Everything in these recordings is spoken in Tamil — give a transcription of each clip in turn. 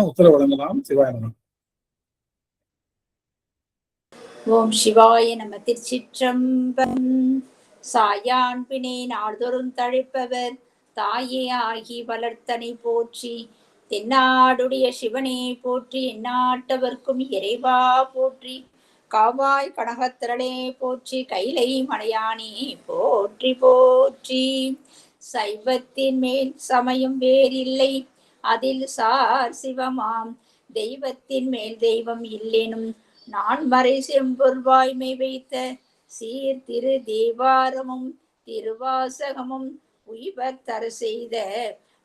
உத்தரவு வழங்கலாம். சிவாய நம. ஓம் சிவாய நம. திருச்சிற்றம்பலம். சாயான் பிணை நாள்தோறும் தழைப்பவர் தாயே ஆகி வளர்த்தனை போற்றி. தென்னாடுடைய சிவனே போற்றி. எந்நாட்டவர்க்கும் இறைவா போற்றி. காவாய் கனகத்திரளே போற்றி. கைலை மலையானே போற்றி போற்றி. சைவத்தின் மேல் சமயம் வேறில்லை, அதில் சார் சிவமாம். தெய்வத்தின் மேல் தெய்வம் இல்லெனும் நான் மறை செம்பொருள்வாய்மை வைத்த சீர் திரு தேவாரமும் திருவாசகமும் உய்வர் தர செய்த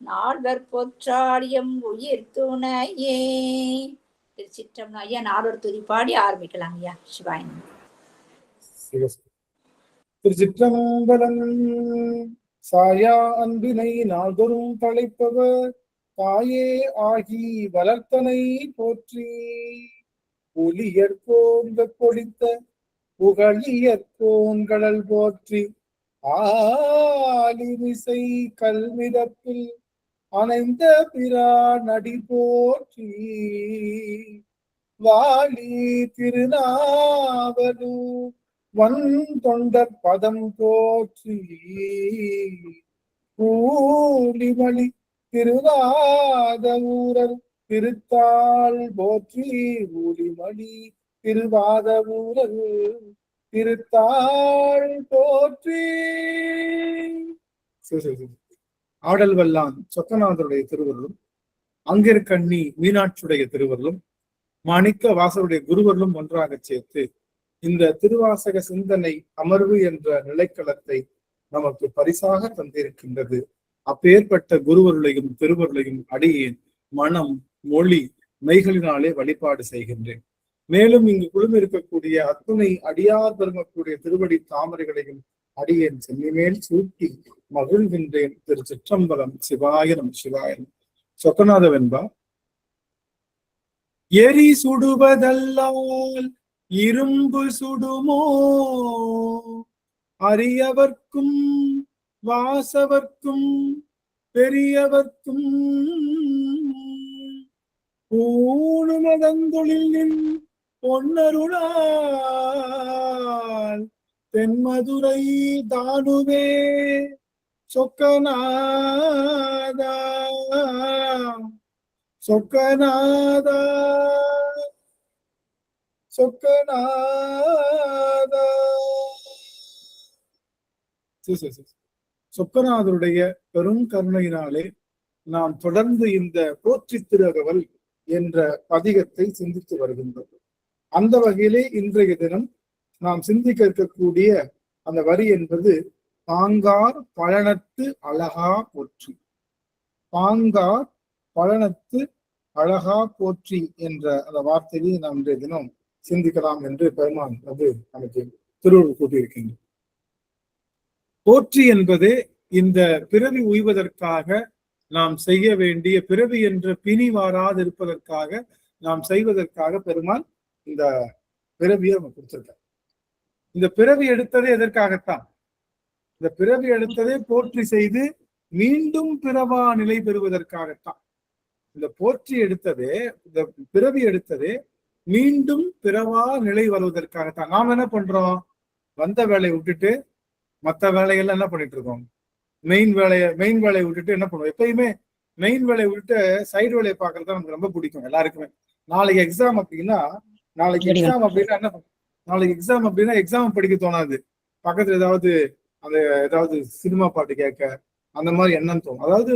நால்வர் பொற்றாடியம் உயிர் துணையே. திருச்சிற்றம் ஐயா. நாலொரு துதி பாடி ஆரம்பிக்கலாம் ஐயா. சிவாயனம். திருச்சிற்றம்பலம். சாயா அன்பினை நாள்தோறும் தழைப்பவர் தாயே ஆகி வளர்த்தனை போற்றி. புலியற்கோங்க கொடித்த புகழியற்கோன்கடல் போற்றி. ஆலிமிசை கல்மிதப்பில் அணைந்த பிரானடி போற்றி. வாலி திருநாவலூர் வன் தொண்டர் பதம் போற்றி. கூலிமணி திருவாத ஊரர் திருத்தாள் போற்றி. ஊலிமணி திருவாத ஊரர் திருத்தாள் போற்றி. ஆடல் வல்லான் சொக்கநாதருடைய திருவருளும், அங்கிருக்கண்ணி மீனாட்சியுடைய திருவருளும், மாணிக்க வாசருடைய குருவருளும் ஒன்றாக சேர்த்து இந்த திருவாசக சிந்தனை அமர்வு என்ற நிலைக்களத்தை நமக்கு பரிசாக தந்திருக்கின்றது. அப்பேற்பட்ட குருவருளையும் திருவருளையும் அடியேன் மனம் மொழி மெய்களினாலே வழிபாடு செய்கின்றேன். மேலும் இங்கு குழும இருக்கக்கூடிய அத்துணை அடியார் பெருமக்கூடிய திருவடி தாமரைகளையும் அடியேன் சென்னிமேல் சூட்டி மகிழ்கின்றேன். திருச்சிற்றம்பலம். சிவாயனம் சிவாயனம். சொக்கநாத வென்பா. எரி சுடுவதல்லால் இரும்பு சுடுமோ, அரியவர்க்கும் வாசவர்க்கும் பெரியவர்க்கும் ஊணுமதந்தொழில் பொன்னருளால் தென்மதுரை தானுவே சொக்கநாதா சொக்கநாதா சொக்கநாதா. சொக்கநாதருடைய பெரும் கருணையினாலே நாம் தொடர்ந்து இந்த போற்றி திருஅகவல் என்ற பதிகத்தை சிந்தித்து வருகின்றோம். அந்த வகையிலே இன்றைய தினம் நாம் சிந்திக்க இருக்கக்கூடிய அந்த வரி என்பது பாங்கார் பழனத்து அழகா போற்றி. பாங்கார் பழனத்து அழகா போற்றி என்ற அந்த வார்த்தையை நாம் இன்றைய தினம் சிந்திக்கலாம் என்று பெருமான் அது நமக்கு திருவுருள் கூட்டியிருக்கின்றோம். போற்றி என்பதே இந்த பிறவி உய்வதற்காக நாம் செய்ய வேண்டிய, பிறவி என்ற பிணி வாராது இருப்பதற்காக நாம் செய்வதற்காக பெருமான் இந்த பிறவியை நம்ம கொடுத்திருக்கார். இந்த பிறவி எடுத்ததே எதற்காகத்தான்? இந்த பிறவி எடுத்ததே போற்றி செய்து மீண்டும் பிறவா நிலை பெறுவதற்காகத்தான். இந்த போற்றி எடுத்ததே, இந்த பிறவி எடுத்ததே மீண்டும் பிறவா நிலை வருவதற்காகத்தான். நாம் என்ன பண்றோம்? வந்த வேலையை விட்டுட்டு மற்ற வேலைகள்லாம் என்ன பண்ணிட்டு இருக்கோம்? மெயின் வேலையை விட்டுட்டு என்ன பண்ணுவோம்? எப்பயுமே மெயின் வேலையை விட்டுட்டு சைடு வேலையை பார்க்கறது நமக்கு ரொம்ப பிடிக்கும் எல்லாருக்குமே. நாளைக்கு எக்ஸாம் அப்படின்னா எக்ஸாம் படிக்க தோணாது. பக்கத்துல ஏதாவது சினிமா பாட்டு கேட்க அந்த மாதிரி எண்ணம் தோணும். அதாவது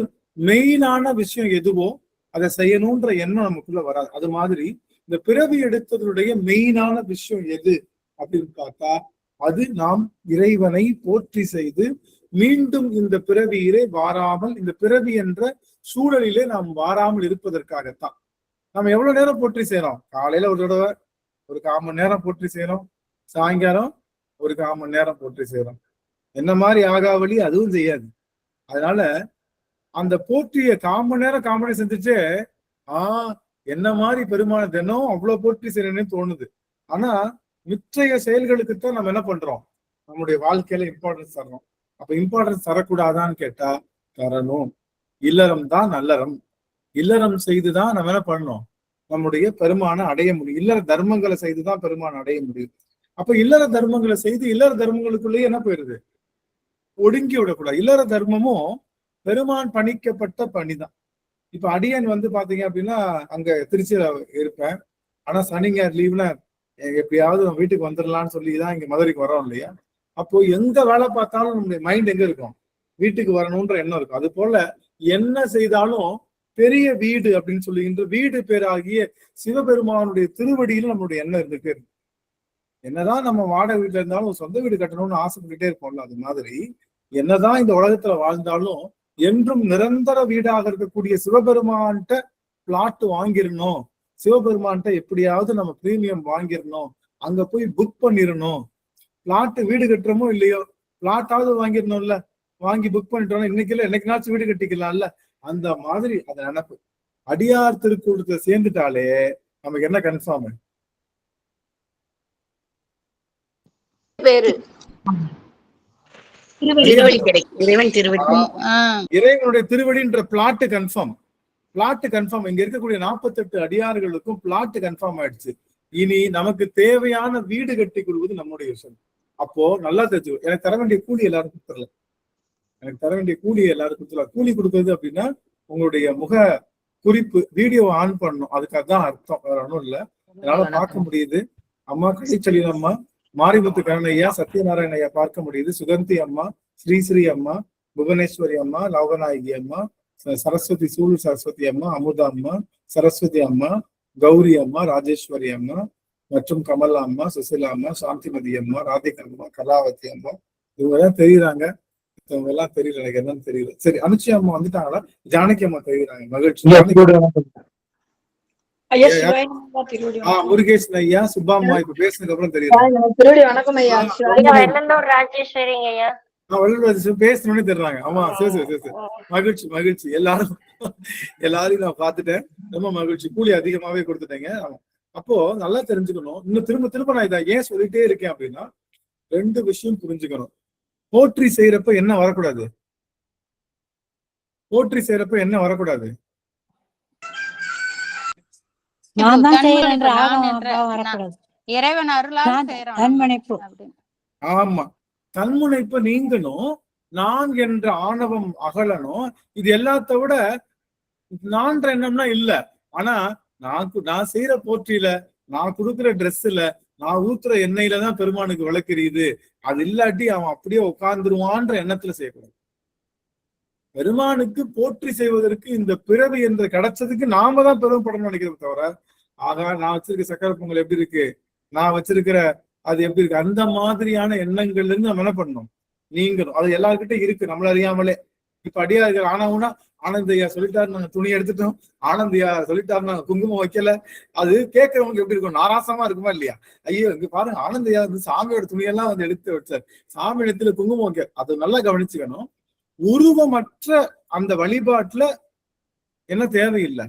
மெயினான விஷயம் எதுவோ அதை செய்யணும்ன்ற எண்ணம் நமக்குள்ள வராது. அது மாதிரி இந்த பிறவி எடுத்ததுடைய மெயினான விஷயம் எது அப்படின்னு பார்த்தா அது நாம் இறைவனை போற்றி செய்து மீண்டும் இந்த பிறவியிலே வாராமல், இந்த பிறவி என்ற சூழலிலே நாம் வாராமல் இருப்பதற்காகத்தான். நம்ம எவ்வளவு நேரம் போற்றி செய்யறோம்? காலையில ஒரு தடவை ஒரு 1/4 மணி நேரம் போற்றி செய்யறோம், சாயங்காலம் ஒரு 1/4 மணி நேரம் போற்றி செய்யறோம். என்ன மாதிரி ஆகாவளி அதுவும் செய்யாது. அதனால அந்த போற்றிய 1/4 மணி நேரம் காமெடி செஞ்சுட்டு என்ன மாதிரி பெருமான தினம் அவ்வளவு போற்றி செய்யணும்னு தோணுது. ஆனா மிச்சைய செயல்களுக்குத்தான் நம்ம என்ன பண்றோம்? நம்முடைய வாழ்க்கையில இம்பார்ட்டன்ஸ் தரணும். அப்ப இம்பார்ட்டன்ஸ் தரக்கூடாதான்னு கேட்டா தரணும். இல்லறம் தான் நல்லறம். இல்லறம் செய்துதான் நம்ம என்ன பண்ணணும், நம்முடைய பெருமானை அடைய முடியும். இல்லற தர்மங்களை செய்துதான் பெருமானை அடைய முடியும். அப்ப இல்லற தர்மங்களை செய்து இல்லற தர்மங்களுக்குள்ளேயே என்ன போயிருது, ஒடுங்கி விடக்கூடாது. இல்லற தர்மமும் பெருமான் பணிக்கப்பட்ட பணிதான். இப்ப அடியன் பாத்தீங்க அப்படின்னா அங்க திருச்சியில இருப்பேன். ஆனா சனி ஞாயிறு லீவ்ல எப்படியாவது வீட்டுக்கு வந்துடலாம்னு சொல்லிதான் இங்க மதுரைக்கு வரோம் இல்லையா. அப்போ எங்க வேலை பார்த்தாலும் நம்முடைய மைண்ட் எங்க இருக்கும், வீட்டுக்கு வரணும்ன்ற எண்ணம் இருக்கும். அது போல என்ன செய்தாலும் பெரிய வீடு அப்படின்னு சொல்லுகின்ற வீடு பேராகிய சிவபெருமானுடைய திருவடியில நம்மளுடைய எண்ணம் இருந்துட்டே இருக்கு. என்னதான் நம்ம வாடகை வீட்டுல இருந்தாலும் சொந்த வீடு கட்டணும்னு ஆசைப்பட்டுட்டே இருப்போம்ல, அது மாதிரி என்னதான் இந்த உலகத்துல வாழ்ந்தாலும் என்றும் நிரந்தர வீடாக இருக்கக்கூடிய சிவபெருமான்கிட்ட பிளாட் வாங்கிடணும், சிவபெருமான்கிட்ட எப்படியாவது நம்ம பிரீமியம் வாங்கிடணும், அங்க போய் புக் பண்ணிடணும். பிளாட் வீடு கட்டுறமோ இல்லையோ பிளாட்டாவது வாங்கிடணும்ல, வாங்கி புக் பண்ணிட்டோம்னா இன்னைக்கு இல்ல என்னைக்குனாச்சும் வீடு கட்டிக்கலாம்ல. அந்த மாதிரி அந்த நினைப்பு அடியார் திருக்கூட்டத்தை சேர்ந்துட்டாலே நமக்கு என்ன கன்ஃபார்ம், இறைவனுடைய திருவடின்ற பிளாட் கன்ஃபார்ம். Flat confirm. இங்க இருக்கக்கூடிய 48 அடியார்களுக்கும் பிளாட் கன்ஃபார்ம் ஆயிடுச்சு. இனி நமக்கு தேவையான வீடு கட்டி கொடுக்குறது நம்முடைய விஷயம். அப்போ நல்லா தெரிஞ்சு, எனக்கு தர வேண்டிய கூலி எல்லாரும் கொடுத்துடல, எனக்கு தர வேண்டிய கூலி எல்லாரும் கொடுத்துடலாம். கூலி கொடுக்குறது அப்படின்னா உங்களுடைய முக குறிப்பு வீடியோ ஆன் பண்ணணும், அதுக்கு அதுதான் அர்த்தம், வேற ஒன்றும் இல்லை. என்னால பார்க்க முடியுது. அம்மா கலைச்செல்வி அம்மா, மாரிமுத்து கருணையா, சத்யநாராயண ஐயா பார்க்க முடியுது. சுகந்தி அம்மா, ஸ்ரீ அம்மா, புவனேஸ்வரி அம்மா, லோகநாயகி அம்மா, சரஸ்வதி சூழ் சரஸ்வதி அம்மா, அமுதா அம்மா, சரஸ்வதி அம்மா, கௌரி அம்மா, ராஜேஸ்வரி அம்மா மற்றும் கமலா அம்மா, சுசிலா அம்மா, சாந்திமதி அம்மா, ராதிகா அம்மா, கலாவதி அம்மா, இவங்க எல்லாம் தெரியுறாங்க. இவங்க எல்லாம் தெரியல, எனக்கு என்னன்னு தெரியல. சரி, அனுச்சி அம்மா வந்துட்டாங்களா? ஜானகி அம்மா தெரியுறாங்க. மகிழ்ச்சி. முருகேசன் ஐயா, சுப்பாம்மா இப்ப பேசுனதுக்கு அப்புறம் தெரியும், பேசணும்னு தெரிறாங்க. ஆமா, சரி. மகிழ்ச்சி மகிழ்ச்சி. எல்லாரையும் நான் பாத்துட்டேன், ரொம்ப மகிழ்ச்சி. கூலி அதிகமாவே கொடுத்துட்டேங்க. அப்போ நல்லா தெரிஞ்சுக்கணும். இன்னும் திரும்ப நான் இதை ஏன் சொல்லிட்டே இருக்கேன் அப்படின்னா, 2 விஷயம் புரிஞ்சுக்கணும். போற்றி செய்யறப்ப என்ன வரக்கூடாது, போற்றி செய்யறப்ப என்ன வரக்கூடாது, ஆமா, தன்முனைப்ப நீங்கணும், நான் என்ற ஆணவம் அகலணும். இது எல்லாத்த விட நான்ற எண்ணம்னா இல்ல. ஆனா நான் செய்யற போற்றியில, நான் கொடுக்குற ட்ரெஸ்ல, நான் ஊத்துற எண்ணெயில தான் பெருமானுக்கு விளக்குறீது. அது இல்லாட்டி அவன் அப்படியே உட்கார்ந்துருவான்ற எண்ணத்துல செய்யக்கூடாது. பெருமானுக்கு போற்றி செய்வதற்கு இந்த பிறவி என்று கிடைச்சதுக்கு நாம தான் பெருமைப்படணும்னு நினைக்கிறத தவிர, ஆகா நான் வச்சிருக்க சக்கரை பொங்கல் எப்படி இருக்கு, நான் வச்சிருக்கிற அது எப்படி இருக்கு, அந்த மாதிரியான எண்ணங்கள்ல இருந்து நம்ம என்ன பண்ணணும், நீங்களும். அது எல்லாருக்கிட்டும் இருக்கு நம்மள அறியாமலே. இப்ப அடியார்கள் ஆனவுனா, ஆனந்தையா சொல்லிட்டாரு நாங்க துணி எடுத்துட்டோம், ஆனந்தையா சொல்லிட்டாரு நாங்க குங்குமம் வைக்கல. அது கேட்கறவங்க எப்படி இருக்கும், நாராசமா இருக்குமா இல்லையா? ஐயோ இங்க பாருங்க, ஆனந்தையா சாமியோட துணியெல்லாம் எடுத்து வச்சார், சாமி இடத்துல குங்குமம் வைக்க. அது நல்லா கவனிச்சுக்கணும். உருவமற்ற அந்த வழிபாட்டுல என்ன தேவையில்லை,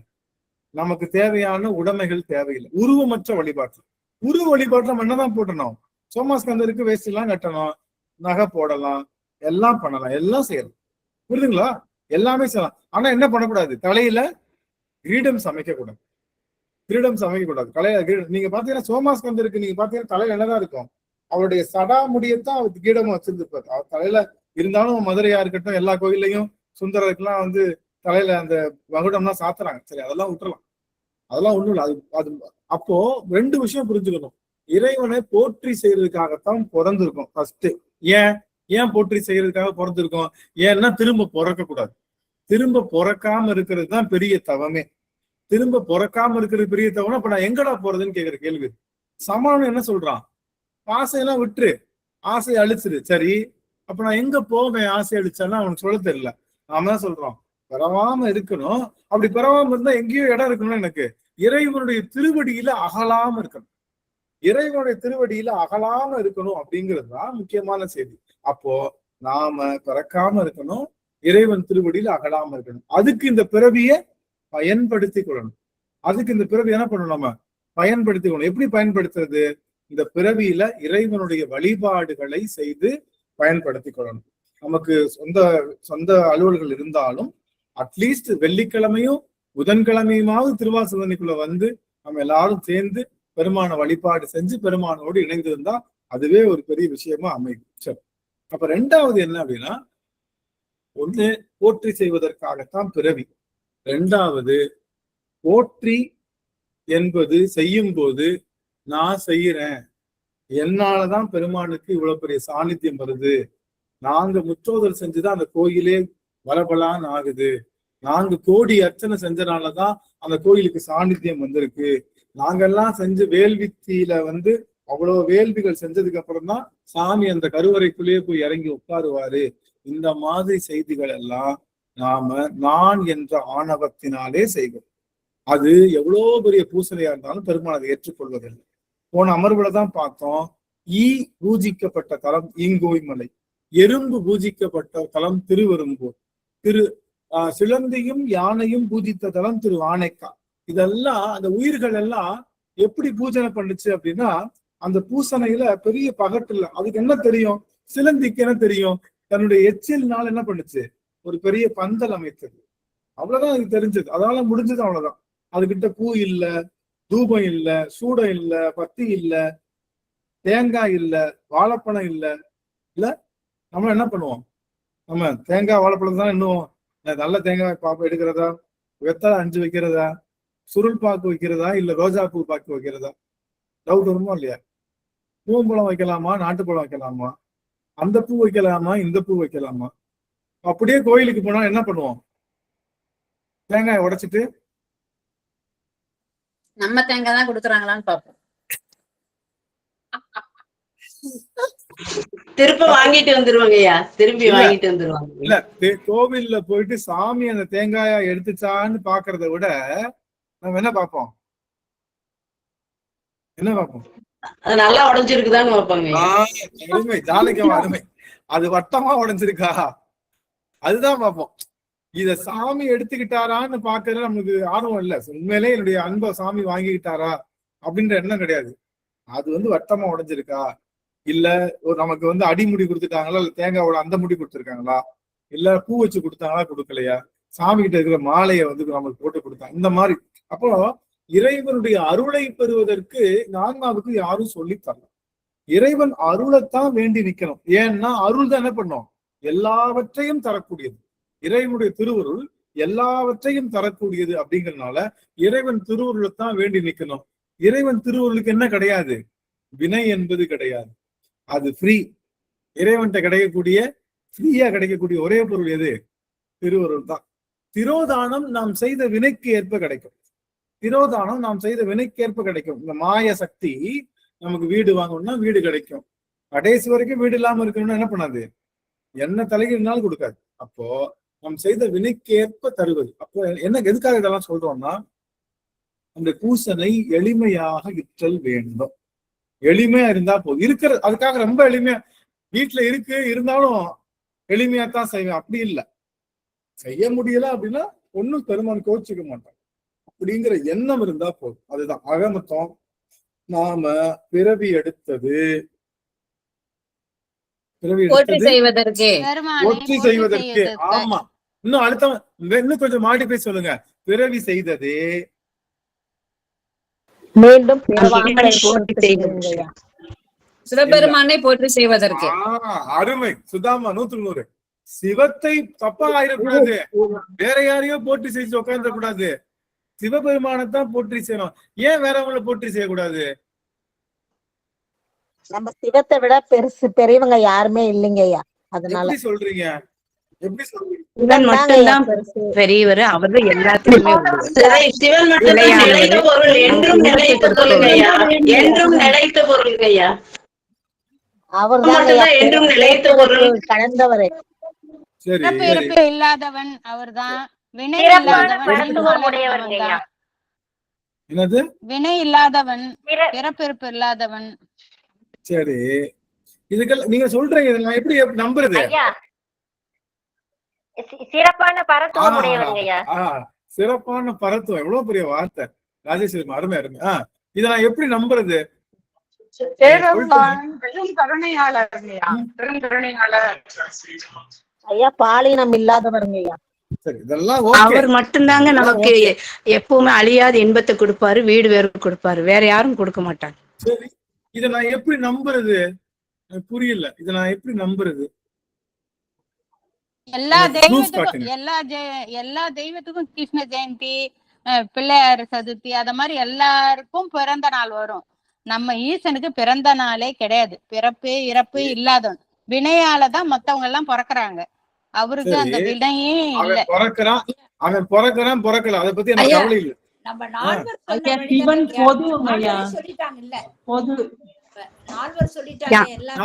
நமக்கு தேவையான உடைமைகள் தேவையில்லை. உருவமற்ற வழிபாட்டுல, உருவ வழிபாட்டுல நம்ம என்னதான் போட்டணும், சோமாஸ்கந்தருக்கு வேஸ்ட் எல்லாம் கட்டணும், நகை போடலாம், எல்லாம் பண்ணலாம், எல்லாம் செய்யலாம். புரியுதுங்களா? எல்லாமே செய்யலாம். ஆனா என்ன பண்ணக்கூடாது, தலையில கிரீடம் சமைக்க கூடாது, கிரீடம் சமைக்க கூடாது. தலையில நீங்க பாத்தீங்கன்னா சோமாஸ்கந்தருக்கு நீங்க பாத்தீங்கன்னா தலையில என்னதான் இருக்கும், அவருடைய சடா முடியத்தான் அவர் கிரீடம் வச்சிருந்துப்பாரு. அவர் தலையில இருந்தாலும் மதுரையா இருக்கட்டும், எல்லா கோயிலையும் சுந்தரருக்குலாம் தலையில அந்த வகுடம்லாம் சாத்துறாங்க. சரி, அதெல்லாம் விட்டுறலாம், அதெல்லாம் ஒண்ணும் இல்லை. அது அப்போ 2 விஷயம் புரிஞ்சுக்கணும். இறைவனை போற்றி செய்யறதுக்காகத்தான் பிறந்திருக்கும் ஃபர்ஸ்ட். ஏன் போற்றி செய்யறதுக்காக பிறந்திருக்கோம்? ஏன்னா திரும்ப பிறக்க கூடாது. திரும்ப பிறக்காம இருக்கிறது தான் பெரிய தவமே. திரும்ப பிறக்காம இருக்கிறது பெரிய தவம். அப்ப நான் எங்கடா போறதுன்னு கேக்குற கேள்வி. சமாளம் என்ன சொல்றான், ஆசையெல்லாம் விட்டுரு, ஆசையை அழிச்சிரு. சரி, அப்ப நான் எங்க போவேன் ஆசை அழிச்சாலும் அவனுக்கு சொல்ல தெரியல. நாம தான் சொல்றோம் பிறவாம இருக்கணும். அப்படி பிறவாம இருந்தா எங்கேயோ இடம் இருக்கணும். எனக்கு இறைவனுடைய திருவடியில அகலாம இருக்கணும், இறைவனுடைய திருவடியில அகலாம இருக்கணும் அப்படிங்கிறது தான் முக்கியமான செய்தி. அப்போ நாம பிறக்காம இருக்கணும், இறைவன் திருவடியில அகலாம இருக்கணும். அதுக்கு இந்த பிறவியை பயன்படுத்தி கொள்ளணும். அதுக்கு இந்த பிறவி என்ன பண்ணணும், நம்ம பயன்படுத்தி கொள்ளணும். எப்படி பயன்படுத்துறது? இந்த பிறவியில இறைவனுடைய வழிபாடுகளை செய்து பயன்படுத்தி கொள்ளணும். நமக்கு சொந்த அலுவல்கள் இருந்தாலும் அட்லீஸ்ட் வெள்ளிக்கிழமையும் புதன்கிழமையுமாவது திருவாசகனுக்குள்ள வந்து நம்ம எல்லாரும் சேர்ந்து பெருமான வழிபாடு செஞ்சு பெருமானோடு இணைந்து இருந்தா அதுவே ஒரு பெரிய விஷயமா அமையும். சரி, அப்ப ரெண்டாவது என்ன அப்படின்னா, ஒண்ணு போற்றி செய்வதற்காகத்தான் பிறவி. ரெண்டாவது போற்றி என்பது செய்யும் போது நான் செய்யறேன், என்னாலதான் பெருமானுக்கு இவ்வளவு பெரிய சாநித்தியம் வருது, நாங்க முற்றோதல் செஞ்சுதான் அந்த கோயிலே பலபலான்னு ஆகுது, நாங்க கோடி அர்ச்சனை செஞ்சனாலதான் அந்த கோயிலுக்கு சாநித்தியம் வந்திருக்கு, நாங்கெல்லாம் செஞ்சு வேள்வித்தியில வந்து அவ்வளவு வேள்விகள் செஞ்சதுக்கு அப்புறம் தான் சாமி அந்த கருவறைக்குள்ளேயே போய் இறங்கி உட்காருவாரு. இந்த மாதிரி செய்திகள் எல்லாம் நாம நான் என்ற ஆணவத்தினாலே செய்வோம். அது எவ்வளவு பெரிய பூசணையா இருந்தாலும் பெருமாள் அதை ஏற்றுக்கொள்வதில்லை. போன அமர்வுல தான் பார்த்தோம், ஈ பூஜிக்கப்பட்ட தலம் ஈங்கோய்மலை, எறும்பு பூஜிக்கப்பட்ட தலம் திருவெரும்பூர், சிலந்தியும் யானையும் பூஜித்த தலம் திரு ஆனைக்கா. இதெல்லாம் அந்த உயிர்கள் எல்லாம் எப்படி பூஜனை பண்ணுச்சு அப்படின்னா, அந்த பூசணையில பெரிய பகட்டு இல்ல. அதுக்கு என்ன தெரியும்? சிலந்திக்கு என்ன தெரியும்? தன்னுடைய எச்சில்னால என்ன பண்ணுச்சு? ஒரு பெரிய பந்தல் அமைத்தது. அவ்வளவுதான் அதுக்கு தெரிஞ்சது. அதனால முடிஞ்சது, அவ்வளவுதான். அதுகிட்ட பூ இல்ல, தூபம் இல்ல, சூடம் இல்ல, பத்தி இல்ல, தேங்காய் இல்ல, வாழைப்பழம் இல்ல. நம்ம என்ன பண்ணுவோம்? நம்ம தேங்காய் வாழைப்பழம் தான் என்னுவோம். நல்ல தேங்காய் பாப்பு எடுக்கிறதா, வெத்தலை 5 வைக்கிறதா, சுருள் பாக்கு வைக்கிறதா, இல்ல ரோஜா பூ பாக்கு வைக்கிறதா? டவுட் வருமோ இல்லையா? பூம்பழம் வைக்கலாமா, நாட்டுப்பழம் வைக்கலாமா, அந்த பூ வைக்கலாமா, இந்த பூ வைக்கலாமா? அப்படியே கோயிலுக்கு போனா என்ன பண்ணுவோம்? தேங்காய் உடைச்சிட்டு நம்ம தேங்காய் தான் கொடுக்குறாங்களான்னு பாப்போம். திருப்பி வாங்கிட்டு வந்துருவாங்கய்யா, திரும்பி வாங்கிட்டு வந்துருவாங்க. இல்ல, கோவில்ல போயிட்டு சாமி அந்த தேங்காயா எடுத்துச்சான்னு பாக்குறத விட நம்ம என்ன பார்ப்போம்? என்ன பார்ப்போம்? அது நல்லா உடைஞ்சிருக்குதான்னு பார்ப்பாங்க. அருமை, ஜாலிக்கமா அருமை. அது வட்டமா உடைஞ்சிருக்கா, அதுதான் பார்ப்போம். இத சாமி எடுத்துக்கிட்டாரான்னு பாக்குறது நமக்கு ஆர்வம் இல்ல. உண்மையிலே என்னுடைய அன்பை சாமி வாங்கிக்கிட்டாரா அப்படின்ற எண்ணம் கிடையாது. அது வந்து வட்டமா உடைஞ்சிருக்கா, இல்ல நமக்கு வந்து அடிமுடி கொடுத்துட்டாங்களா, இல்ல தேங்காவோட அந்த முடி கொடுத்துருக்காங்களா, இல்ல பூ வச்சு கொடுத்தாங்களா, கொடுக்கலையா, சாமி கிட்ட இருக்கிற மாலையை வந்து நமக்கு போட்டு கொடுத்தாங்க, இந்த மாதிரி. அப்போ இறைவனுடைய அருளை பெறுவதற்கு ஆன்மாவுக்கு யாரும் சொல்லி தரலாம். இறைவன் அருளைத்தான் வேண்டி நிக்கணும். ஏன்னா அருள் தான் என்ன பண்ணும்? எல்லாவற்றையும் தரக்கூடியது. இறைவனுடைய திருவருள் எல்லாவற்றையும் தரக்கூடியது. அப்படிங்கிறதுனால இறைவன் திருவருளைத்தான் வேண்டி நிக்கணும். இறைவன் திருவருளுக்கு என்ன கிடையாது? வினை என்பது கிடையாது. அது ஃப்ரீ. இறைவன்கிட்ட கிடைக்கக்கூடிய, ஃப்ரீயா கிடைக்கக்கூடிய ஒரே பொருள் எது? திருவருள் தான். திரோதானம் நாம் செய்த வினைக்கு ஏற்ப கிடைக்கும். திரோதானம் நாம் செய்த வினைக்கேற்ப கிடைக்கும். இந்த மாய சக்தி நமக்கு வீடு வாங்கணும்னா வீடு கிடைக்கும். கடைசி வரைக்கும் வீடு இல்லாம இருக்கணும்னா என்ன பண்ணாது? என்ன தலைகீழ்னாலும் கொடுக்காது. அப்போ நாம் செய்த வினைக்கேற்ப தருவது. அப்போ என்ன, எதுக்காக இதெல்லாம் சொல்றோம்னா, அந்த பூசனை எளிமையாக இற்றல் வேண்டும். எளிமையா இருந்தா போதும். இருக்கிற அதுக்காக ரொம்ப எளிமையா வீட்டுல இருக்கு இருந்தாலும் எளிமையா தான் செய்வேன் அப்படி இல்லை. செய்ய முடியல அப்படின்னா ஒன்னும் பெருமான் கோச்சிக்க மாட்டான். அப்படிங்கிற எண்ணம் இருந்தா போதும். அதுதான் அகமத்தம். நாம பிறவி எடுத்தது போற்றி செய்வதற்கு. ஆமா, இன்னும் அடுத்த இன்னும் கொஞ்சம் மாடிஃபை சொல்லுங்க. பிறவி செய்தது மீண்டும் சிவபெருமானை போற்றி செய்வதற்கு. அருமை சுதாமா, 100 சிவத்தை தப்பா ஆயிடக்கூடாது, வேற யாரையோ போற்றி செய்து உட்கார்ந்த கூடாது. சிவபெருமானத்தான் போற்றி செய்யணும். ஏன் வேறவங்களை போற்றி செய்யக்கூடாது? நம்ம சிவத்தை விட பெரியவங்க யாருமே இல்லைங்கய்யா. அதனால சொல்றீங்க. எப்படி சொல்றீங்க? பெரியவர், அவர்கள் எல்லாத்தையுமே சிவன் மட்டும் நிலைத்த பொருள், என்றும் நிலைத்த பொருள்கையா, என்றும் நிலைத்த பொருள்கையா. அவர் தான் என்றும் நிலைத்த பொருள், கடந்தவரை. பிறப்பு இல்லாதவன் அவர்தான். வினை இல்லாதவன், பிறப்பிறப்பு இல்லாதவன். சரி, இதுக்கெல்லாம் நீங்க சொல்றீங்க, நான் எப்படி நம்புறது? சிறப்பான பரத்துவம் உடையவங்கய்யா. சிறப்பான பரத்துவம், எவ்வளவு பெரிய வார்த்தை ராஜேஸ்வரி, அருமை அருமை. இத நான் எப்படி நம்புறது? ஐயா பாலினம் இல்லாதவருங்கய்யா. சரி, இதெல்லாம் ஓகே. அவர் மட்டும்தாங்க நமக்கு எப்பவுமே அழியாத இன்பத்தை கொடுப்பாரு, வீடு வேற கொடுப்பாரு, வேற யாரும் கொடுக்க மாட்டாங்க. சரி, இத நான் எப்படி நம்புறது? எனக்கு புரியல. இத நான் எப்படி நம்புறது? எல்லா எனக்கு proof தெய்வத்துக்கும் காட்டுங்க. எல்லா தெய்வத்துக்கும் கிருஷ்ண ஜெயந்தி, பிள்ளையார் சதுர்த்தி, அத மாதிரி எல்லாருக்கும் பிறந்த நாள் வரும். நம்ம ஈசனுக்கு பிறந்த நாளே கிடையாது. பிறப்பு இறப்பு இல்லாதவன். வினையாலதான் மத்தவங்க எல்லாம் பிறக்குறாங்க. அவருக்கு சரி, அந்த வினையே இல்ல. அவன் பிறக்கல, அதை பத்தி எனக்கு கவலை இல்லை. நம்ம நால்வர் சொன்ன ஐயா, வழிதான் சிவன் ஐயா. பொதுங்க ஐயா. நால்வரே சொல்லிட்டாங்க இல்ல, பொது நால்வர் சொல்லிட்டாங்க எல்லாம்.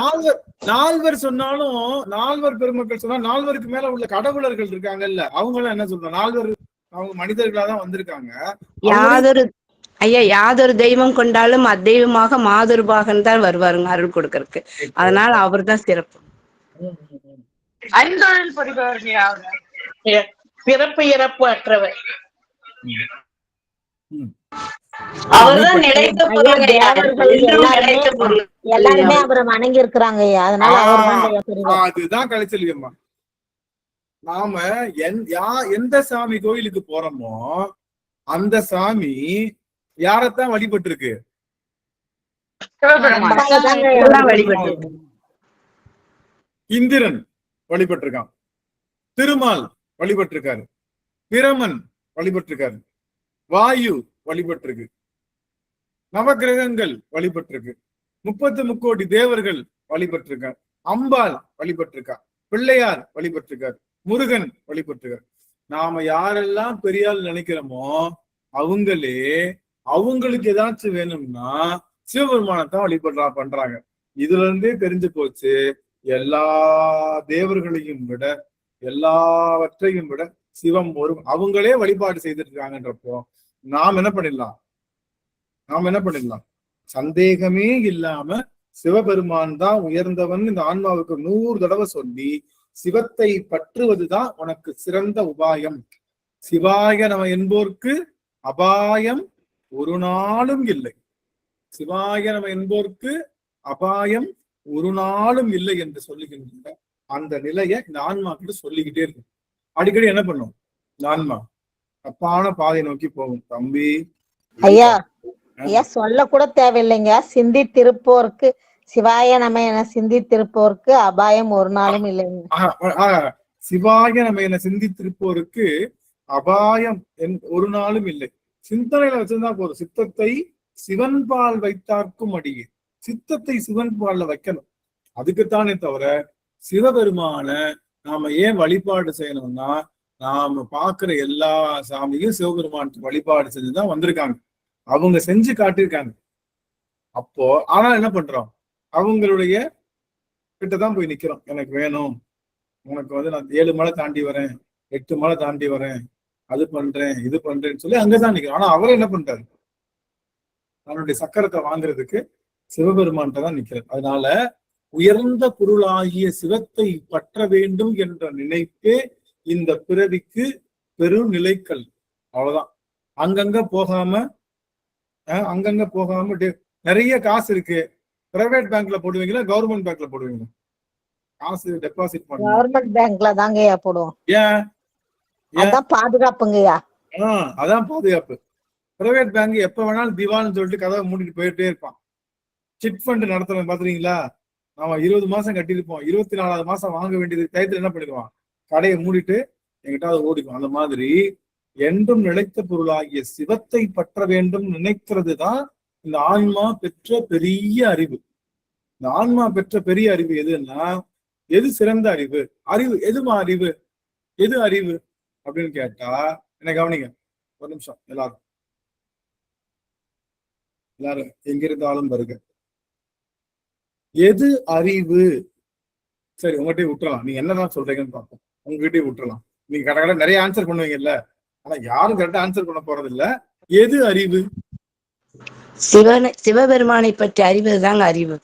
நால்வர் சொன்னாலும், நால்வர் பெருமக்கள் சொன்னா, நால்வருக்கு மேல உள்ள கடவுளர்கள் இருக்காங்கல்ல, அவங்க எல்லாம் என்ன சொல்றாங்க? நால்வர் அவங்க மனிதர்களாதான் வந்திருக்காங்க. யாதொரு தெய்வம் கொண்டாலும் அத்தெய்வமாக மாதுருபாகன் தான் வருவாருங்க அருள் கொடுக்கறதுக்கு. அதனால அவர் தான் சிறப்பு. ஐந்தொழில் புரிபவர், பிறப்பு இறப்பு அற்றவர். அவர்தான் நிலைத்த பொருள். எல்லாருமே அவரை வணங்கி இருக்கிறாங்க ஐயா. அதனால அவர் அதுதான் கலைச்செல்வியம்மா. நாம எந்த சாமி கோயிலுக்கு போறோமோ அந்த சாமி யாரத்தான் வழிபட்டு இருக்கு? இந்திரன் வழிபட்டிருக்கான், திருமால் வழிபட்டிருக்காரு, பிரமன் வழிபட்டிருக்காரு, வாயு வழிபட்டிருக்கு, நவகிரகங்கள் வழிபட்டிருக்கு, 33 தேவர்கள் வழிபட்டிருக்கார், அம்பாள் வழிபட்டிருக்கா, பிள்ளையார் வழிபட்டிருக்கார், முருகன் வழிபட்டிருக்கார். நாம யாரெல்லாம் பெரியாள் நினைக்கிறோமோ அவங்களே அவங்களுக்கு ஏதாச்சும் வேணும்னா சிவபெருமானத்தான் பண்றாங்க. இதுல இருந்தே தெரிஞ்சு போச்சு, எல்லா தேவர்களையும் விட எல்லாவற்றையும் விட சிவம் ஒரு அவங்களே வழிபாடு செய்துட்டு இருக்காங்கன்றப்போ நாம் என்ன பண்ணிடலாம்? சந்தேகமே இல்லாம சிவபெருமான் தான் உயர்ந்தவன் இந்த ஆன்மாவுக்கு 100 தடவை சொல்லி சிவத்தை பற்றுவதுதான் உனக்கு சிறந்த உபாயம். சிவாய நம என்போர்க்கு அபாயம் ஒரு நாளும் இல்லை. சிவாய நம என்போர்க்கு அபாயம் ஒரு நாளும் இல்லை என்று சொல்லுகின்ற அந்த நிலையை இந்த ஆன்மா கிட்ட சொல்லிக்கிட்டே இருக்கு. அடிக்கடி என்ன பண்ணும்? ஆன்மா தப்பான பாதை நோக்கி போகும். தம்பி ஐயா சொல்ல கூட தேவையில்லைங்க. சிந்தித்திருப்போருக்கு சிவாய நம என சிந்தித்திருப்போருக்கு அபாயம் ஒரு நாளும் இல்லைங்க. சிவாய நம என சிந்தித்திருப்போருக்கு அபாயம் ஒரு நாளும் இல்லை. சிந்தனையில வச்சிருந்தா போதும். சித்தத்தை சிவன்பால் வைத்தார்க்கும் அடியே. சித்தத்தை சிவன்பால்ல வைக்கணும். அதுக்குத்தானே தவிர சிவபெருமான நாம ஏன் வழிபாடு செய்யணும்னா, நாம பாக்குற எல்லா சாமியும் சிவபெருமான் வழிபாடு செஞ்சுதான் வந்திருக்காங்க. அவங்க செஞ்சு காட்டியிருக்காங்க. அப்போ ஆனா என்ன பண்றோம்? அவங்களுடைய கிட்டதான் போய் நிக்கிறோம். எனக்கு வேணும், உனக்கு நான் 7 மலை தாண்டி வரேன், 8 மலை தாண்டி வரேன், அது பண்றேன் இது பண்றேன்னு சொல்லி அங்கதான் நிக்கிறோம். ஆனா அவரை என்ன பண்றாரு? தன்னுடைய சக்கரத்தை வாங்குறதுக்கு சிவபெருமான்கிட்ட தான் நிக்கிறார். அதனால உயர்ந்த பொருளாகிய சிவத்தை பற்ற வேண்டும் என்ற நினைப்பே இந்த பிறவிக்கு பெருநிலைக்கல். அவ்வளவுதான். அங்கங்க போகாம நிறைய காசு இருக்கு, பிரைவேட் பேங்க்ல போடுவீங்களா கவர்மெண்ட் பேங்க்ல போடுவீங்களா? காசு டெபாசிட் பண்ணுங்க. கவர்மெண்ட் பேங்க்ல தாங்கய்யா போடுவோம். ஏன்? அதான் பாதுகாப்புங்கய்யா. அதான் பாதுகாப்பு. பிரைவேட் பேங்க் எப்ப வேணாலும் திவால்னு சொல்லிட்டு கதவை மூடிட்டு போயிட்டே இருப்பான். சிட் ஃபண்ட் நடத்துறோம் பாத்தீங்களா? நாம 20 மாசம் கட்டிருப்போம், 24வது மாசம் வாங்க வேண்டியது டயத்துல என்ன பண்ணிடுவான்? கடையை மூடிட்டு எங்கிட்ட அதை ஓடிக்கும். அந்த மாதிரி என்றும் நிலைத்த பொருளாகிய சிவத்தை பற்ற வேண்டும் நினைக்கிறது தான் இந்த ஆன்மா பெற்ற பெரிய அறிவு. இந்த ஆன்மா பெற்ற பெரிய அறிவு எதுன்னா, எது சிறந்த அறிவு? எதுமா அறிவு? எது அறிவு அப்படின்னு கேட்டா, என்ன கவனிங்க ஒரு நிமிஷம். எல்லாரும் எங்க இருந்தாலும் வருக. எது அறிவு? சரி, உங்ககிட்டயே விட்டுறலாம். நீங்க என்னதான் சொல்றீங்கன்னு பார்ப்போம். உங்ககிட்டயே விட்டுறலாம். நீங்க கடை நிறைய ஆன்சர் பண்ணுவீங்கல்ல, ஆனா யாரும் கரெக்டா ஆன்சர் பண்ண போறது இல்ல. எது அறிவு? சிவபெருமானை பற்றி அறிவதுதாங்க அறிவு.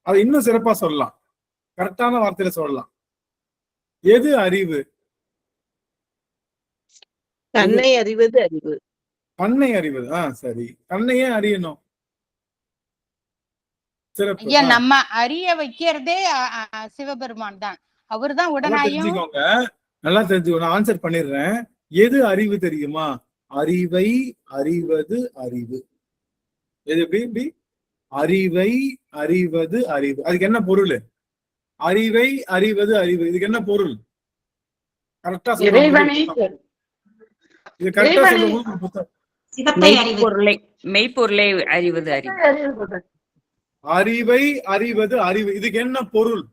அது இன்னும் சிறப்பா சொல்லலாம், கரெக்டான வார்த்தையில சொல்லலாம். எது அறிவு? தன்னை அறிவது அறிவு. தன்னை அறிவது. சரி, தன்னையே அறியணும். நம்ம அறிய வைக்கிறதே சிவபெருமான் தான். அவர்தான் உடனாயும். நல்லா தெரிஞ்சுக்கோ, நான் ஆன்சர் பண்ணிடுறேன். எது அறிவு தெரியுமா? அறிவை அறிவது அறிவு. எது எப்படி? அறிவை அறிவது அறிவு. அதுக்கு என்ன பொருள்? அறிவை அறிவது அறிவு, இதுக்கு என்ன பொருள்? கரெக்டா சொல்லுங்க. இது கரெக்டா சொல்லுங்க. மெய்ப்பொருளை அறிவது அறிவு. அறிவை அறிவது அறிவு, இதுக்கு என்ன பொருள்?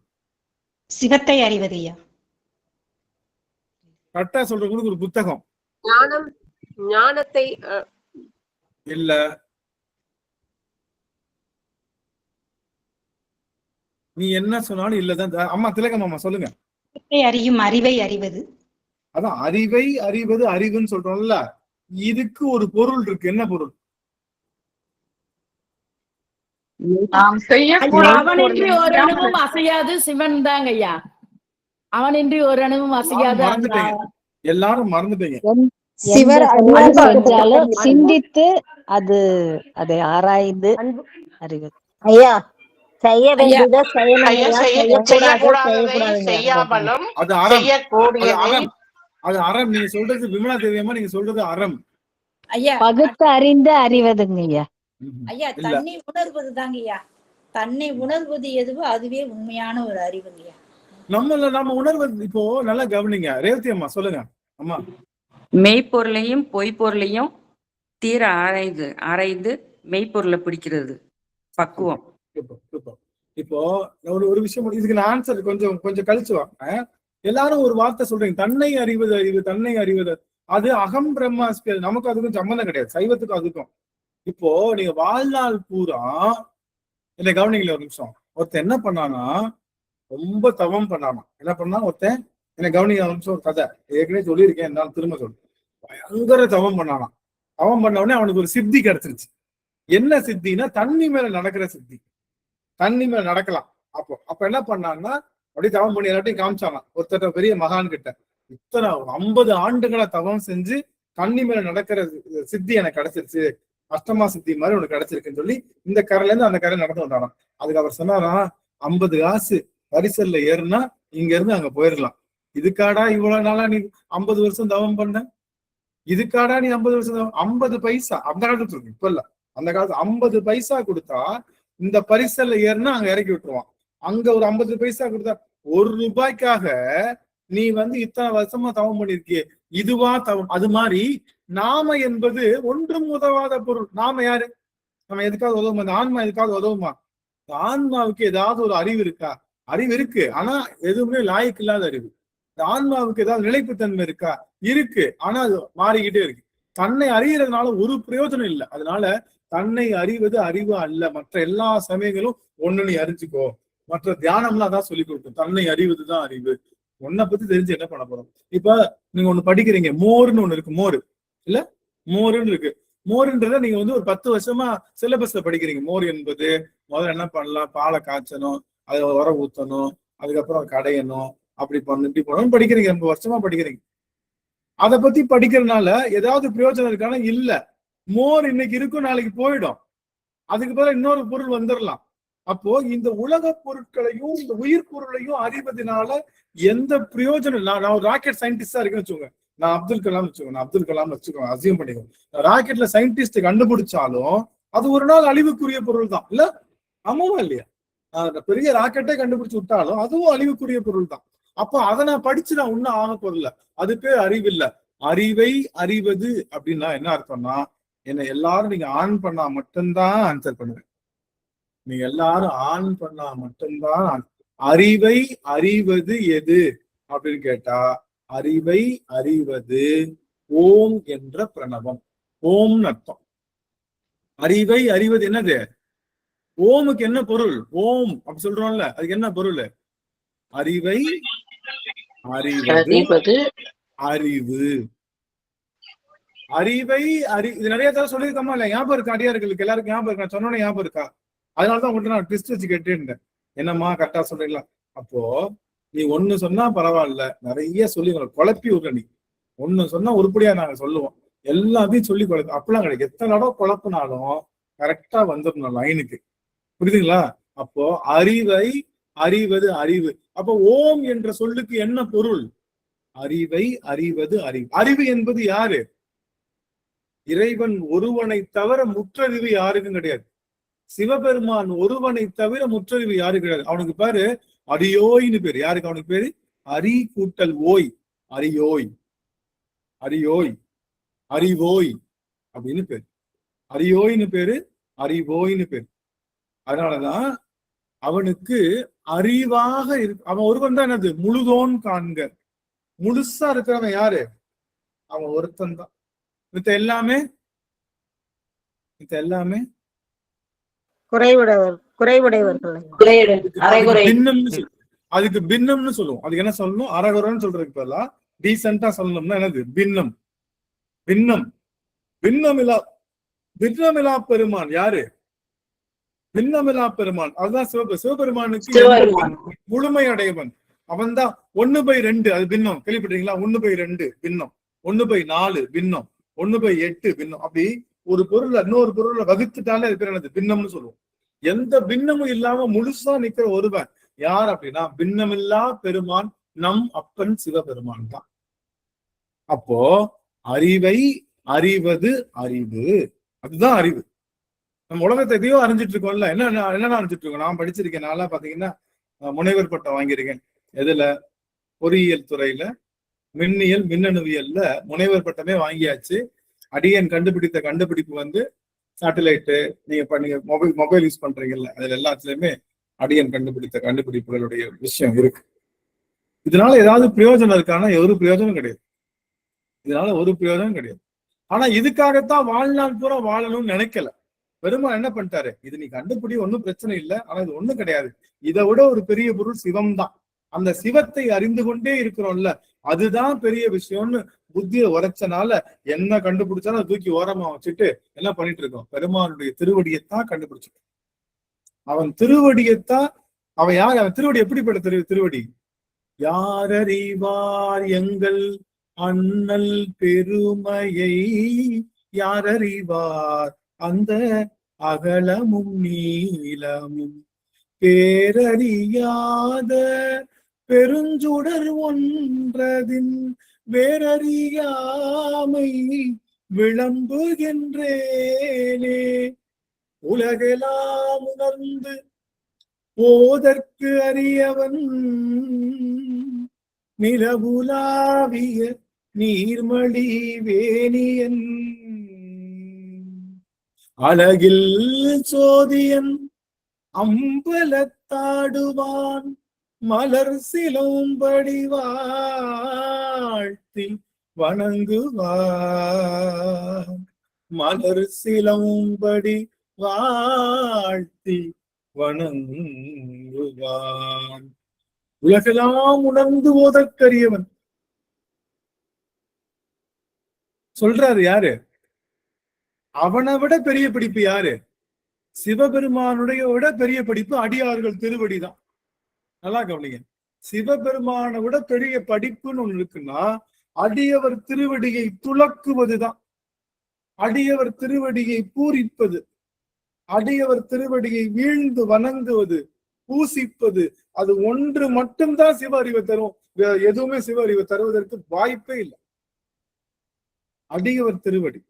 சிவத்தை அறிவது ஐயா. கரெக்டா சொல்றவங்களுக்கு ஒரு புத்தகம். ஞானத்தை இல்ல, நீ என்ன சொன்னாலும் இல்லதான். அம்மா திலகம் அம்மா சொல்லுங்க. அறியும் அறிவை அறிவது. அதான் அறிவை அறிவது அறிவுன்னு சொல்றோம்ல, இதுக்கு ஒரு பொருள் இருக்கு. என்ன பொருள்? அவனின்றி ஒரு அணுவும் அசையாது சிவன் தாங்க ஐயா. அவனின்றி ஒரு அணுவும் அசையாது. எல்லாரும் மறந்துட்டீங்க. சிவர் செஞ்சாலும் சிந்தித்து அதை ஆராய்ந்து அறிவது. ஐயா, செய்ய வேண்டியதை செய்யாமலும் அது அறம். அது அறம். நீங்க சொல்றது விமலா தேவியம்மா, நீங்க சொல்றது அறம். ஐயா, பகுத்து அறிந்து அறிவதுங்க ஐயா. ஐயா, தன்னை உணர்வது தாங்க ஐயா. தன்னை உணர்வது எதுவோ அதுவே உண்மையான ஒரு அறிவுங்கய்யா. நம்ம உணர்வது. இப்போ நல்லா கவனிங்க. ரேவதி அம்மா சொல்லுங்க. அம்மா, மெய்ப்பொருளையும் பொய்ப்பொருளையும் தீர ஆராய்ந்து மெய்ப்பொருளை பிடிக்கிறது பக்குவம். இப்போ ஒரு விஷயம், இதுக்கு நான் ஆன்சர் கொஞ்சம் கழிச்சு வாங்க. எல்லாரும் ஒரு வார்த்தை சொல்றீங்க, தன்னை அறிவது அறிவு, தன்னை அறிவது. அது அகம் பிரம்மாஸ்பி. நமக்கு அதுக்கும் சம்பந்தம் கிடையாது, சைவத்துக்கும் அதுக்கும். இப்போ நீங்க வாழ்நாள் பூரா என்ன கவனிங்கள ஒரு நிமிஷம். ஒருத்தன் என்ன பண்ணானா, ரொம்ப தவம் பண்ணானா. என்ன பண்ணா ஒருத்தன், என்ன கவனிங்க ஒரு நிமிஷம். ஒரு கதை ஏற்கனவே சொல்லியிருக்கேன், என்னாலும் திரும்ப சொல்றேன். பயங்கர தவம் பண்ணானா. தவம் பண்ண உடனே அவனுக்கு ஒரு சித்தி கிடைச்சிருச்சு. என்ன சித்தினா, தண்ணி மேல நடக்கிற சித்தி. தண்ணி மேல நடக்கலாம். அப்ப என்ன பண்ணான்னா, அப்படியே தவம் பண்ணி எல்லாத்தையும் காமிச்சானா. ஒருத்தட்ட பெரிய மகான் கிட்ட இத்தனை 50 ஆண்டுகளை தவம் செஞ்சு தண்ணி மேல நடக்கிற சித்தி எனக்கு கிடைச்சிருச்சு, அஷ்டமா சித்தி மாதிரி உனக்கு கிடைச்சிருக்குன்னு சொல்லி இந்த கரையில இருந்து அந்த கரை நடந்து வந்தாராம். அதுக்கு அவர் சொன்னாராம், 50 காசு பரிசல்ல ஏறுனா இங்க இருந்து அங்க போயிடலாம். இதுக்காடா இவ்வளவு நாளா நீ 50 வருஷம் தவம் பண்ண? இதுக்காடா நீ 50 வருஷம் தவம்? 50 பைசா அந்த காலத்துல இருக்கு, இப்ப இல்ல. அந்த காலத்துல 50 பைசா கொடுத்தா இந்த பரிசல்ல ஏறுனா அங்க இறக்கி விட்டுருவான். அங்க ஒரு 50 பைசா கொடுத்தா, 1 ரூபாய்க்காக நீ இத்தனை வருஷமா தவம் பண்ணிருக்கிய, இதுவா தவம்? அது மாதிரி நாம என்பது ஒன்றும் உதவாத பொருள். நாம யாரு? நம்ம எதுக்காவது உதவுமா? இந்த ஆன்மா எதுக்காவது உதவுமா? இந்த ஆன்மாவுக்கு ஏதாவது ஒரு அறிவு இருக்கா? அறிவு இருக்கு, ஆனா எதுவுமே லாய்க்கு இல்லாத அறிவு. இந்த ஆன்மாவுக்கு ஏதாவது நிலைப்புத்தன்மை இருக்கா? இருக்கு, ஆனா அது மாறிக்கிட்டே இருக்கு. தன்னை அறியறதுனால ஒரு பிரயோஜனம் இல்லை. அதனால தன்னை அறிவது அறிவு அல்ல. மற்ற எல்லா சமயங்களும் ஒண்ணு நீ அறிஞ்சுக்கோ. மற்ற தியானம்லாம் தான் சொல்லி கொடுக்கும். தன்னை அறிவதுதான் அறிவு. ஒன்னை பத்தி தெரிஞ்சு என்ன பண்ண போறோம்? இப்ப நீங்க ஒண்ணு படிக்கிறீங்க, மோர்னு ஒண்ணு இருக்கு. மோர் இல்ல, மோருன்னு இருக்கு. மோருன்றத நீங்க ஒரு 10 வருஷமா சிலபஸ்ல படிக்கிறீங்க. மோர் என்பது முதல்ல என்ன பண்ணலாம், பாலை காய்ச்சணும், அதை உர ஊத்தணும், அதுக்கப்புறம் கடையணும், அப்படி பண்ணணும், இப்படி பண்ணணும் படிக்கிறீங்க. 2 வருஷமா படிக்கிறீங்க. அதை பத்தி படிக்கிறதுனால ஏதாவது பிரயோஜனம் இருக்கானா? இல்ல. மோர் இன்னைக்கு இருக்கும், நாளைக்கு போயிடும். அதுக்கு பதிலாக இன்னொரு பொருள் வந்துடலாம். அப்போ இந்த உலக பொருட்களையும் இந்த உயிர் பொருளையும் அறிவதனால எந்த பிரயோஜனம் இல்லை. நான் ஒரு ராக்கெட் சயின்டிஸ்டா இருக்குன்னு வச்சுக்கோங்க, நான் அப்துல் கலாம் வச்சுக்கோங்க, அசியம் பண்ணிக்கோங்க. ராக்கெட்ல சயின்டிஸ்ட் கண்டுபிடிச்சாலும் அது ஒரு நாள் அழிவுக்குரிய பொருள் தான் இல்ல? ஆமாவா இல்லையா? பெரிய ராக்கெட்டே கண்டுபிடிச்சு விட்டாலும் அதுவும் அழிவுக்குரிய பொருள் தான். அப்போ அதை நான் படிச்சு நான் ஒன்னும் ஆக போறதில்ல. அது பேர் அறிவு இல்ல. அறிவை அறிவது அப்படின்னா என்ன அர்த்தம்னா, என்ன எல்லாரும் நீங்க ஆன் பண்ணா மட்டும்தான் ஆன்சர் பண்ணுவேன். நீங்க எல்லாரும் ஆன் பண்ணா மட்டும்தான். அறிவை அறிவது எது அப்படின்னு கேட்டா, அறிவை அறிவது ஓம் என்ற பிரணவம். ஓம்னு அர்த்தம். அறிவை அறிவது என்னது? ஓமுக்கு என்ன பொருள்? ஓம் அப்படி சொல்றோம்ல, அதுக்கு என்ன பொருள்? அறிவை அறிவது அறிவு. அறிவை இது நிறைய தடவை சொல்லியிருக்கோமா இல்ல? ஞாபகம் இருக்கா? அடியார்களுக்கு எல்லாருக்கும் ஞாபகம் இருக்கா? சொன்னோன்னே ஞாபகம் இருக்கா? அதனாலதான் உங்கள்கிட்ட நான் ட்விஸ்ட் வச்சு கேட்டே இருந்தேன், என்னம்மா கரெக்டா சொல்றீங்களா? அப்போ நீ ஒண்ணு சொன்னா பரவாயில்ல, நிறைய சொல்லி குழப்பி விடுற. நீ ஒண்ணு சொன்னா உருப்படியா நாங்க சொல்லுவோம், எல்லாத்தையும் சொல்லி குழப்பி அப்படிலாம் கிடையாது. எத்தனை தடவை குழப்பினாலும் கரெக்டா வந்துடணும் லைனுக்கு. புரியுதுங்களா? அப்போ அறிவை அறிவது அறிவு. அப்போ ஓம் என்ற சொல்லுக்கு என்ன பொருள்? அறிவை அறிவது அறிவு. அறிவு என்பது யாரு? இறைவன் ஒருவனை தவிர முற்றறிவு யாருக்கும் கிடையாது. சிவபெருமான் ஒருவனை தவிர முற்றறிவு யாருக்கு கிடையாது. அவனுக்கு பேரு அரியோய்னு பேரு. யாருக்கு அவனுக்கு பேரு? அரி கூட்டல் ஓய், அரியோய், அரியோய், அறிவோய் அப்படின்னு பேரு. அரியோய்னு பேரு, அறிவோய்னு பேரு. அதனாலதான் அவனுக்கு அறிவாக அவன் ஒருவன் தான். என்னது? முழுதோன் காண்க. முழுசா இருக்கிறவன் யாரு? அவன் ஒருத்தன் தான். மித்த எல்லாமே குறைவுடையவர்கள். அதுக்கு பின்னம்னு சொல்லுவோம். அதுக்கு என்ன சொல்லணும்? அரகுரன்னு சொல்றதுக்கு பதிலா டீசென்டா சொல்லணும்னா என்னது? பின்னம். பின்னம். பின்னமிலா பெருமான் யாரு? பின்னமிலா பெருமான். அதுதான் சிவபெருமானுக்கு முழுமை அடையவன் அவன் தான். 1/2 அது பின்னம். கேள்விப்பட்டீங்களா? 1/2 பின்னம், 1/4 பின்னம், 1/8 பின்னம். அப்படி ஒரு பொருளை இன்னொரு பொருளை வகுத்துட்டாலே அது பேர் என்னது? பின்னம்னு சொல்லுவோம். எந்த பின்னமும் இல்லாம முழுசா நிக்கிற ஒருவன் யார் அப்படின்னா பின்னமில்லா பெருமான் நம் அப்பன் சிவபெருமான் தான். அப்போ அறிவை அறிவது அறிவு, அதுதான் அறிவு. நம்ம உலகத்தை எதையோ அறிஞ்சிட்டு இருக்கோம்ல. என்னென்ன அறிஞ்சிட்டு இருக்கோம்? நான் படிச்சிருக்கேன். நான்லாம் பாத்தீங்கன்னா முனைவர் பட்டம் வாங்கியிருக்கேன். எதுல? பொறியியல் துறையில மின்னியல் மின்னணுவியல்ல முனைவர் பட்டமே வாங்கியாச்சு. அடியன் கண்டுபிடித்த கண்டுபிடிப்பு சேட்டலைட்டு, நீங்க மொபைல் யூஸ் பண்றீங்கல்ல, அதுல எல்லாத்துலயுமே அடியன் கண்டுபிடித்த கண்டுபிடிப்புகளுடைய விஷயம் இருக்கு. இதனால ஏதாவது பிரயோஜனம் இருக்கானா? ஒரு பிரயோஜனம் கிடையாது. இதனால ஒரு பிரயோஜனம் கிடையாது. ஆனா இதுக்காகத்தான் வாழ்நாள் பூரா வாழணும்னு நினைக்கல. பெருமாள் என்ன பண்ணிட்டாரு? இது நீ கண்டுபிடி, ஒன்னும் பிரச்சனை இல்லை. ஆனா இது ஒண்ணும் கிடையாது. இதை விட ஒரு பெரிய பொருள் சிவம் தான். அந்த சிவத்தை அறிந்து கொண்டே இருக்கிறோம்ல, அதுதான் பெரிய விஷயம்னு புத்தியை உரைச்சனால என்ன கண்டுபிடிச்சாலும் தூக்கி ஓரமா வச்சுட்டு என்ன பண்ணிட்டு இருக்கோம்? பெருமானுடைய திருவடியைத்தான் கண்டுபிடிச்சிட்டு. அவன் திருவடியைத்தான். அவன் யார்? அவன் திருவடி எப்படிப்பட்ட திருவடி? யாரறிவார் எங்கள் அண்ணல் பெருமையை, யாரறிவார் அந்த அகலமும் நீளமும், பேரறியாத பெருஞ்சுடர் ஒன்றதின் வேறறியாமை விளம்புகின்றேனே. உலகெல்லாம் உணர்ந்து ஓதற்கு அறியவன் நிலவுலாவிய நீர்மலி வேணியன், அழகில் சோதியன் அம்பலத்தாடுவான் மலர் சிலம்படி வாழ்த்தி வணங்குவான், மலர் சிலம்படி வாழ்த்தி வணங்குவான். உலகெல்லாம் உணர்ந்து ஓதற்கரியவன் சொல்றாரு. யாரு? அவனை விட பெரிய படிப்பு யாரு? சிவபெருமானுடைய விட பெரிய படிப்பு அடியார்கள் திருவடிதான். நல்லா கவனிங்க. சிவபெருமானை விட பெரிய படிப்புன்னு ஒண்ணு இருக்குன்னா அடியவர் திருவடியை துலக்குவதுதான். அடியவர் திருவடியை பூரிப்பது, அடியவர் திருவடியை வீழ்ந்து வணங்குவது, பூசிப்பது, அது ஒன்று மட்டும்தான் சிவ அறிவை தரும். எதுவுமே சிவ அறிவை தருவதற்கு வாய்ப்பே இல்லை. அடியவர் திருவடி.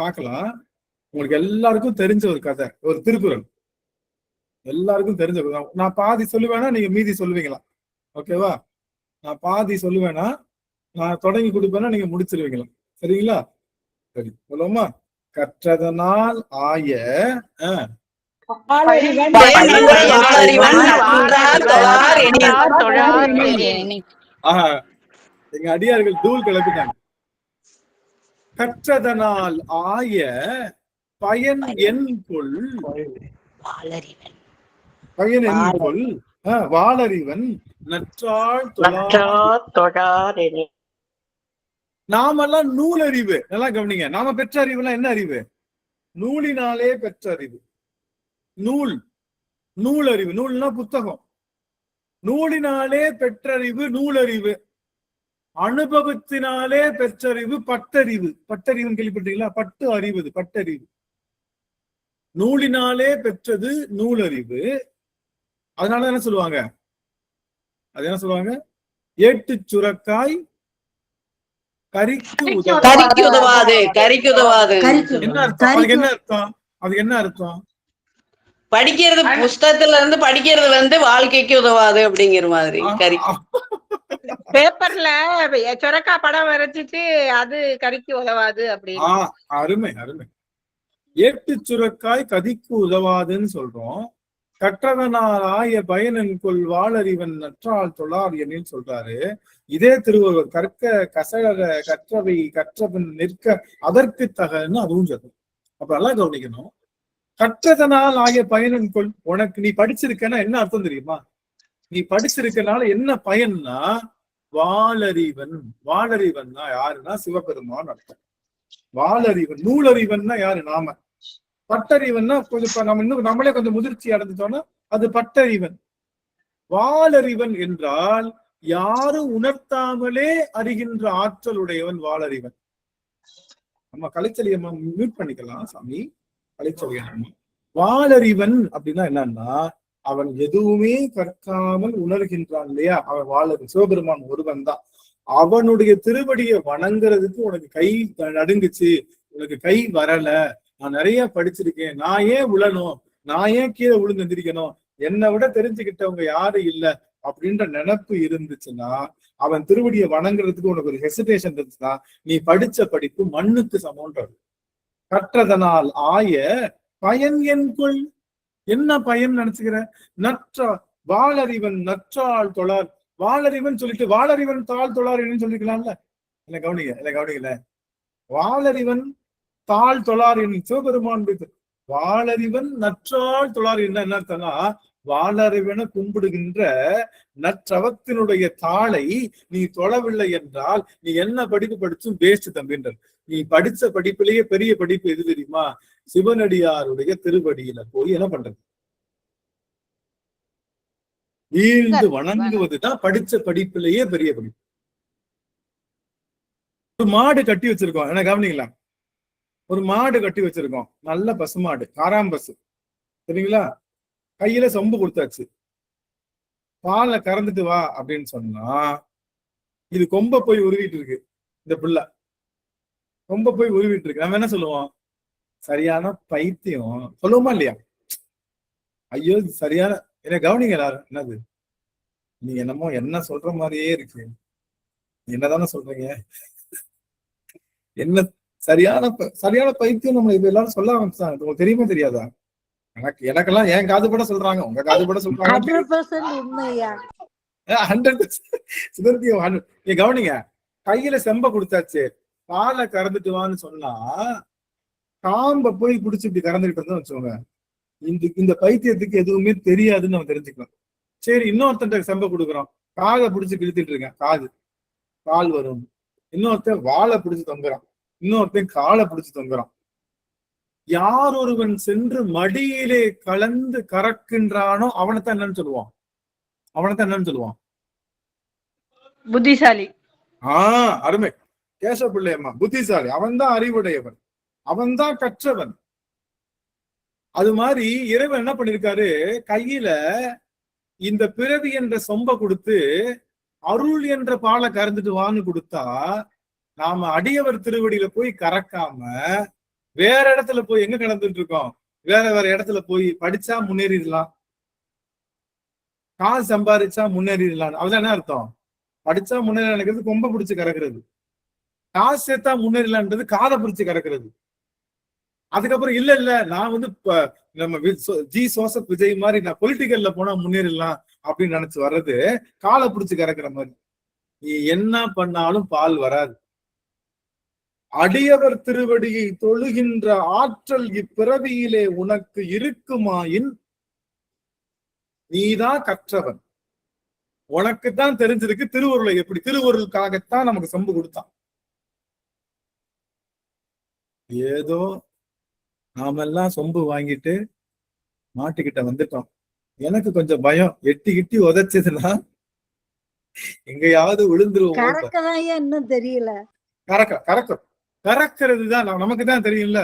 பார்க்கலாம். உங்களுக்கு எல்லாருக்கும் தெரிஞ்ச ஒரு கதை, ஒரு திருக்குறள் எல்லாருக்கும் தெரிஞ்ச. நான் பாதி சொல்லுவேனா, நீங்க மீதி சொல்லுவீங்களா? ஓகேவா? நான் பாதி சொல்லுவேனா, நான் தொடங்கி கொடுப்பேன்னா நீங்க முடிச்சிருவீங்களா? சரிங்களா? சரி, சொல்லுவோமா? கற்றதனால் ஆய எங்க அடியார்கள் தூள் கிளப்பிட்டாங்க. கற்றதனால் ஆய பயன் என் கொள், பயன் என் கொள் வாளறிவன் நற்றாள் தொழார். நாமெல்லாம் நூலறிவு. நல்லா கவனிங்க. நாம பெற்ற அறிவுலாம் என்ன அறிவு? நூலினாலே பெற்ற அறிவு. நூலறிவு. நூல்னா புத்தகம். நூலினாலே பெற்றறிவு நூலறிவு. அனுபவத்தினாலே பெற்றறிவு பட்டறிவு. பட்டறிவுன்னு கேள்விப்பட்டீங்களா? பட்டு அறிவது பட்டறிவு. நூலினாலே பெற்றது நூலறிவு. அதனால என்ன சொல்லுவாங்க? அது என்ன சொல்லுவாங்க? ஏட்டு சுரக்காய் கறிக்கு கறிக்கு உதவாது, கறிக்கு உதவாது. என்ன அர்த்தம்? அதுக்கு என்ன அர்த்தம்? அதுக்கு என்ன அர்த்தம்? படிக்கிறது புஸ்தகத்துல இருந்து படிக்கிறது வாழ்க்கைக்கு உதவாது அப்படிங்கிற மாதிரி. கறி பேப்பர்ல சொரக்கா படம் வரைச்சிட்டு அது கறிக்கு உதவாது அப்படின்னு. அருமை அருமை. ஏட்டு சுரக்காய் கதிக்கு உதவாதுன்னு சொல்றோம். கற்றதனால் ஆய பயனென்கொள் வாளறிவன் நற்றால் தொழார் எனின்னு சொல்றாரு. இதே திருவள்ளுவர் கற்க கசட கற்றவை கற்றவன் நிற்க அதற்கு தகன்னு அதுவும் சொல்றோம். அப்ப நல்லா கவனிக்கணும். கற்றதனால் ஆய பயனென்கொள், உனக்கு நீ படிச்சிருக்கன்னா என்ன அர்த்தம் தெரியுமா? நீ படிச்சிருக்கனால என்ன பயன்னா வாளறிவன். வாளறிவன்னா யாருன்னா சிவபெருமான் அர்த்தம். வாளறிவன், நூலறிவன்னா யாரு? நாம. பட்டறிவன்னா கொஞ்சம் நம்ம இன்னும் நம்மளே கொஞ்சம் முதிர்ச்சி அடைஞ்சிட்டோம்னா அது பட்டறிவன். வாளறிவன் என்றால் யாரும் உணர்த்தாமலே அறிகின்ற ஆற்றல் உடையவன் வாளறிவன். நம்ம கலைச்சலியம்மா மியூட் பண்ணிக்கலாம் சாமி. கலைச்சலியம் வாளறிவன் அப்படின்னா என்னன்னா அவன் எதுவுமே கற்காமல் உணர்கின்றான் இல்லையா? அவன் வாளறிவன். சிவபெருமான் ஒருவன் தான். அவனுடைய திருவடியை வணங்குறதுக்கு உனக்கு கை நடுங்குச்சு, உனக்கு கை வரல, நான் நிறைய படிச்சிருக்கேன், நான் ஏன் விழணும், நான் ஏன் கீழே விழுந்து எந்திரிக்கணும், என்னை விட தெரிஞ்சுக்கிட்டவங்க யாரும் இல்லை அப்படின்ற நினைப்பு இருந்துச்சுன்னா, அவன் திருவடியை வணங்குறதுக்கு உனக்கு ஒரு ஹெசிடேஷன் இருந்துச்சுன்னா நீ படிச்ச படிப்பு மண்ணுக்கு சமன்றது. கற்றதனால் ஆய பயன் என்கொள். என்ன பயன் நினைச்சுக்கிற? வாளறிவன் நற்றால் தொழார். வாளறிவன் சொல்லிட்டு வாளறிவன் தாழ் தொழார் சொல்லிக்கலாம்ல. இல்ல கவனிக்கல. வாளறிவன் தாழ் தொழார் சிவபெருமான் வாளறிவன் நற்றால் தொழார் என்ன அர்த்தம்னா வாளறிவனை கும்பிடுகின்ற நற்றவத்தினுடைய தாளை நீ தொழவில்லை என்றால் நீ என்ன படிப்பு படிச்சும் வேஸ்ட் தம்பின்ற. நீ படிச்ச படிப்பிலேயே பெரிய படிப்பு எது தெரியுமா? சிவனடியாருடைய திருவடியில போய் என்ன பண்றது? வீழ்ந்து வணங்குவதுதான் படிச்ச படிப்பிலேயே பெரிய படிப்பு. ஒரு மாடு கட்டி வச்சிருக்கோம், என்ன கவனிங்களா? ஒரு மாடு கட்டி வச்சிருக்கோம், நல்ல பசுமாடு, காராம்பசு, சரிங்களா? கையில சொம்பு கொடுத்தாச்சு, பாலை கறந்துட்டு வா அப்படின்னு சொன்னா இது கொம்ப போய் உருவிட்டு இருக்கு. இந்த பிள்ளை கொம்ப போய் உருவிட்டு இருக்கு. நம்ம என்ன சொல்லுவோம்? சரியான பைத்தியம் சொல்லுவோமா இல்லையா? ஐயோ சரியான, என்ன கவனிங்க எல்லாரும். என்னது நீ என்னமோ என்ன சொல்ற மாதிரியே இருக்கு, என்னதானே சொல்றீங்க? என்ன சரியான பைத்தியம் நம்ம இப்ப எல்லாரும் சொல்ல ஆரம்பிச்சாங்க. உங்களுக்கு தெரியுமா தெரியாதா? எனக்கெல்லாம் என் காது பட சொல்றாங்க, உங்க காது பட சொல்றாங்க. 100% நீ கவனிங்க. கையில செம்ப கொடுத்தாச்சு, பாலை கறந்துட்டு வான்னு சொன்னா காம்ப போய் பிடிச்சி இப்படி கறந்துட்டு இருந்தா வச்சுக்கோங்க, இந்த பைத்தியத்துக்கு எதுவுமே தெரியாதுன்னு நம்ம தெரிஞ்சுக்கலாம். சரி, இன்னொருத்தன் செம்ப கொடுக்குறோம், காதை பிடிச்சி கிழித்துட்டு இருக்கேன், கால் வரும். இன்னொருத்தன் வாழை பிடிச்சு தொங்குறான், இன்னொருத்தன் காலை பிடிச்சு தொங்குறான். யார் ஒருவன் சென்று மடியிலே கலந்து கறக்கின்றானோ அவனைத்தான் என்னன்னு சொல்லுவான்? புத்திசாலி. அருமை கேசவ பிள்ளையம்மா, புத்திசாலி. அவன் தான் அறிவுடையவன், அவன் தான் கற்றவன். அது மாதிரி இறைவன் என்ன பண்ணிருக்காரு? கையில இந்த பிறவி என்ற சொம்ப கொடுத்து அருள் என்ற பாலை கறந்துட்டு வான்னு கொடுத்தா நாம அடியவர் திருவடியில போய் கறக்காம வேற இடத்துல போய் எங்க கலந்துட்டு இருக்கோம்? வேற இடத்துல போய் படிச்சா முன்னேறிடலாம், காசு சம்பாதிச்சா முன்னேறிடலாம். அதுதான் என்ன அர்த்தம்? படிச்சா முன்னேறது கொம்ப பிடிச்சு கறக்குறது, காசு சேர்த்தா முன்னேறலான்றது காதை பிடிச்சு கறக்குறது. அதுக்கப்புறம் இல்ல நான் வந்து நம்ம ஜி ஜோசப் விஜய் மாதிரி நான் பொலிட்டிக்கல்ல போனா முன்னேறலாம் அப்படின்னு நினைச்சு வர்றது காலை பிடிச்சு கறக்குற மாதிரி. நீ என்ன பண்ணாலும் பால் வராது. அடியவர் திருவடியை தொழுகின்ற ஆற்றல் இப்பிறவியிலே உனக்கு இருக்குமாயின் நீதான் கற்றவன். உனக்குத்தான் தெரிஞ்சிருக்கு திருவருளை எப்படி. திருவருளுக்காகத்தான் நமக்கு சொம்பு கொடுத்தான். ஏதோ நாமெல்லாம் சொம்பு வாங்கிட்டு மாட்டுக்கிட்ட வந்துட்டோம். எனக்கு கொஞ்சம் பயம், எட்டி உதைச்சதுன்னா எங்கேயாவது விழுந்துருவோம். இன்னும் தெரியல. கறக்கிறது தான் நமக்கு தான் தெரியும்ல.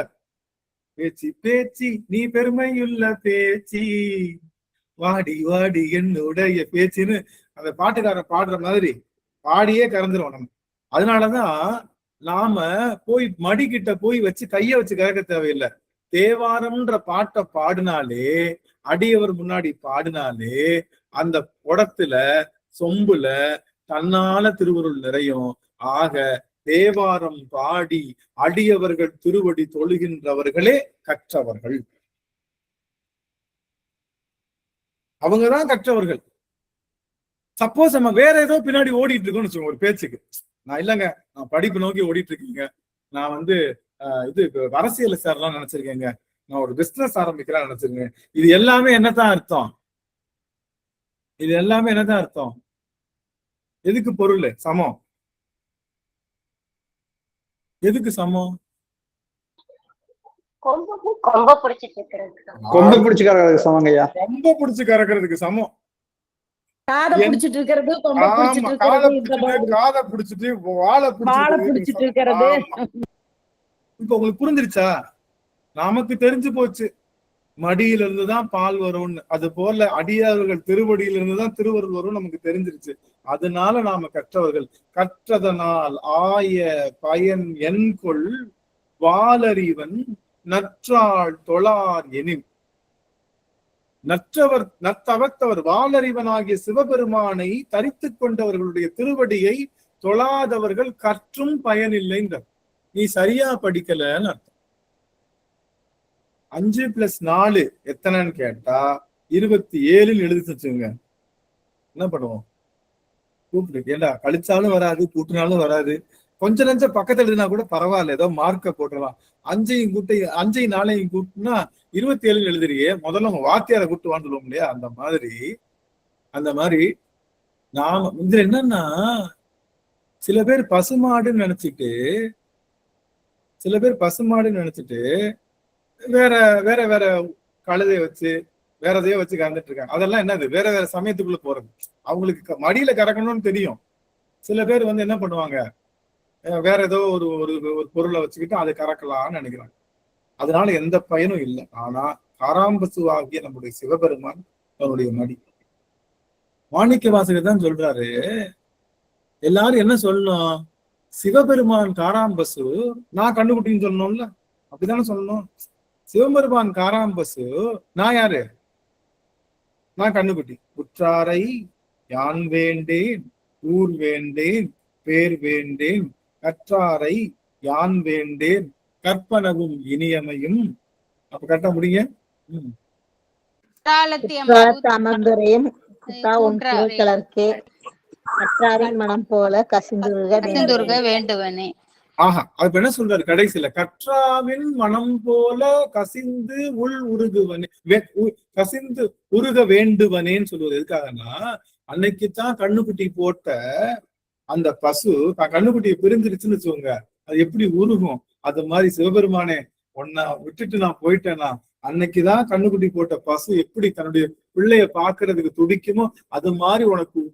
பேச்சு நீ பெருமையுள்ள பேச்சு, வாடி என்னுடைய பேச்சுன்னு அந்த பாட்டுக்காரன் பாடுற மாதிரி பாடியே கறந்துருவோம் நம்ம. அதனாலதான் நாம போய் மடிக்கிட்ட போய் வச்சு கைய வச்சு கறக்க தேவையில்லை. தேவாரம்ன்ற பாட்டை பாடினாலே, அடியவர் முன்னாடி பாடினாலே அந்த குடத்துல சொம்புல தன்னால திருவருள் நிறையும். ஆக தேவாரம் பாடி அடியவர்கள் திருவடி தொழுகின்றவர்களே கற்றவர்கள். அவங்கதான் கற்றவர்கள். சப்போஸ் நம்ம வேற ஏதோ பின்னாடி ஓடிட்டு இருக்கோம்னு வச்சுக்கோங்க ஒரு பேச்சுக்கு, நான் இல்லைங்க நான் படிப்பு நோக்கி ஓடிட்டு இருக்கீங்க, நான் வந்து இது அரசியல் சேரலாம் நினைச்சிருக்கேங்க, நான் ஒரு பிசினஸ் ஆரம்பிக்கலாம் நினைச்சிருக்கேன், இது எல்லாமே என்னதான் அர்த்தம்? இது எல்லாமே என்னதான் அர்த்தம்? எதுக்கு பொருள் சமம்? எதுக்கு சமம்? கொம்ப பிடிச்சிட்டு இருக்கிறது கொம்ப பிடிச்சு கறக்கிறதுக்கு சமங்கய்யா. ரொம்ப பிடிச்சு கறக்கிறதுக்கு சமம். காதை பிடிச்சிட்டு இருக்கிறது, கொம்ப பிடிச்சிட்டு இருக்கிறது, காதை பிடிச்சிட்டு வாழை பிடிச்சிட்டு இருக்கிறது. இப்ப உங்களுக்கு புரிஞ்சிருச்சா? நமக்கு தெரிஞ்சு போச்சு மடியில இருந்துதான் பால் வரும்னு. அது போல அடியார்கள் திருவடியில இருந்துதான் திருவருள் வரும் நமக்கு தெரிஞ்சிருச்சு. அதனால நாம கற்றவர்கள். கற்றதனால் ஆய பயன் என்கொள் வாலறிவன் நற்றாள் தொழார் எனின். நற்றவர் நத்தவத்தவர் வாலறிவனாகிய சிவபெருமானை தரித்து கொண்டவர்களுடைய திருவடியை தொழாதவர்கள் கற்றும் பயனில்லைன்ற. நீ சரியா படிக்கலன்னு அர்த்தம். 5+4 எத்தனைன்னு கேட்டா 27 எழுதி வச்சுங்க. என்ன பண்ணுவோம்? கூப்பிட்டு ஏண்டா கழிச்சாலும் வராது, கூட்டினாலும் வராது. கொஞ்ச நஞ்ச பக்கத்துல எழுதினா கூட பரவாயில்ல, ஏதோ மார்க்க போட்டுடலாம். 5ஐயும் கூட்டி 5ஐயும் 4ஐயும் கூட்டினா 27 எழுதுறியே, முதல்ல உங்க வாத்தியாரை கூட்டு வாழ்ந்துடுவோம் இல்லையா? அந்த மாதிரி நாம இதுல என்னன்னா, சில பேர் பசுமாடுன்னு நினைச்சிட்டு வேற வேற வேற கழுதைய வச்சு வேற எதையோ வச்சு கறந்துட்டு இருக்காங்க. அதெல்லாம் என்னது? வேற வேற சமயத்துக்குள்ள போறது. அவங்களுக்கு மடியில கறக்கணும்னு தெரியும். சில பேர் வந்து என்ன பண்ணுவாங்க, வேற ஏதோ ஒரு ஒரு பொருளை வச்சுக்கிட்டு அதை கறக்கலாம்னு நினைக்கிறாங்க. அதனால எந்த பயனும் இல்லை. ஆனா காராம்பசு ஆகிய நம்முடைய சிவபெருமான் அவனுடைய மடி. மாணிக்க வாசகர் தான் சொல்றாரு, எல்லாரும் என்ன சொல்லணும்? சிவபெருமான் காராம்பசு, நான் கண்ணுக்குட்டின்னு சொல்லணும்ல, அப்படித்தானே சொல்லணும். சிவபெருமான் காராம்பசு, நான் யாரு? நான் கண்ணுக்குட்டி. உற்றாரை யான் வேண்டேன், ஊர் வேண்டேன், பேர் வேண்டேன், கற்றாரை யான் வேண்டேன், கற்பனவும் இனியமையும். அப்ப கரெக்டா முடியுங்க. அமர்ந்துரையும் கிழக்கே கற்றாரின் மனம் போல கசிந்துருக வேண்டுவனே. ஆஹா, அப்ப என்ன சொல்றாரு கடைசியில? கற்றாவின் மனம் போல கசிந்து உள் உருகுவனே, கசிந்து உருக வேண்டுவனேன்னு சொல்லுவது எதுக்காகன்னா, அன்னைக்குத்தான் கண்ணுக்குட்டி போட்ட அந்த பசு கண்ணுக்குட்டியை பிரிஞ்சிருச்சுன்னு வச்சுக்கோங்க, அது எப்படி உருகும்? அது மாதிரி சிவபெருமானே உன்னை விட்டுட்டு நான் போயிட்டேன்னா, அன்னைக்குதான் கண்ணுக்குட்டி போட்ட பசு எப்படி தன்னுடைய பிள்ளைய பாக்குறதுக்கு துடிக்குமோ அது மாதிரி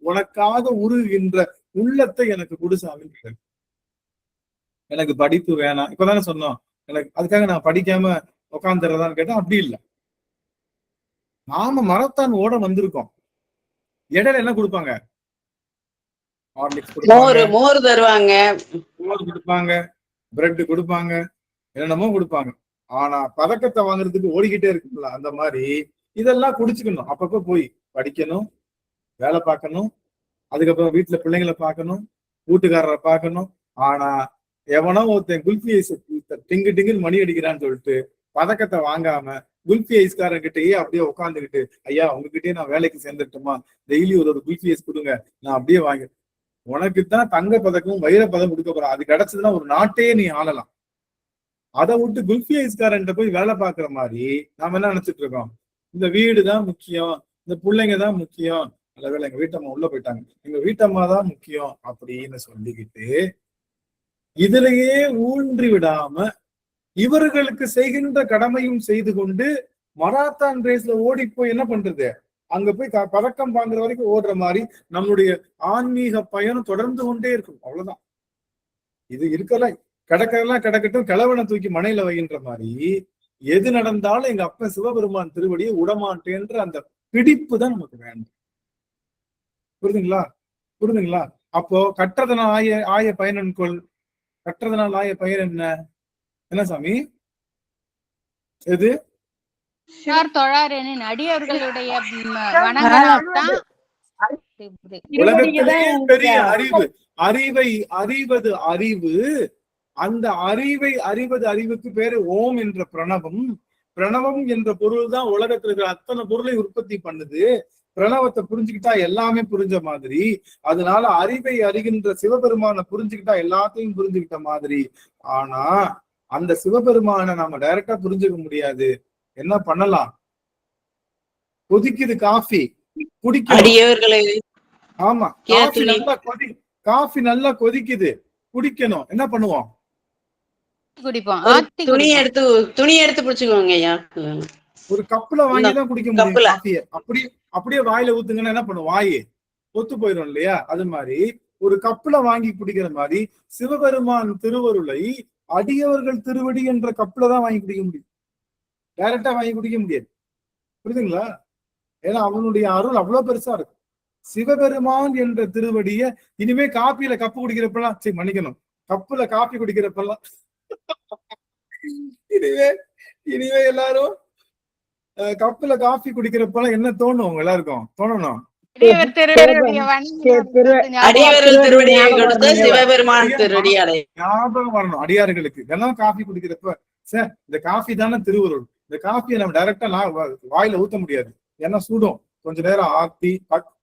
உனக்காக உருகுகின்ற உள்ளத்தை எனக்கு குடுசாமின்னு. எனக்கு படிப்பு வேணாம், இப்பதானே சொன்னோம், எனக்கு அதுக்காக நான் படிக்காம உட்காந்துறதான்னு கேட்டா அப்படி இல்லை. நாம மரத்தான் ஓட வந்திருக்கோம். இடையில என்ன கொடுப்பாங்க? மோர் தருவாங்க, மோர் கொடுப்பாங்க, பிரெட் கொடுப்பாங்க, என்னென்னமோ கொடுப்பாங்க. ஆனா பதக்கத்தை வாங்குறதுக்கு ஓடிக்கிட்டே இருக்குல்ல, அந்த மாதிரி இதெல்லாம் குடிச்சுக்கணும். அப்பப்ப போய் படிக்கணும், வேலை பார்க்கணும், அதுக்கப்புறம் வீட்டுல பிள்ளைங்களை பார்க்கணும், வீட்டுக்காரரை பார்க்கணும். ஆனா எவனோ ஒருத்தன் குல்ஃபி ஐஸ் டிங்கு டிங்குன்னு மணி அடிக்கிறான்னு சொல்லிட்டு பதக்கத்தை வாங்காம குல்ஃபி ஐஸ்காரங்கிட்டயே அப்படியே உட்காந்துக்கிட்டு, ஐயா உங்ககிட்டயே நான் வேலைக்கு சேர்ந்துட்டுமா, டெய்லி ஒரு குல்ஃபி ஐஸ் கொடுங்க, நான் அப்படியே வாங்க. உனக்குத்தான் தங்க பதக்கமும் வைர பதம் கொடுக்க போறான். அது கிடைச்சதுன்னா ஒரு நாட்டையே நீ ஆளலாம். அதை விட்டு குல்ஃபி ஐஸ்காரன்ட்ட போய் வேலை பார்க்குற மாதிரி நாம என்ன நினைச்சிட்டு இருக்கோம்? இந்த வீடு தான் முக்கியம், இந்த பிள்ளைங்க தான் முக்கியம், நல்ல வேலை எங்க வீட்டம்மா உள்ள போயிட்டாங்க, எங்க வீட்டம்மா தான் முக்கியம் அப்படின்னு சொல்லிக்கிட்டு இதுலயே ஊன்றி விடாம இவர்களுக்கு செய்கின்ற கடமையும் செய்து கொண்டு மராத்தான் ரேஸ்ல ஓடி போய் என்ன பண்றது? அங்க போய் பதக்கம் வாங்குற வரைக்கும் ஓடுற மாதிரி நம்மளுடைய ஆன்மீக பயணம் தொடர்ந்து கொண்டே இருக்கும். அவ்வளவுதான். இது இருக்கலாம், கிடக்கெல்லாம் கிடக்கட்டும், கிழவனை தூக்கி மனையில வைகின்ற மாதிரி எது நடந்தாலும் எங்க அப்பன் சிவபெருமான் திருவடியை விடமாட்டேன்ற அந்த பிடிப்பு தான் நமக்கு வேண்டும். புரியுதுங்களா? புரியுதுங்களா? அப்போ கற்றதனால் ஆய பயனன்கொள். கற்றதனால் ஆய பயன் என்ன சாமி? எது? தொழாரெனின் அடியவர்களுடைய வணங்கலால்தான் உலகத்திலேயே பெரிய அறிவு. அறிவை அறிவது அறிவு. அந்த அறிவை அறிவது அறிவுக்கு பேரு ஓம் என்ற பிரணவம். பிரணவம் என்ற பொருள் தான் உலகத்துல இருக்கிற அத்தனை பொருளை உற்பத்தி பண்ணுது. பிரணவத்தை புரிஞ்சுக்கிட்டா எல்லாமே புரிஞ்ச மாதிரி, அதனால அறிவை அறிகின்ற சிவபெருமான புரிஞ்சுக்கிட்டா எல்லாத்தையும் புரிஞ்சுக்கிட்ட மாதிரி. ஆனா அந்த சிவபெருமான நாம டைரக்டா புரிஞ்சுக்க முடியாது. என்ன பண்ணலாம்? கொதிக்குது காஃபி, குடிக்கணும். ஆமா, காஃபி நல்லா கொதிக்குது, குடிக்கணும். என்ன பண்ணுவோம்? குடிப்போம். துணி எடுத்து புடிச்சுக்கோங்க ஐயா. ஒரு கப்புல வாங்கிதான் குடிக்க முடியும் காஃபியை. அப்படியே வாயில ஊத்துங்கன்னா என்ன பண்ணும்? வாயு ஒத்து போயிடும் இல்லையா? அது மாதிரி ஒரு கப்புல வாங்கி குடிக்கிற மாதிரி சிவபெருமான் திருவருளை அடியவர்கள் திருவடி என்ற கப்புல தான் வாங்கி குடிக்க முடியும். டைரக்டா வாங்கி குடிக்க முடியாது. புரியுதுங்களா? ஏன்னா அவனுடைய அருள் அவ்வளவு பெருசா இருக்கும். சிவபெருமான் என்ற திருவடிய இனிமே காப்பியில கப்பு குடிக்கிறப்பெல்லாம், சரி மன்னிக்கணும், கப்புல காப்பி குடிக்கிறப்பெல்லாம் இனிமே எல்லாரும் கப்புல காஃபி குடிக்கிறப்பெல்லாம் என்ன தோணும்? உங்க எல்லாருக்கும் தோணணும், ஞாபகம் வரணும் அடியார்களுக்கு. இதெல்லாம் காஃபி குடிக்கிறப்ப சார் இந்த காஃபி தானே திருவருள். இந்த காஃபியை நம்ம டைரக்டா வாயில ஊத்த முடியாது. ஏன்னா சூடும். கொஞ்ச நேரம் ஆத்தி,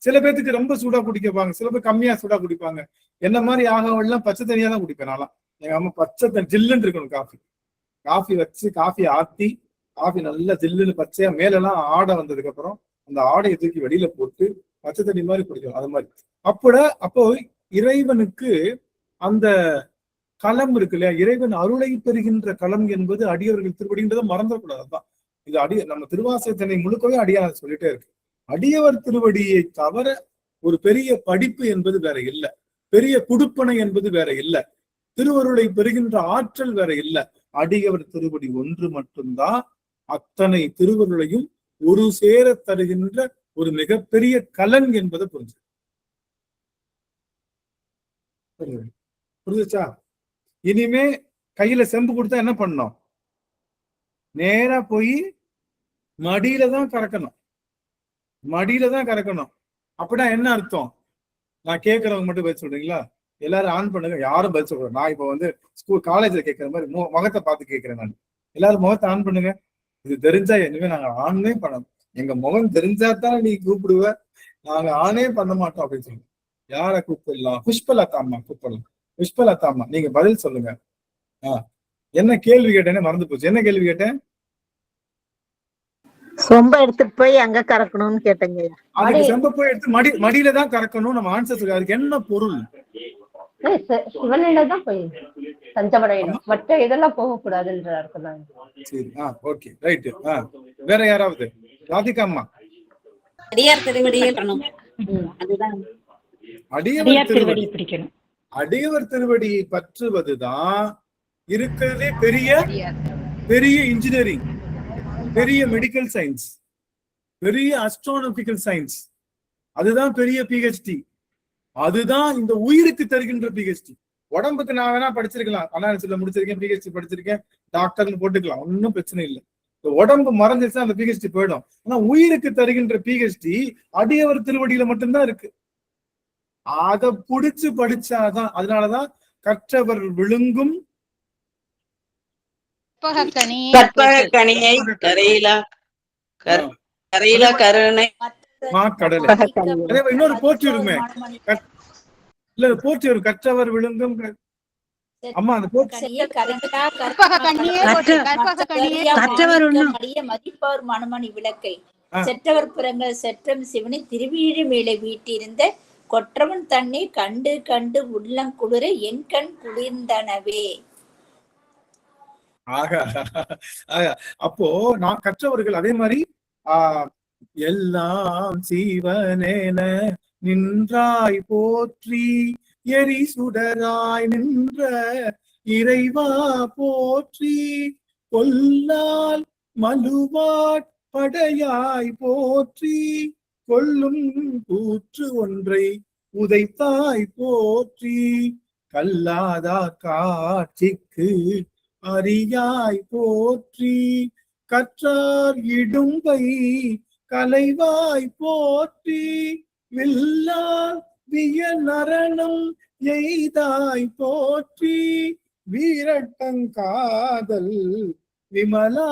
சில பேருக்கு ரொம்ப சூடா குடிக்கப்பாங்க, சில பேர் கம்மியா சூடா குடிப்பாங்க. என்ன மாதிரி ஆகவெல்லாம் பச்சை தனியா தான் குடிப்பேன். நான்லாம் எங்க அம்மா பச்சை தண்ணி ஜில்லுன்னு இருக்கணும். காஃபி வச்சு காஃபி ஆத்தி, காஃபி நல்லா ஜில்லுன்னு பச்சையா மேலெல்லாம் ஆடை வந்ததுக்கு அப்புறம் அந்த ஆடையை தூக்கி வெளியில போட்டு பச்சை தண்ணி மாதிரி குடிக்கணும். அது மாதிரி அப்போ இறைவனுக்கு அந்த களம் இருக்கு இல்லையா? இறைவன் அருளை பெறுகின்ற களம் என்பது அடியவர்கள் திருவடின்றதை மறந்துடக்கூடாது. அதுதான் இது. நம்ம திருவாசகத்தினை முழுக்கவே அடியார் சொல்லிட்டே இருக்கு. அடியவர் திருவடியை தவிர ஒரு பெரிய படிப்பு என்பது வேற இல்லை, பெரிய குடுப்பனை என்பது வேற இல்லை, திருவருளை பெறுகின்ற ஆற்றல் வேற இல்லை. அடியவர் திருவடி ஒன்று மட்டும்தான் அத்தனை திருவருளையும் ஒரு சேர தருகின்ற ஒரு மிகப்பெரிய கலன் என்பதை புரிஞ்சுச்சா? இனிமே கையில செம்பு கொடுத்தா என்ன பண்ணணும்? நேரா போய் மடியில தான் கறக்கணும். அப்படின்னா என்ன அர்த்தம்? நான் கேட்கறவங்க மட்டும் பதில் சொல்றீங்களா? எல்லாரும் ஆன் பண்ணுங்க. யாரும் பதில் சொல்றேன். நான் இப்ப வந்து காலேஜ்ல கேட்கற மாதிரி முகத்தை பார்த்து கேட்கிறேன். நான் எல்லாரும் முகத்தை ஆன் பண்ணுங்க. இது தெரிஞ்சா இனிமே நாங்க ஆனே பண்ணணும். எங்க முகம் தெரிஞ்சாதான் நீ கூப்பிடுவ, நாங்க ஆனே பண்ண மாட்டோம் அப்படின்னு சொல்லுங்க. யார கூப்பிடலாம்? புஷ்பலதா அம்மா கூப்பிடலாம். புஷ்பலதா அம்மா நீங்க பதில் சொல்லுங்க. என்ன கேள்வி கேட்டேன்னு மறந்து போச்சு. என்ன கேள்வி கேட்டேன்? சொம்ப எடுத்துட்டு போய் அங்க கறக்கணும்னு கேட்டேங்க. அதுக்கு செம்ப போய் எடுத்து மடியில தான் கறக்கணும். நம்ம ஆன்சர் அதுக்கு என்ன பொருள்? சிவனிடம் தான் போய் தஞ்சமடையணும், மற்ற இதெல்லாம் போக கூடாதுன்ற அர்த்தம் தான். சரி, ஓகே, ரைட். வேற யாராவது? ராதிகா அம்மா. அடியார் திருவடியே பண்ணணும். அதுதான் அடியவர் திருவடி பிடிக்கணும். அடியவர் திருவடியை பற்றுவதுதான் இருக்கிறதே பெரிய இன்ஜினியரிங், பெரிய மெடிக்கல் சயின்ஸ், பெரிய அஸ்ட்ரானமிக்கல் சயின்ஸ். அதுதான் பெரிய பிஹெச்டி. அதுதான் இந்த உயிருக்கு தருகின்ற பிஹெச்டி. உடம்புக்கு நான் வேணா படிச்சிருக்கலாம், அனாலிசிஸ்ல முடிச்சிருக்கேன், பிஹெச்டி படிச்சிருக்கேன், டாக்டர்னு போட்டுக்கலாம், ஒன்னும் பிரச்சனை இல்லை. உடம்பு மறைஞ்சிருச்சா அந்த பிஹெச்டி போயிடும். ஆனா உயிருக்கு தருகின்ற பிஹெச்டி அடியவர் திருவடியில மட்டும்தான் இருக்கு. அத புடிச்சு படிச்சாதான். அதனாலதான் கற்றவர் விழுங்கும் இன்னொரு போற்றி இருக்குமே. இல்ல போற்றி ஒரு கற்றவர் விழுங்கும். அம்மா அந்த மதிப்பவர் மணமணி விளக்கை செற்றவர் புறங்கள் செற்றம் சிவனி திருவீழி மேலே வீட்டிருந்த கொற்றவன் தன்னை கண்டு கண்டு உள்ளங்குளிர என் கண் குளிர்ந்தனவே. அப்போ நான் கற்றவர்கள் அதே மாதிரி எல்லாம் சீவனேன நின்றாய் போற்றி எரி சுடராய் நின்ற இறைவா போற்றி கொல்லால் மலுவாட் படையாய் போற்றி கொல்லும் கூற்று ஒன்றை உதைத்தாய் போற்றி, கல்லாதா காட்சிக்கு அறியாய் போற்றி, கற்றார் இடும்பை கலைவாய் போற்றி, வில்லார் விய நரணம் எய்தாய் போற்றி, வீரட்டங்காதல் விமலா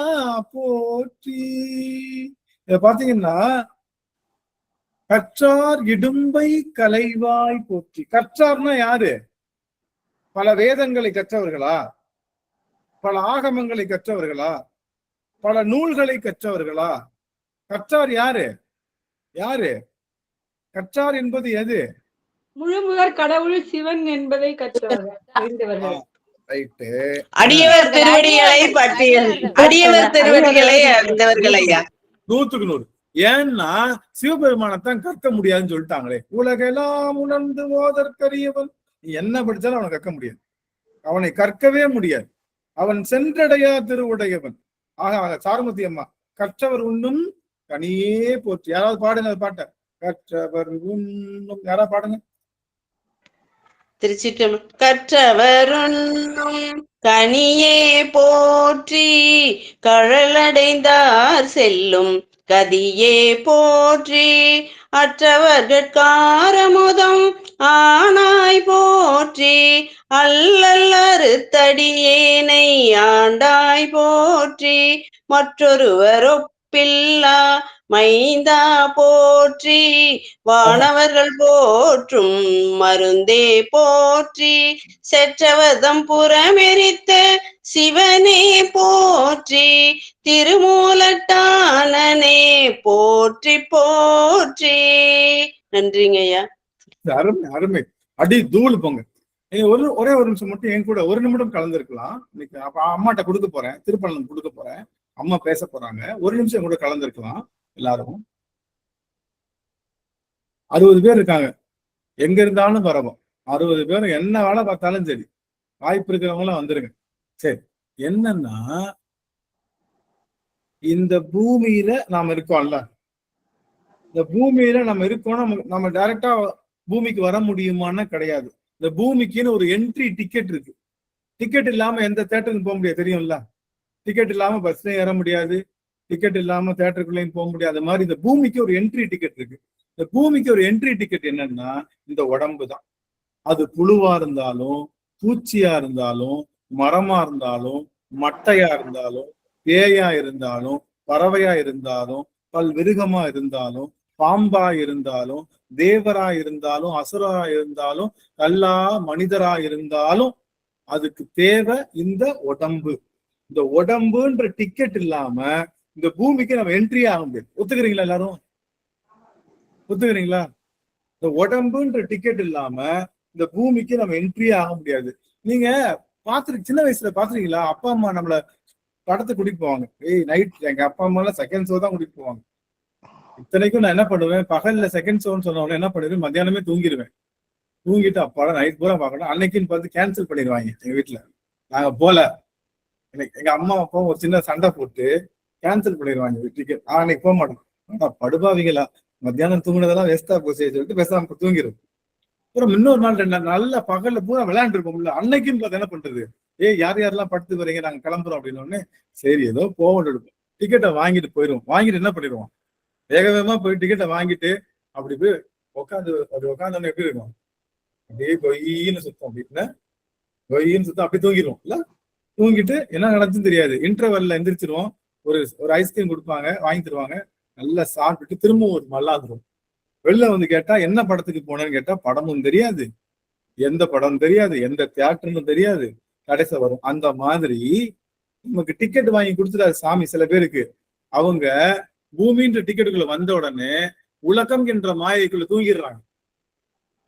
போற்றி. இத பாத்தீங்கன்னா கற்றார் இடும்பை கலைவாய் போற்றி. கற்றார்னா யாரு? பல வேதங்களை கற்றவர்களா? பல ஆகமங்களை கற்றவர்களா? பல நூல்களை கற்றவர்களா? கற்றார் யாரு? யாரு கற்றார் என்பது எது? முழுமுதற் கடவுள் சிவன் என்பதை கற்றவர்கள். அடியவர் திருவடிகளை பற்றியல், அடியவர் திருவடிகளை அறிந்தவர்கள் ஐயா. 100க்கு 100. ஏன்னா சிவபெருமானத்தான் கற்க முடியாதுன்னு சொல்லிட்டாங்களே. உலகெல்லாம் உணர்ந்து ஓதற்கரியவன். நீ என்ன படிச்சாலும் அவனை கற்க முடியாது, அவனை கற்கவே முடியாது. அவன் சென்றடையா திருவுடையவன். ஆக சாருமதி அம்மா கற்றவர் உண்ணும் கனியே போற்றி. யாராவது பாடுங்க பாட்ட. கற்றவர் உண்ணும் யாராவது பாடுங்க. திருச்சிற்றம்பலம். கற்றவர் உண்ணும் கனியே போற்றி, கழலடைந்தார் செல்லும் கதியே போற்றி, அற்றவர்காரமுதம் ஆனாய் போற்றி, அல்லல் அறுத்தடியேனை ஆண்டாய் போற்றி, மற்றொருவர் ஒப்பில்லா மைந்தா போற்றி, வானவர்கள் போற்றும் மருந்தே போற்றி, செற்றவதம் புறமெரித்த சிவனே போற்றி, திருமூலட்டானனே போற்றி போற்றி. நன்றிங்க ஐயா. அருமை அருமை. அடி தூள் போங்க. ஒரே ஒரு நிமிஷம் மட்டும் என் கூட ஒரு நிமிடம் கலந்துருக்கலாம். இன்னைக்கு அப்ப அம்மாட்ட கொடுக்க போறேன், திருப்பள்ளம் கொடுக்க போறேன். அம்மா பேச போறாங்க. ஒரு நிமிஷம் என் கூட கலந்துருக்கலாம். எல்லாரும் 60 பேர் இருக்காங்க. எங்க இருந்தாலும் பரவும். 60 பேர் என்ன வேலை பார்த்தாலும் சரி, வாய்ப்பு இருக்கிறவங்களும் வந்துருங்க. சரி, என்னன்னா இந்த பூமியில நாம இருக்கோம்ல, இந்த பூமியில நம்ம இருக்கோம். நம்ம டைரக்டா பூமிக்கு வர முடியுமான்னு கிடையாது. இந்த பூமிக்குன்னு ஒரு என்ட்ரி டிக்கெட் இருக்கு. டிக்கெட் இல்லாம எந்த தேட்டருக்கு போக முடியாது, தெரியும்ல. டிக்கெட் இல்லாம பஸ்ல ஏற முடியாது, டிக்கெட் இல்லாம தேட்டருக்குள்ளேயும் போக முடியாது. அது மாதிரி இந்த பூமிக்கு ஒரு என்ட்ரி டிக்கெட் இருக்கு. இந்த பூமிக்கு ஒரு என்ட்ரி டிக்கெட் என்னன்னா இந்த உடம்பு தான். அது புழுவா இருந்தாலும், பூச்சியா இருந்தாலும், மரமா இருந்தாலும், மட்டையா இருந்தாலும், பேயா இருந்தாலும், பறவையா இருந்தாலும், பல்விருகமா இருந்தாலும், பாம்பா இருந்தாலும், தேவரா இருந்தாலும், அசுரா இருந்தாலும், கல்லா மனிதரா இருந்தாலும், அதுக்கு தேவை இந்த உடம்பு. இந்த உடம்புன்ற டிக்கெட் இல்லாம இந்த பூமிக்கு நம்ம என்ட்ரி ஆக முடியாது. ஒத்துக்கிறீங்களா எல்லாரும்? ஒத்துக்கிறீங்களா? இந்த உடம்புன்ற டிக்கெட் இல்லாம இந்த பூமிக்கு நம்ம என்ட்ரி ஆக முடியாது. நீங்க சின்ன வயசுல பாத்துருக்கீங்களா? அப்பா அம்மா நம்மள படத்தை கூட்டிட்டு போவாங்க. நைட் எங்க அப்பா அம்மா எல்லாம் செகண்ட் ஷோ தான் கூட்டிட்டு போவாங்க. இத்தனைக்கும் நான் என்ன பண்ணுவேன், பகல்ல செகண்ட் ஷோன்னு சொன்னவங்க என்ன பண்ணுவேன், மத்தியானமே தூங்கிடுவேன். தூங்கிட்டு அப்பாடா நைட் பூரா பார்க்கணும். அன்னைக்குன்னு பார்த்து கேன்சல் பண்ணிடுவாங்க எங்க வீட்டுல. நாங்க போல எங்க அம்மா அப்பா ஒரு சின்ன சண்டை போட்டு கேன்சல் பண்ணிடுவாங்க டிக்கெட். அன்னைக்கு போக மாட்டோம். படுபாவீங்களா, மத்தியானம் தூங்குனதெல்லாம் வேஸ்டா போச்சு சொல்லிட்டு பேசாம தூங்கிடும். அப்புறம் இன்னொரு நாள் 2 நாள் நல்ல பகல்ல பூரா விளையாண்டு இருப்போம்ல, அன்னைக்குன்னு பார்த்து என்ன பண்றது, யார் யாரெல்லாம் படுத்து வரீங்க, நாங்க கிளம்புறோம் அப்படின்னு. சரி ஏதோ போவோம் எடுப்போம். டிக்கெட்டை வாங்கிட்டு போயிடுவோம். வாங்கிட்டு என்ன பண்ணிடுவோம், வேக வேகமா போய் டிக்கெட்டை வாங்கிட்டு அப்படி போய் உட்காந்து எப்படி இருக்கும், அப்படியே கொய்யின்னு சுத்தம். அப்படின்னா கொய்யின்னு சுத்தம் அப்படி தூங்கிடுவோம் இல்ல. தூங்கிட்டு என்ன நடந்துன்னு தெரியாது. இன்டர்வெல்ல எந்திரிச்சிருவோம். ஒரு ஐஸ்கிரீம் கொடுப்பாங்க, வாங்கி தருவாங்க. நல்லா சாப்பிட்டுட்டு திரும்ப ஒரு மல்லாந்துரும். வெளில வந்து கேட்டா என்ன படத்துக்கு போனேன்னு கேட்டா படமும் தெரியாது, எந்த படம் தெரியாது, எந்த தியேட்டர்னு தெரியாது. கடைசி வரும். அந்த மாதிரி நமக்கு டிக்கெட் வாங்கி கொடுத்துட்டாரு சாமி சில பேருக்கு. அவங்க பூமின்ற டிக்கெட்டுக்குள்ள வந்த உடனே உலகம் என்ற மாயைக்குள்ள தூங்கிடுறாங்க.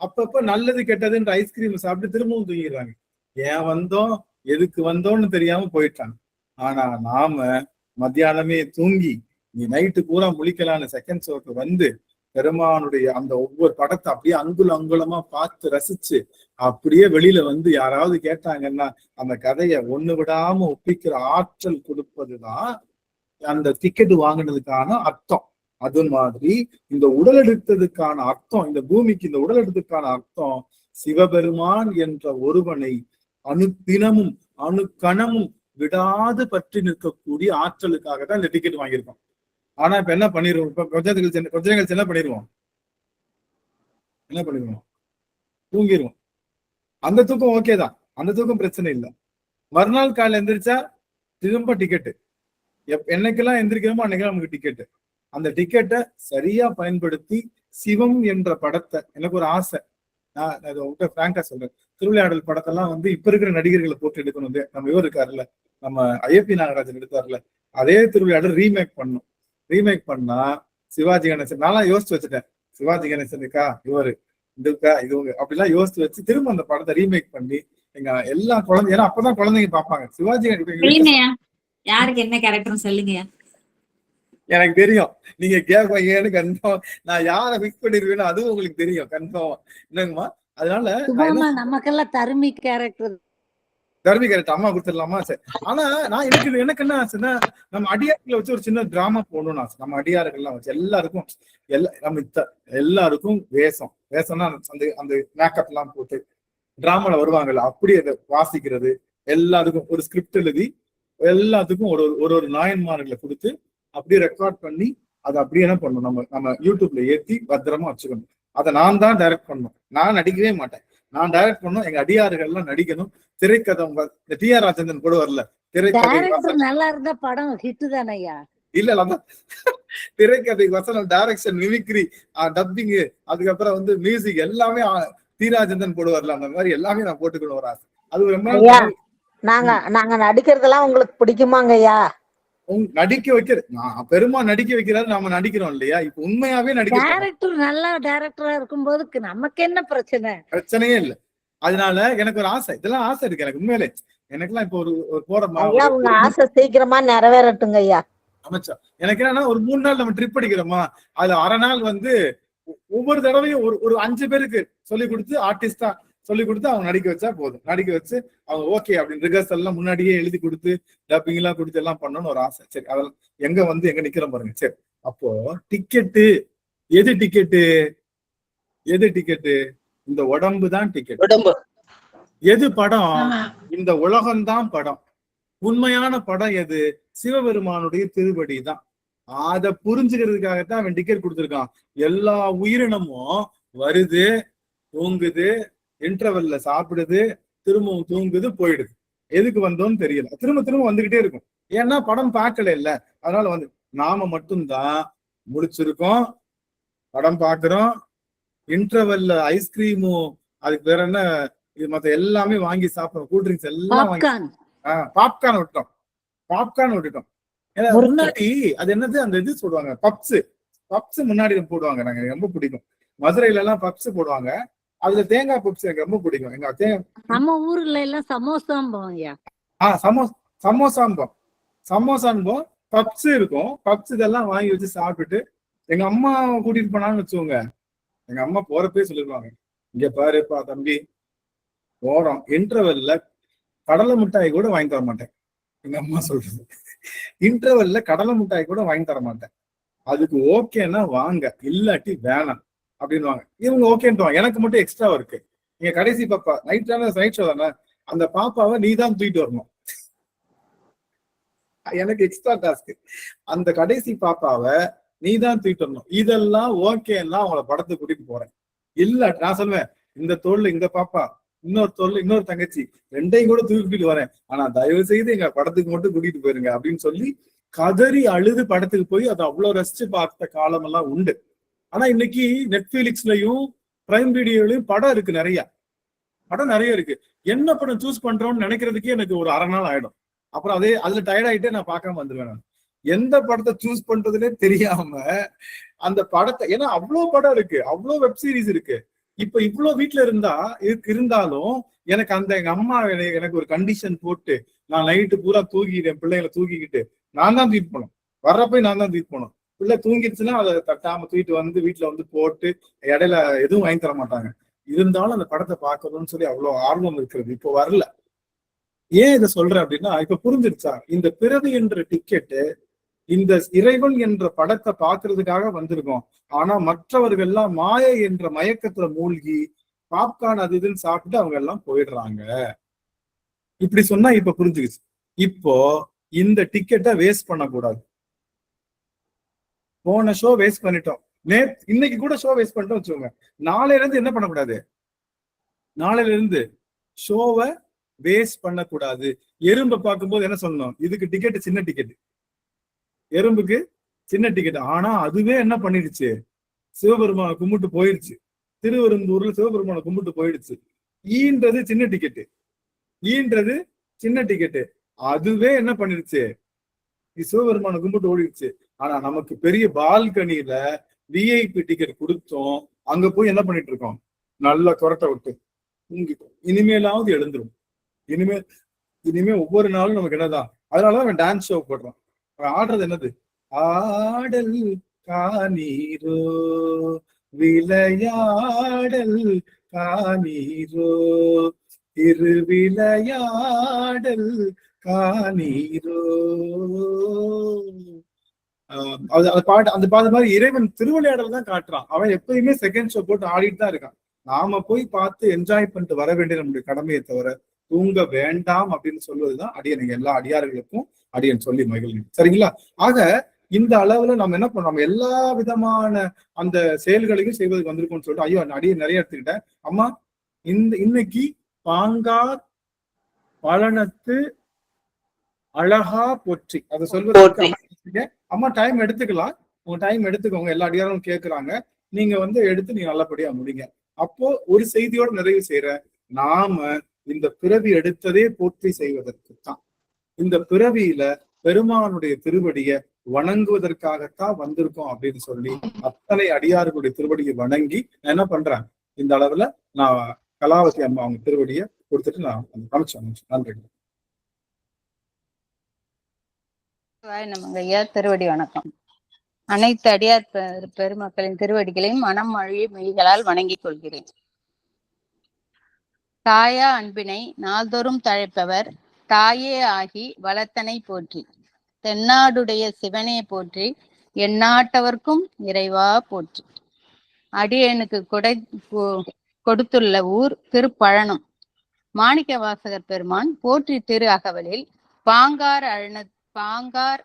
அப்பப்ப நல்லது கெட்டதுன்ற ஐஸ்கிரீம் சாப்பிட்டு திரும்பவும் தூங்கிடுறாங்க. ஏன் வந்தோம், எதுக்கு வந்தோம்னு தெரியாம போயிட்டாங்க. ஆனா நாம மத்தியானமே தூங்கி நீ நைட்டு பூரா முழிக்கலான்னு செகண்ட் ஷோக்கு வந்து பெருமானுடைய அந்த ஒவ்வொரு படத்தை அப்படியே அங்குலமா பார்த்து ரசிச்சு அப்படியே வெளியில வந்து யாராவது கேட்டாங்கன்னா அந்த கதையை ஒண்ணு விடாம ஒப்பிக்கிற ஆற்றல் கொடுப்பதுதான் அந்த டிக்கெட் வாங்கினதுக்கான அர்த்தம். அது மாதிரி இந்த உடல் எடுத்ததுக்கான அர்த்தம், இந்த பூமிக்கு இந்த உடல் எடுத்ததுக்கான அர்த்தம் சிவபெருமான் என்ற ஒருவனை அனுதினமும் அணுக்கணமும் விடாது பற்றி நிற்கக்கூடிய ஆற்றலுக்காக தான் இந்த டிக்கெட் வாங்கியிருக்கோம். ஆனா இப்ப என்ன பண்ணிடுவோம்? இப்ப கொஞ்ச நேரம் என்ன பண்ணிடுவோம்? தூங்கிடுவோம். அந்த தூக்கம் ஓகே தான், அந்த தூக்கம் பிரச்சனை இல்லை. மறுநாள் காலையில் எந்திரிச்சா திரும்ப டிக்கெட்டு. என்னைக்கெல்லாம் எந்திரிக்கிறோமோ அன்னைக்கெல்லாம் நமக்கு டிக்கெட்டு. அந்த டிக்கெட்டை சரியா பயன்படுத்தி சிவம் என்ற படத்தை, எனக்கு ஒரு ஆசை, நான் உங்கள்கிட்ட பிராங்கா சொல்றேன், திருவிளையாடல் படத்தெல்லாம் இப்ப இருக்கிற நடிகர்களை போட்டு எடுக்கணும். நம்ம இவர் இருக்காருல்ல, நம்ம ஐயப்பி நாகராஜன் எடுத்தாருல, அதே திருவிளையாடல் ரீமேக் பண்ணும். ரீமேக் பண்ணா சிவாஜி கணேசன், நான்லாம் யோசிச்சு வச்சுட்டேன், சிவாஜி கணேசன் இருக்கா, இவரு இதுக்கா, இது அப்படிலாம் யோசிச்சு வச்சு திரும்ப அந்த படத்தை ரீமேக் பண்ணி எங்க எல்லா குழந்தை, ஏன்னா அப்பதான் குழந்தைங்க பார்ப்பாங்க சிவாஜி. யாருக்கு என்ன கேரக்டர் சொல்லுங்க. எனக்கு தெரியும் நீங்க கேட்பீங்கன்னு கன்ஃபார்ம். நான் யாரை பிக் பண்ணிருவேன்னு அதுவும் உங்களுக்கு தெரியும் கன்ஃபார்ம். என்னங்கம்மா? அதனால நமக்கெல்லாம் தர்மி கேரக்டர் அம்மா கொடுத்துடலாமா? சரி. ஆனா நான் எனக்கு என்ன ஆச்சுன்னா, நம்ம அடியார்களை வச்சு ஒரு சின்ன டிராமா போடணும்னு ஆசை. நம்ம அடியார்கள்லாம் வச்சு எல்லாருக்கும் எல்லாருக்கும் வேஷம்னா அந்த மேக்கப் எல்லாம் போட்டு டிராமால வருவாங்கல்ல, அப்படி அதை வாசிக்கிறது, எல்லாருக்கும் ஒரு ஸ்கிரிப்ட் எழுதி எல்லாத்துக்கும் ஒரு நாயன்மார்களை கொடுத்து அப்படியே ரெக்கார்ட் பண்ணி அதை அப்படியே என்ன பண்ணணும், நம்ம யூடியூப்ல ஏற்றி பத்திரமா வச்சுக்கணும். அதை நான் தான் டைரக்ட் பண்ணணும். நான் நடிக்கவே மாட்டேன், நான் டைரக்ட் பண்ணணும். எங்க அடியார்கள் எல்லாம் நடிக்கணும். திரைக்கதை இந்த டி ஆர் ராஜேந்திரன் கூட வரல, திரைக்கதை நல்லா இருந்தா படம் ஹிட் தானையா? இல்ல அதான் திரைக்கதை, வசனம், டைரக்ஷன், மிமிக்ரி, டப்பிங், அதுக்கப்புறம் மியூசிக் எல்லாமே டி ராஜேந்திரன் கூட வரல. அந்த மாதிரி எல்லாமே நான் போட்டுக்கணும் ஒரு ஆசை. அது ரொம்ப நாங்க நடிக்கிறதெல்லாம் உங்களுக்கு பிடிக்குமாங்க ஐயா? நடிக்க வைக்கிறது பெருமா நடிக்க வைக்கிறாரு, நாம நடிக்கிறோம் இல்லையா? இப்ப உண்மையாவே டைரக்டர் நல்ல டைரக்டரா இருக்கும்போது நமக்கு என்ன பிரச்சனையே இல்லை. அதனால எனக்கு ஒரு ஆசை, இதெல்லாம் ஆசை இருக்கு எனக்கு உண்மையிலே. எனக்கெல்லாம் இப்ப ஒரு போற உங்க ஆசை சீக்கிரமா நிறைவேறட்டுங்க ஐயா. அமைச்சா எனக்கு என்னன்னா, ஒரு 3 நாள் நம்ம ட்ரிப் அடிக்கிறோமா, அதுல அரை நாள் ஒவ்வொரு தடவையும் ஒரு 5 பேருக்கு சொல்லி கொடுத்து, ஆர்டிஸ்டா சொல்லி கொடுத்து அவங்க நடிக்க வச்சா போதும். நடிக்க வச்சு அவங்க ஓகே அப்படின்னு ரிஹர்சல் எல்லாம் முன்னாடியே எழுதி கொடுத்து டப்பிங் எல்லாம் கொடுத்து எல்லாம் பண்ணணும்னு ஒரு ஆசை. சரி, அதெல்லாம் எங்க நிக்கிறோம் பாருங்க. சரி, அப்போ டிக்கெட்டு எது டிக்கெட்டு? இந்த உடம்பு தான் டிக்கெட். எது படம்? இந்த உலகம்தான் படம். உண்மையான படம் எது? சிவபெருமானுடைய திருவடி தான். அதை புரிஞ்சுக்கிறதுக்காகத்தான் அவன் டிக்கெட் கொடுத்துருக்கான். எல்லா உயிரினமும் வருது, தூங்குது, இன்டர்வெல்ல சாப்பிடுது, திரும்பவும் தூங்குது, போயிடுது. எதுக்கு வந்தோம்னு தெரியல, திரும்ப வந்துகிட்டே இருக்கும். ஏன்னா படம் பார்க்கல இல்ல. அதனால நாம மட்டும்தான் முடிச்சிருக்கோம், படம் பார்க்கிறோம், இன்டர்வெல்ல ஐஸ்கிரீமும் அதுக்கு வேற என்ன இது மத்த எல்லாமே வாங்கி சாப்பிடுறோம், கூல்ட்ரிங்க்ஸ் எல்லாம் வாங்கி பாப்கார்ன் விட்டுட்டோம். ஏன்னா முன்னாடி அது என்னது, அந்த இது சொல்லுவாங்க பப்ஸ் முன்னாடி போடுவாங்க. நாங்க ரொம்ப பிடிக்கும். மதுரையில எல்லாம் பப்ஸ் போடுவாங்க, அதுல தேங்காய் பப்ஸ் எனக்கு ரொம்ப பிடிக்கும். நம்ம ஊர்ல எல்லாம் சமோசான்போம் பப்ஸ் இருக்கும். பப்ஸ் இதெல்லாம் வாங்கி வச்சு சாப்பிட்டுட்டு எங்க அம்மா கூட்டிட்டு போனான்னு வச்சுக்கோங்க, எங்க அம்மா போறப்பே சொல்லிருவாங்க, இங்க பாருப்பா தம்பி, போறோம் இன்டர்வெல்ல கடலை மிட்டாய் கூட வாங்கி தர மாட்டேன். எங்க அம்மா சொல்றது, இன்டர்வெல்ல கடலை மிட்டாய் கூட வாங்கி தர மாட்டேன். அதுக்கு ஓகேன்னா வாங்க, இல்லாட்டி வேணாம் அப்படின்வாங்க. இவங்க ஓகேன்ட்டுவாங்க. எனக்கு மட்டும் எக்ஸ்ட்ரா இருக்கு. நீங்க கடைசி பாப்பா நைட் ஷோ தானே, அந்த பாப்பாவை நீ தான் தூக்கிட்டு வரணும். எனக்கு எக்ஸ்ட்ரா டாஸ்க். அந்த கடைசி பாப்பாவை நீ தான் தூக்கிட்டு வரணும். இதெல்லாம் ஓகேன்னா அவங்கள படத்துக்கு கூட்டிட்டு போறேன். இல்ல நான் சொல்லுவேன், இந்த தோல்ல இந்த பாப்பா, இன்னொரு தோல்ல இன்னொரு தங்கச்சி, ரெண்டையும் கூட தூக்கிட்டு வரேன், ஆனா தயவு செய்து எங்க படத்துக்கு மட்டும் கூட்டிட்டு போயிருங்க அப்படின்னு சொல்லி கதறி அழுது படத்துக்கு போய் அதை அவ்வளவு ரசிச்சு பார்த்த காலம் எல்லாம் உண்டு. ஆனா இன்னைக்கு நெட்ஃபிளிக்ஸ்லயும் பிரைம் வீடியோலயும் படம் இருக்கு, படம் நிறைய இருக்கு. என்ன படம் சூஸ் பண்றோம்னு நினைக்கிறதுக்கே எனக்கு ஒரு அரை நாள் ஆயிடும். அப்புறம் அதுல டயர்ட் ஆயிட்டே நான் பார்க்காம வந்துருவேன். நான் எந்த படத்தை சூஸ் பண்றதுன்னே தெரியாம அந்த படத்தை, ஏன்னா அவ்வளவு படம் இருக்கு, அவ்வளவு வெப் சீரிஸ் இருக்கு. இப்ப இவ்வளவு வீட்டுல இருந்தாலும் எனக்கு எங்க அம்மா எனக்கு ஒரு கண்டிஷன் போட்டு, நான் நைட்டு பூரா தூக்கிட்டேன், பிள்ளைங்களை தூக்கிக்கிட்டு நான் தான் தூக்கிட்டு போனோம், வர்றப்ப நான் தான் தூக்கிட்டு போனோம். பிள்ளை தூங்கிடுச்சுன்னா அதை தட்டாம தூக்கிட்டு வீட்டுல போட்டு இடையில எதுவும் வாங்கி தர மாட்டாங்க. இருந்தாலும் அந்த படத்தை பார்க்கணும்னு சொல்லி அவ்வளவு ஆர்வம் இருக்கிறது. இப்போ வரல. ஏன் இதை சொல்றேன் அப்படின்னா, இப்ப புரிஞ்சிருச்சா, இந்த பிறவி என்ற டிக்கெட்டு இந்த இறைவன் என்ற படத்தை பாக்குறதுக்காக வந்திருக்கோம். ஆனா மற்றவர்கள் எல்லாம் மாயை என்ற மயக்கத்துல மூழ்கி பாப்கார்ன் அது இதுன்னு சாப்பிட்டு அவங்க எல்லாம் போயிடுறாங்க. இப்படி சொன்னா இப்ப புரிஞ்சுக்குச்சு. இப்போ இந்த டிக்கெட்டை வேஸ்ட் பண்ணக்கூடாது. போன ஷோ வேஸ்ட் பண்ணிட்டோம், இன்னைக்கு கூட ஷோ வேஸ்ட் பண்ணிட்டோம் வச்சுக்கோங்க. நாளையில இருந்து என்ன பண்ணக்கூடாது, நாளையில இருந்து ஷோவை வேஸ்ட் பண்ணக்கூடாது. எறும்பை பார்க்கும்போது என்ன சொல்லணும், இதுக்கு டிக்கெட் சின்ன டிக்கெட், எறும்புக்கு சின்ன டிக்கெட். ஆனா அதுவே என்ன பண்ணிடுச்சு, சிவபெருமானை கும்பிட்டு போயிடுச்சு. திருவெரும்பூர்ல சிவபெருமானை கும்பிட்டு போயிடுச்சு. ஈன்றது சின்ன டிக்கெட்டு, ஈன்றது சின்ன டிக்கெட்டு. அதுவே என்ன பண்ணிடுச்சு, சிவபெருமானை கும்பிட்டு ஓடிடுச்சு. ஆனா நமக்கு பெரிய பால்கனியில விஐபி டிக்கெட் கொடுத்தோம், அங்க போய் என்ன பண்ணிட்டு இருக்கோம், நல்லா கொரட்டை விட்டு தூங்கிட்டோம். இனிமேலாவது எழுந்துரும். இனிமே ஒவ்வொரு நாளும் நமக்கு என்னதான். அதனாலதான் அவன் டான்ஸ் ஷோ போடுறான். அவன் ஆடுறது என்னது, ஆடல் காணீரோ விளையாடல் காணீரோ திருவிளையாடல் காணீரோ. அந்த பாட்டு மாதிரி இறைவன் திருவிளையாடல் தான் காட்டுறான். அவன் எப்பயுமே செகண்ட் ஷோ போட்டு ஆடிட்டு தான் இருக்கான். நாம போய் பார்த்து என்ஜாய் பண்ணிட்டு வர வேண்டிய நம்முடைய கடமையை தவிர தூங்க வேண்டாம் அப்படின்னு சொல்வதுதான் அடியன் எல்லா அடியார்களுக்கும் அடியன் சொல்லி மகிழ்ச்சி. சரிங்களா? ஆக இந்த அளவுல நம்ம என்ன பண்ணோம், நம்ம எல்லா விதமான அந்த செயல்களையும் செய்வதற்கு வந்திருக்கோம்னு சொல்லிட்டு ஐயோ அடியை நிறைய எடுத்துக்கிட்டேன். அம்மா இன்னைக்கு பாங்கார் பழனத்து அழகா போற்றி அதை சொல்வதற்கு அம்மா டைம் எடுத்துக்கலாம். உங்க டைம் எடுத்துக்கோங்க, எல்லா அடியாரும் கேட்கிறாங்க. நீங்க எடுத்து நீங்க நல்லபடியா முடிங்க. அப்போ ஒரு செய்தியோட நிறைவு செய்யற, நாம இந்த பிறவி எடுத்ததே போற்றி செய்வதற்குத்தான். இந்த பிறவியில பெருமானுடைய திருவடியை வணங்குவதற்காகத்தான் வந்திருக்கோம் அப்படின்னு சொல்லி அத்தனை அடியார்களுடைய திருவடியை வணங்கி நான் என்ன பண்றேன், இந்த அளவுல நான் கலாவதி அம்மா அவங்க திருவடியை கொடுத்துட்டு நான் அமைச்சேன். நன்றி. நமங்க ஐயா திருவடி வணக்கம். அனைத்து அடியார் பெருமக்களின் திருவடிகளையும் மனம் மொழி மெய்களால் வணங்கிக் கொள்கிறேன். தாயா அன்பினை நாள்தோறும் தழைப்பவர் தாயே ஆகி வளத்தனை போற்றி, தென்னாடுடைய சிவனே போற்றி, எந்நாட்டவர்க்கும் இறைவா போற்றி. அடியனுக்கு கொடுத்துள்ள ஊர் திருப்பழனம். மாணிக்க வாசகர் பெருமான் போற்றி திரு அகவலில் பாங்கார்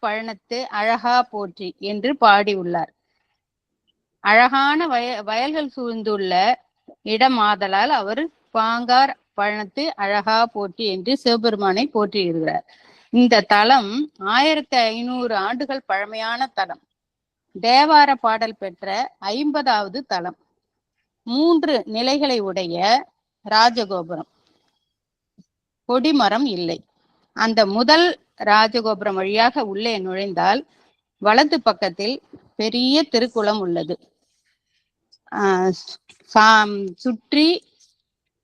பழனத்து அழகா போற்றி என்று பாடியுள்ளார். அழகான வயல்கள் சூழ்ந்துள்ள இடமாதலால் அவர் பாங்கார் பழனத்து அழகா போற்றி என்று சிவபெருமானை போற்றியிருக்கிறார். இந்த தலம் 1500 ஆண்டுகள் பழமையான தலம். தேவார பாடல் பெற்ற 50வது தலம். 3 நிலைகளை உடைய ராஜகோபுரம், கொடிமரம் இல்லை. அந்த முதல் ராஜகோபுரம் வழியாக உள்ளே நுழைந்தால் வலது பக்கத்தில் பெரிய திருக்குளம் உள்ளது. சுற்றி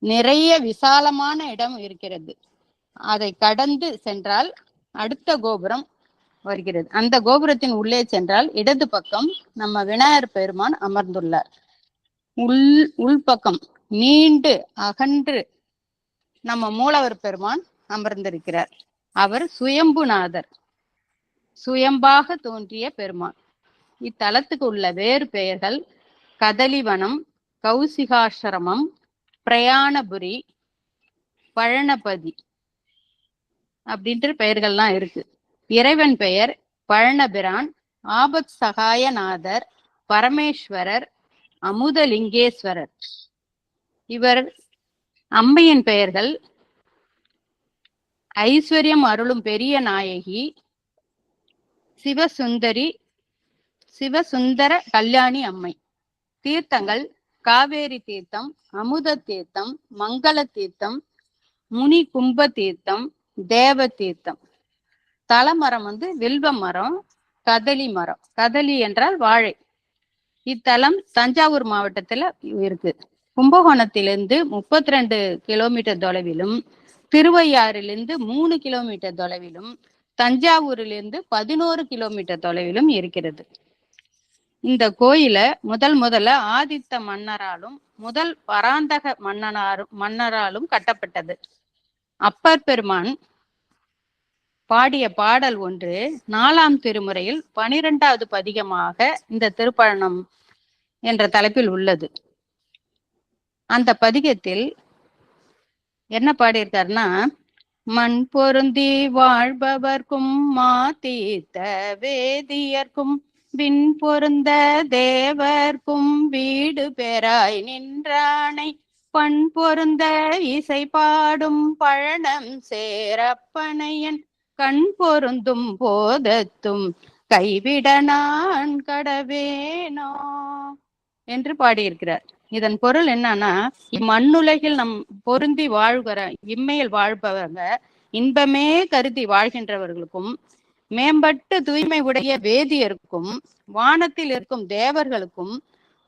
நிறைய விசாலமான இடம் இருக்கிறது. அதை கடந்து சென்றால் அடுத்த கோபுரம் வருகிறது. அந்த கோபுரத்தின் உள்ளே சென்றால் இடது பக்கம் நம்ம விநாயகர் பெருமான் அமர்ந்துள்ளார். உள்பக்கம் நீண்டு அகன்று நம்ம மூலவர் பெருமான் அமர்ந்திருக்கிறார். அவர் சுயம்புநாதர், சுயம்பாக தோன்றிய பெருமான். இத்தலத்துக்கு உள்ள வேறு பெயர்கள் கதலிவனம், கௌசிகாசிரமம், பிரயாணபுரி, பழனபதி அப்படின்ற பெயர்கள்லாம் இருக்கு. இறைவன் பெயர் பழனபிரான், ஆபத் சகாயநாதர், பரமேஸ்வரர், அமுதலிங்கேஸ்வரர். இவர் அம்மையின் பெயர்கள் ஐஸ்வர்யம் அருளும் பெரிய நாயகி, சிவசுந்தர கல்யாணி அம்மை. தீர்த்தங்கள் காவேரி தீர்த்தம், அமுத தீர்த்தம், மங்கள தீர்த்தம், முனி கும்ப தீர்த்தம், தேவ தீர்த்தம். தலமரம் வில்வ மரம், கதலி மரம். கதலி என்றால் வாழை. இத்தலம் தஞ்சாவூர் மாவட்டத்துல இருக்கு. கும்பகோணத்திலிருந்து 32 கிலோமீட்டர் தொலைவிலும், திருவையாறிலிருந்து 3 கிலோமீட்டர் தொலைவிலும், தஞ்சாவூரிலிருந்து 11 கிலோமீட்டர் தொலைவிலும் இருக்கிறது. இந்த கோயில முதல்ல ஆதித்த மன்னராலும் முதல் பராந்தக மன்னராலும் கட்டப்பட்டது. அப்பர் பெருமான் பாடிய பாடல் ஒன்று 4ஆம் திருமுறையில் 12வது பதிகமாக இந்த திருப்பழனம் என்ற தலைப்பில் உள்ளது. அந்த பதிகத்தில் என்ன பாடியிருக்காருன்னா, மண் பொருந்தி வாழ்பவர்க்கும் மாதீத்த வேதியர்க்கும் விண் பொருந்த தேவர்க்கும் வீடு பெறாய் நின்றானை பண் பொருந்த இசை பாடும் பழனம் சேரப்பனையன் கண் பொருந்தும் போதத்தும் கைவிட நான் கடவேனோ என்று பாடியிருக்கிறார். இதன் பொருள் என்னன்னா, இம்மண்ணுலகில் நம் பொருந்தி வாழ்கிற இம்மையில் வாழ்பவங்க இன்பமே கருதி வாழ்கின்றவர்களுக்கும் மேம்பட்டு தூய்மை உடைய வேதியருக்கும் வானத்தில் இருக்கும் தேவர்களுக்கும்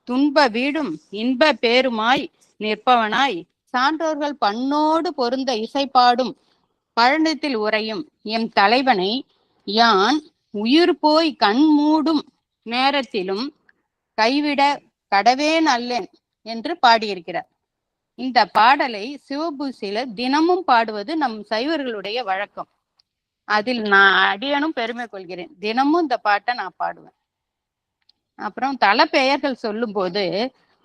துன்ப வீடும் இன்ப பேருமாய் நிற்பவனாய் சான்றோர்கள் பண்ணோடு பொருந்த இசைப்பாடும் பழனத்தில் உறையும் எம் தலைவனை யான் உயிர் போய் கண் மூடும் நேரத்திலும் கைவிட கடவேன் அல்லேன் என்று பாடியிருக்கிறார். இந்த பாடலை சிவபூசையில தினமும் பாடுவது நம் சைவர்களுடைய வழக்கம். அதில் நான் அடியனும் பெருமை கொள்கிறேன். தினமும் இந்த பாட்டை நான் பாடுவேன். அப்புறம் தல பெயர்கள் சொல்லும் போது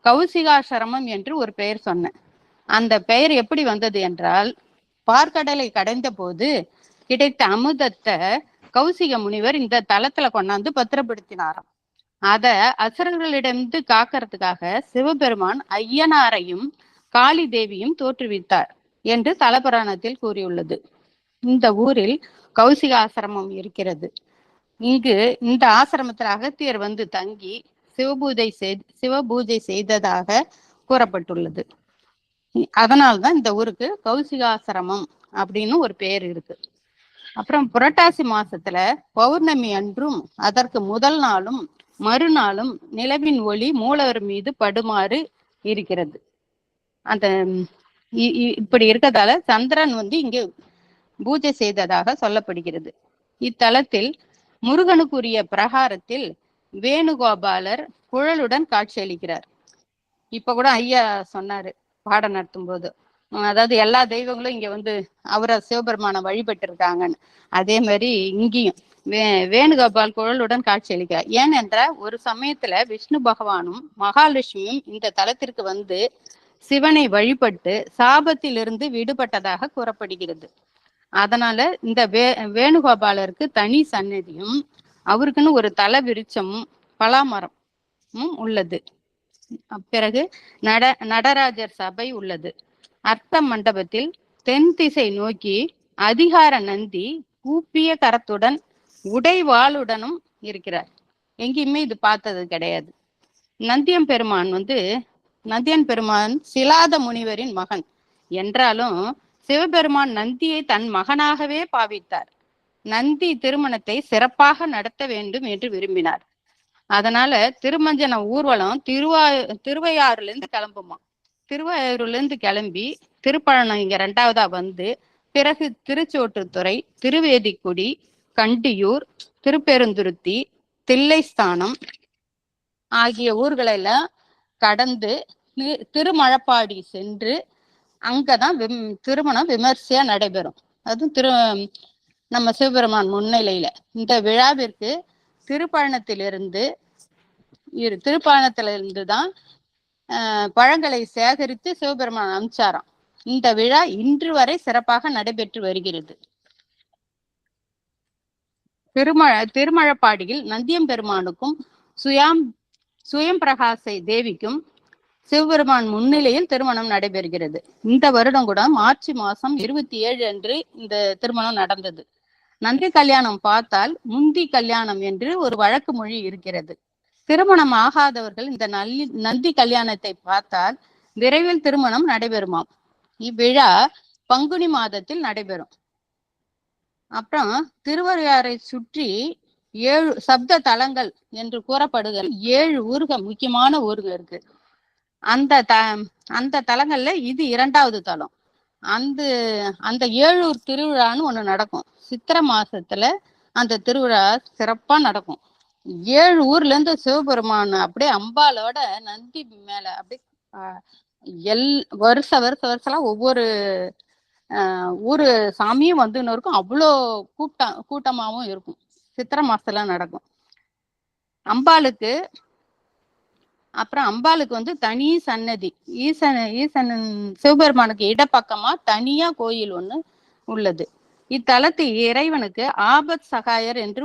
கௌசிகாசிரமம் என்று ஒரு பெயர் சொன்னேன். அந்த பெயர் எப்படி வந்தது என்றால், பார்க்கடலை கடைந்த போது கிடைத்த அமுதத்தை கௌசிக முனிவர் இந்த தலத்துல கொண்டாந்து பத்திரப்படுத்தினாராம். அத அசுரர்களிடமிருந்து காக்கிறதுக்காக சிவபெருமான் ஐயனாரையும் காளி தேவியும் தோற்றுவித்தார் என்று தலபுராணத்தில் கூறியுள்ளது. இந்த ஊரில் கௌசிக ஆசிரமம் இருக்கிறது. இங்கு இந்த ஆசிரமத்தில் அகத்தியர் வந்து தங்கி சிவபூஜை செய்ததாக கூறப்பட்டுள்ளது. அதனால்தான் இந்த ஊருக்கு கௌசிகாசிரமம் அப்படின்னு ஒரு பெயர் இருக்கு. அப்புறம் புரட்டாசி மாசத்துல பௌர்ணமி அன்றும் அதற்கு முதல் நாளும் மறுநாளும் நிலவின் ஒளி மூலவர் மீது படுமாறு இருக்கிறது. அந்த இப்படி இருக்கிறதால சந்திரன் வந்து இங்கு பூஜை செய்ததாக சொல்லப்படுகிறது. இத்தலத்தில் முருகனுக்குரிய பிரகாரத்தில் வேணுகோபாலர் குழலுடன் காட்சியளிக்கிறார். இப்ப கூட ஐயா சொன்னாரு பாடம் நடத்தும் போது, அதாவது எல்லா தெய்வங்களும் இங்க வந்து அவரை சிவபெருமான வழிபட்டு இருக்காங்கன்னு. அதே மாதிரி இங்கேயும் வேணுகோபால் குழலுடன் காட்சியளிக்கிறார். ஏனென்ற ஒரு சமயத்துல விஷ்ணு பகவானும் மகாலட்சுமியும் இந்த தலத்திற்கு வந்து சிவனை வழிபட்டு சாபத்திலிருந்து விடுபட்டதாக கூறப்படுகிறது. அதனால இந்த வேணுகோபாலருக்கு தனி சன்னதியும் அவருக்குன்னு ஒரு தல விருட்சமும் பலாமரமும் உள்ளது. பிறகு நடராஜர் சபை உள்ளது. அர்த்த மண்டபத்தில் தென் திசை நோக்கி அதிகார நந்தி கூப்பிய கரத்துடன் உடைவாளுடனும் இருக்கிறார். எங்கேயுமே இது பார்த்தது கிடையாது. நந்தியம் பெருமான் சிலாத முனிவரின் மகன் என்றாலும் சிவபெருமான் நந்தியை தன் மகனாகவே பாவித்தார். நந்தி திருமணத்தை சிறப்பாக நடத்த வேண்டும் என்று விரும்பினார். அதனால திருமஞ்சன ஊர்வலம் திருவையாறுல இருந்து கிளம்புமா. திருவையாறுல இருந்து கிளம்பி திருப்பழனம் இங்க 2வதா வந்து பிறகு திருச்சோற்றுத்துறை, திருவேதிக்குடி, கண்டியூர், திருப்பெருந்துருத்தி, தில்லைஸ்தானம் ஆகிய ஊர்களெல்லாம் கடந்து திருமழப்பாடி சென்று அங்கதான் திருமணம் விமர்சையா நடைபெறும். அதுவும் நம்ம சிவபெருமான் முன்னிலையில. இந்த விழாவிற்கு திருப்பழனத்திலிருந்து தான் பழங்களை சேகரித்து சிவபெருமான் அனுப்பிச்சாராம். இந்த விழா இன்று வரை சிறப்பாக நடைபெற்று வருகிறது. திருமழப்பாடியில் நந்தியம் பெருமானுக்கும் சுயம் பிரகாசை தேவிக்கும் சிவபெருமான் முன்னிலையில் திருமணம் நடைபெறுகிறது. இந்த வருடம் கூட மார்ச் மாசம் 27 அன்று இந்த திருமணம் நடந்தது. நந்தி கல்யாணம் பார்த்தால் முந்தி கல்யாணம் என்று ஒரு வழக்கு மொழி இருக்கிறது. திருமணம் ஆகாதவர்கள் இந்த நந்தி கல்யாணத்தை பார்த்தால் விரைவில் திருமணம் நடைபெறுமாம். இவ்விழா பங்குனி மாதத்தில் நடைபெறும். அப்புறம் திருவையாறை சுற்றி 7 சப்த தலங்கள் என்று கூறப்படுகிற 7 ஊர்கள், முக்கியமான ஊர்கள் இருக்கு. அந்த தலங்கள்ல இது 2வது தலம். அந்த ஏழூர் திருவிழான்னு ஒண்ணு நடக்கும். சித்திரை மாசத்துல அந்த திருவிழா சிறப்பா நடக்கும். 7 ஊர்ல இருந்து சிவபெருமான் அப்படியே அம்பாலோட நந்தி மேல அப்படியே வருஷம் ஒவ்வொரு ஊரு சாமியும் வந்துன்னு இருக்கும். அவ்வளோ கூட்டமாவும் இருக்கும். சித்திரை மாசத்துல நடக்கும். அம்பாளுக்கு வந்து தனி சன்னதி. ஈசன் சிவபெருமானுக்கு இடப்பக்கமா தனியா கோயில் ஒண்ணு உள்ளது. இத்தலத்து இறைவனுக்கு ஆபத் சகாயர் என்று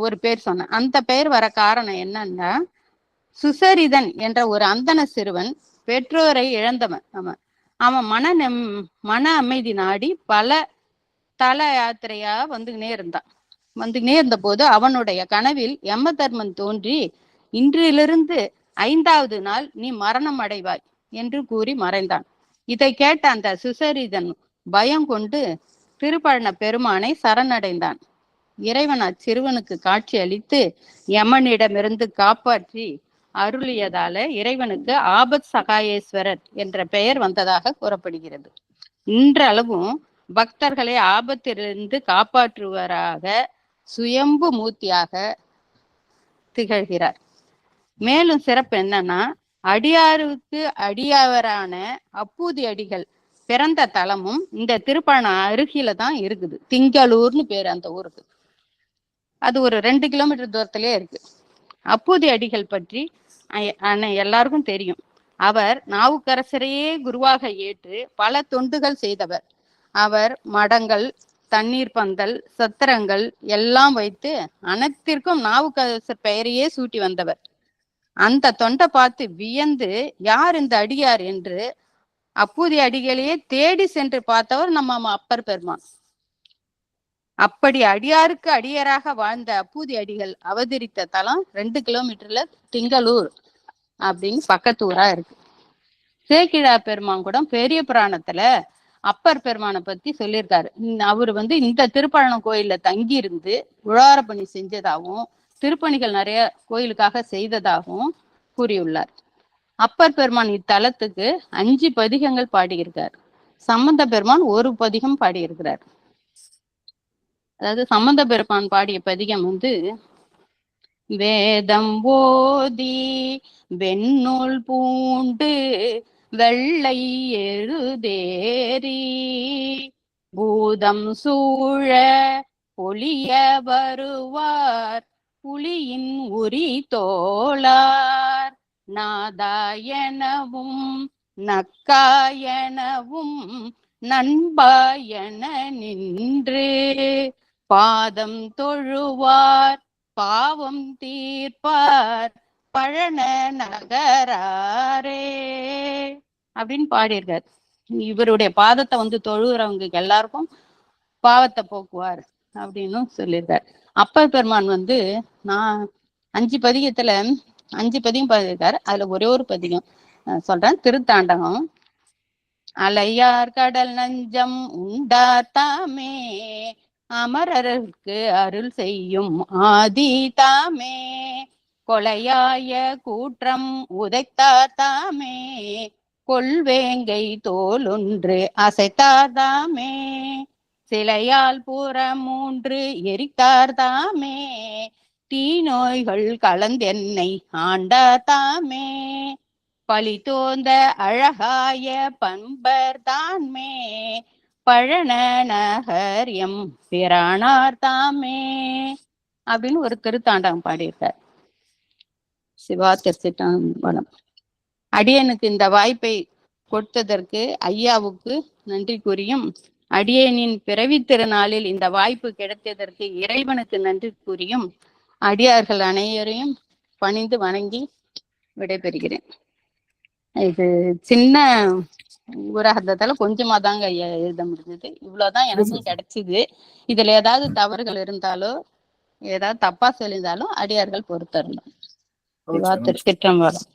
ஒரு பேர் சொன்னேன். அந்த பெயர் வர காரணம் என்னன்னா, சுசரிதன் என்ற ஒரு அந்தன சிறுவன் பெற்றோரை இழந்தவன். அவன் மன அமைதி நாடி பல தல யாத்திரையா வந்துகினே இருந்த போது அவனுடைய கனவில் யம தர்மன் தோன்றி, இன்றிலிருந்து 5வது நாள் நீ மரணம் அடைவாய் என்று கூறி மறைந்தான். இதை கேட்ட அந்த சுசரிதன் பயம் கொண்டு திருப்பழன பெருமானை சரணடைந்தான். இறைவன் அச்சிறுவனுக்கு காட்சி அளித்து யமனிடமிருந்து காப்பாற்றி அருளியதால இறைவனுக்கு ஆபத் சகாயேஸ்வரர் என்ற பெயர் வந்ததாக கூறப்படுகிறது. இன்றளவும் பக்தர்களை ஆபத்திலிருந்து காப்பாற்றுவராக சுயம்பு மூர்த்தியாக திகழ்கிறார். மேலும் சிறப்பு என்னன்னா, அடியாருக்கு அடியாவரான அப்பூதி அடிகள் பிறந்த தலமும் இந்த திருப்பழன அருகில தான் இருக்குது. திங்களூர்னு பேரு அந்த ஊருக்கு. அது ஒரு 2 கிலோமீட்டர் தூரத்திலே இருக்கு. அப்பூதி அடிகள் பற்றி எல்லாருக்கும் தெரியும். அவர் நாவுக்கரசரையே குருவாக ஏற்று பல தொண்டுகள் செய்தவர். அவர் மடங்கள், தண்ணீர் பந்தல், சத்திரங்கள் எல்லாம் வைத்து அனைத்திற்கும் நாவுக்கரசர் பெயரையே சூட்டி வந்தவர். அந்த தொண்டை பார்த்து வியந்து யார் இந்த அடியார் என்று அப்பூதி அடிகளையே தேடி சென்று பார்த்தவர் நம்ம அப்பர் பெருமான். அப்படி அடியாருக்கு அடியாராக வாழ்ந்த அப்பூதி அடிகள் அவதரித்த தலம் 2 கிலோமீட்டர்ல திங்களூர் அப்படின்னு பக்கத்து ஊரா இருக்கு. சேக்கிழா பெருமான் கூட பெரிய புராணத்துல அப்பர் பெருமானை பத்தி சொல்லியிருக்காரு. அவரு வந்து இந்த திருப்பழனம் கோயில்ல தங்கி இருந்து உழார பணி செஞ்சதாகவும் திருப்பணிகள் நிறைய கோயிலுக்காக செய்ததாகவும் கூறியுள்ளார். அப்பர் பெருமான் இத்தலத்துக்கு 5 பதிகங்கள் பாடியிருக்கார். சம்பந்த பெருமான் 1 பதிகம் பாடியிருக்கிறார். அதாவது சம்பந்த பெருமான் பாடிய பதிகம் வந்து, வேதம் ஓதி வெண்ணூல் பூண்டு வெள்ளை எழுதேரி பூதம் சூழ பொலிய வருவார் புலியின் உரி தோளார் நாதாயனவும் நக்காயனவும் நண்பாயன நின்று பாதம் தொழுவார் பாவம் தீர்ப்பார் பழன நகராரே அப்படின்னு பாடியிருக்காரு. இவருடைய பாதத்தை வந்து தொழுகிறவங்க எல்லாருக்கும் பாவத்தை போக்குவார் அப்படின்னு சொல்லியிருக்காரு. அப்பர் பெருமான் வந்து நான் 5 பதிகத்துல 5 பதிகம் பாடியிருக்காரு. அதுல ஒரே ஒரு பதிகம் சொல்றேன், திருத்தாண்டகம். அலையார் கடல் நஞ்சம் உண்டார் தாமே அமரருக்கு அருள் செய்யும் ஆதி தாமே கொலையாய கூற்றம் உதைத்தார் தாமே கொள்வேங்கை தோலொன்று அசைத்தார் தாமே சிலையால் புற 3 எரித்தார் தாமே தீநோய்கள் கலந்தென்னை ஆண்டார் தாமே பழி தோந்த அழகாய பம்பர் தான்மே பழன நகரியம் பிரானார் தாமே அப்படின்னு ஒரு திருத்தாண்டகம் பாடியிருக்கார். சிவா திருச்சிற்றம்பலம். அடியனுக்கு இந்த வாய்ப்பை கொடுத்ததற்கு ஐயாவுக்கு நன்றி கூறியும், அடியனின் பிறவி திருநாளில் இந்த வாய்ப்பு கிடைத்ததற்கு இறைவனுக்கு நன்றி கூறியும் அடியார்கள் அனைவரையும் பணிந்து வணங்கி விடைபெறுகிறேன். இது சின்ன ஊராக இருந்ததால கொஞ்சமா தாங்க ஐயா எழுத முடிஞ்சது. இவ்வளவுதான் எனக்கும் கிடைச்சிது. இதுல ஏதாவது தவறுகள் இருந்தாலோ ஏதாவது தப்பா சொல்லியிருந்தாலும் அடியார்கள் பொறுத்தரணும். திருச்சிற்றம்பலம்.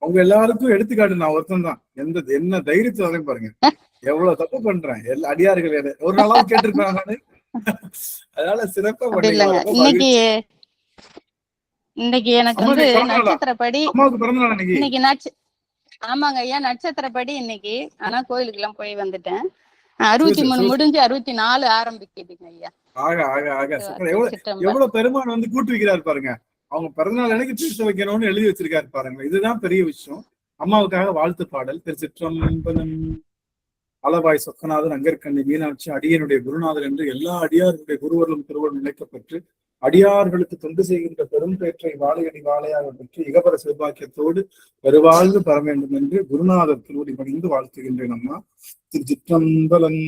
அவங்க எல்லாருக்கும் எடுத்துக்காட்டு நான் ஒருத்தன் தான். என்ன தைரியத்துல வரேன் பாருங்க, எவ்வளவு தப்பு பண்றேன். எல்லா அடியார்கள் ஒரு நாளாவது கேட்டிருப்பேன் நானு. அதனால சிறப்பா இல்லைங்க. இன்னைக்கு எனக்கு வந்து நட்சத்திரப்படி இன்னைக்கு ஆமாங்க ஐயா, நட்சத்திரப்படி இன்னைக்கு. ஆனா கோயிலுக்கு எல்லாம் போய் வந்துட்டேன். 63 முடிஞ்சு 64 ஆரம்பிக்குதுங்க ஐயா. எவ்வளவு பெருமான் வந்து கூட்டு வைக்கிறாரு பாருங்க. அவங்க பிறந்தநாள் அன்னைக்கு தீர்த்து வைக்கணும்னு எழுதி வச்சிருக்காரு பாருங்க. இதுதான் பெரிய விஷயம். அம்மாவுக்காக வாழ்த்து பாடல். திருச்சிற்றம்பலம். அளவாய் சொக்கநாதன், அங்கற்கண்ணி மீனாட்சி, அடியனுடைய குருநாதர் என்று எல்லா அடியார்களுடைய குருவர்களும் திருவள்ளும் நிலைக்கப்பட்டு அடியார்களுக்கு தொண்டு செய்கின்ற பெரும் பேற்றை வாழையடி வாழையாக பெற்று இகபர சிறுபாக்கியத்தோடு பெருவாழ்வு பெற வேண்டும் என்று குருநாதர் திருவடி பணிந்து வாழ்த்துகின்றேன். அம்மா. திருச்சிற்றம்பலம்.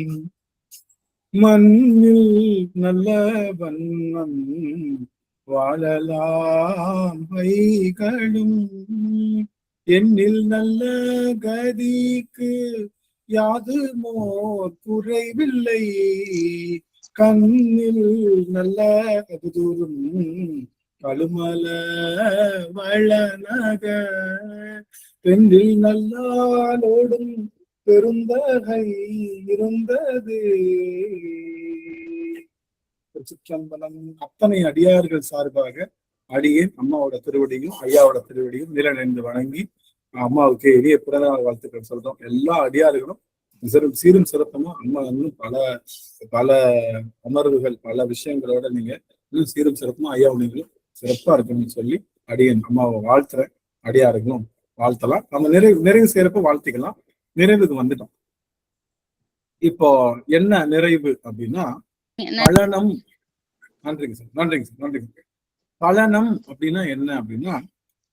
மண்ணில் நல்ல வண்ணம் வாழலாம் வைகளும் எண்ணில் நல்ல கதிக்கு யாது மோர் குறைவில்லை கண்ணில் நல்ல அதுதூரும் கழுமல வளநக பெண்ணில் நல்லாலோடும் பெருந்தகை இருந்தது. சிற்றம்பலம். அத்தனை அடியார்கள் சார்பாக அடியேன் அம்மாவோட திருவடியும் ஐயாவோட திருவடியும் நிலநின்று வணங்கி அம்மாவுக்கு எளிய பிறந்தநாள் வாழ்த்துக்கள் சொல்றோம். எல்லா அடியார்களும் சீரும் சிறப்புமா அம்மா இன்னும் பல பல அமர்வுகள் பல விஷயங்களோட நீங்க இன்னும் சீரும் சிறப்புமா ஐயா நீங்களும் சிறப்பா இருக்கணும்னு சொல்லி அடியேன் அம்மாவை வாழ்த்துறேன். அடியார்களும் வாழ்த்தலாம். நம்ம நிறைவு செய்யறப்ப வாழ்த்திக்கலாம். நிறைவுக்கு வந்துட்டோம். இப்போ என்ன நிறைவு அப்படின்னா பலனம். நன்றிங்க சார், நன்றிங்க சார், நன்றிங்க சார். பலனம் அப்படின்னா என்ன அப்படின்னா,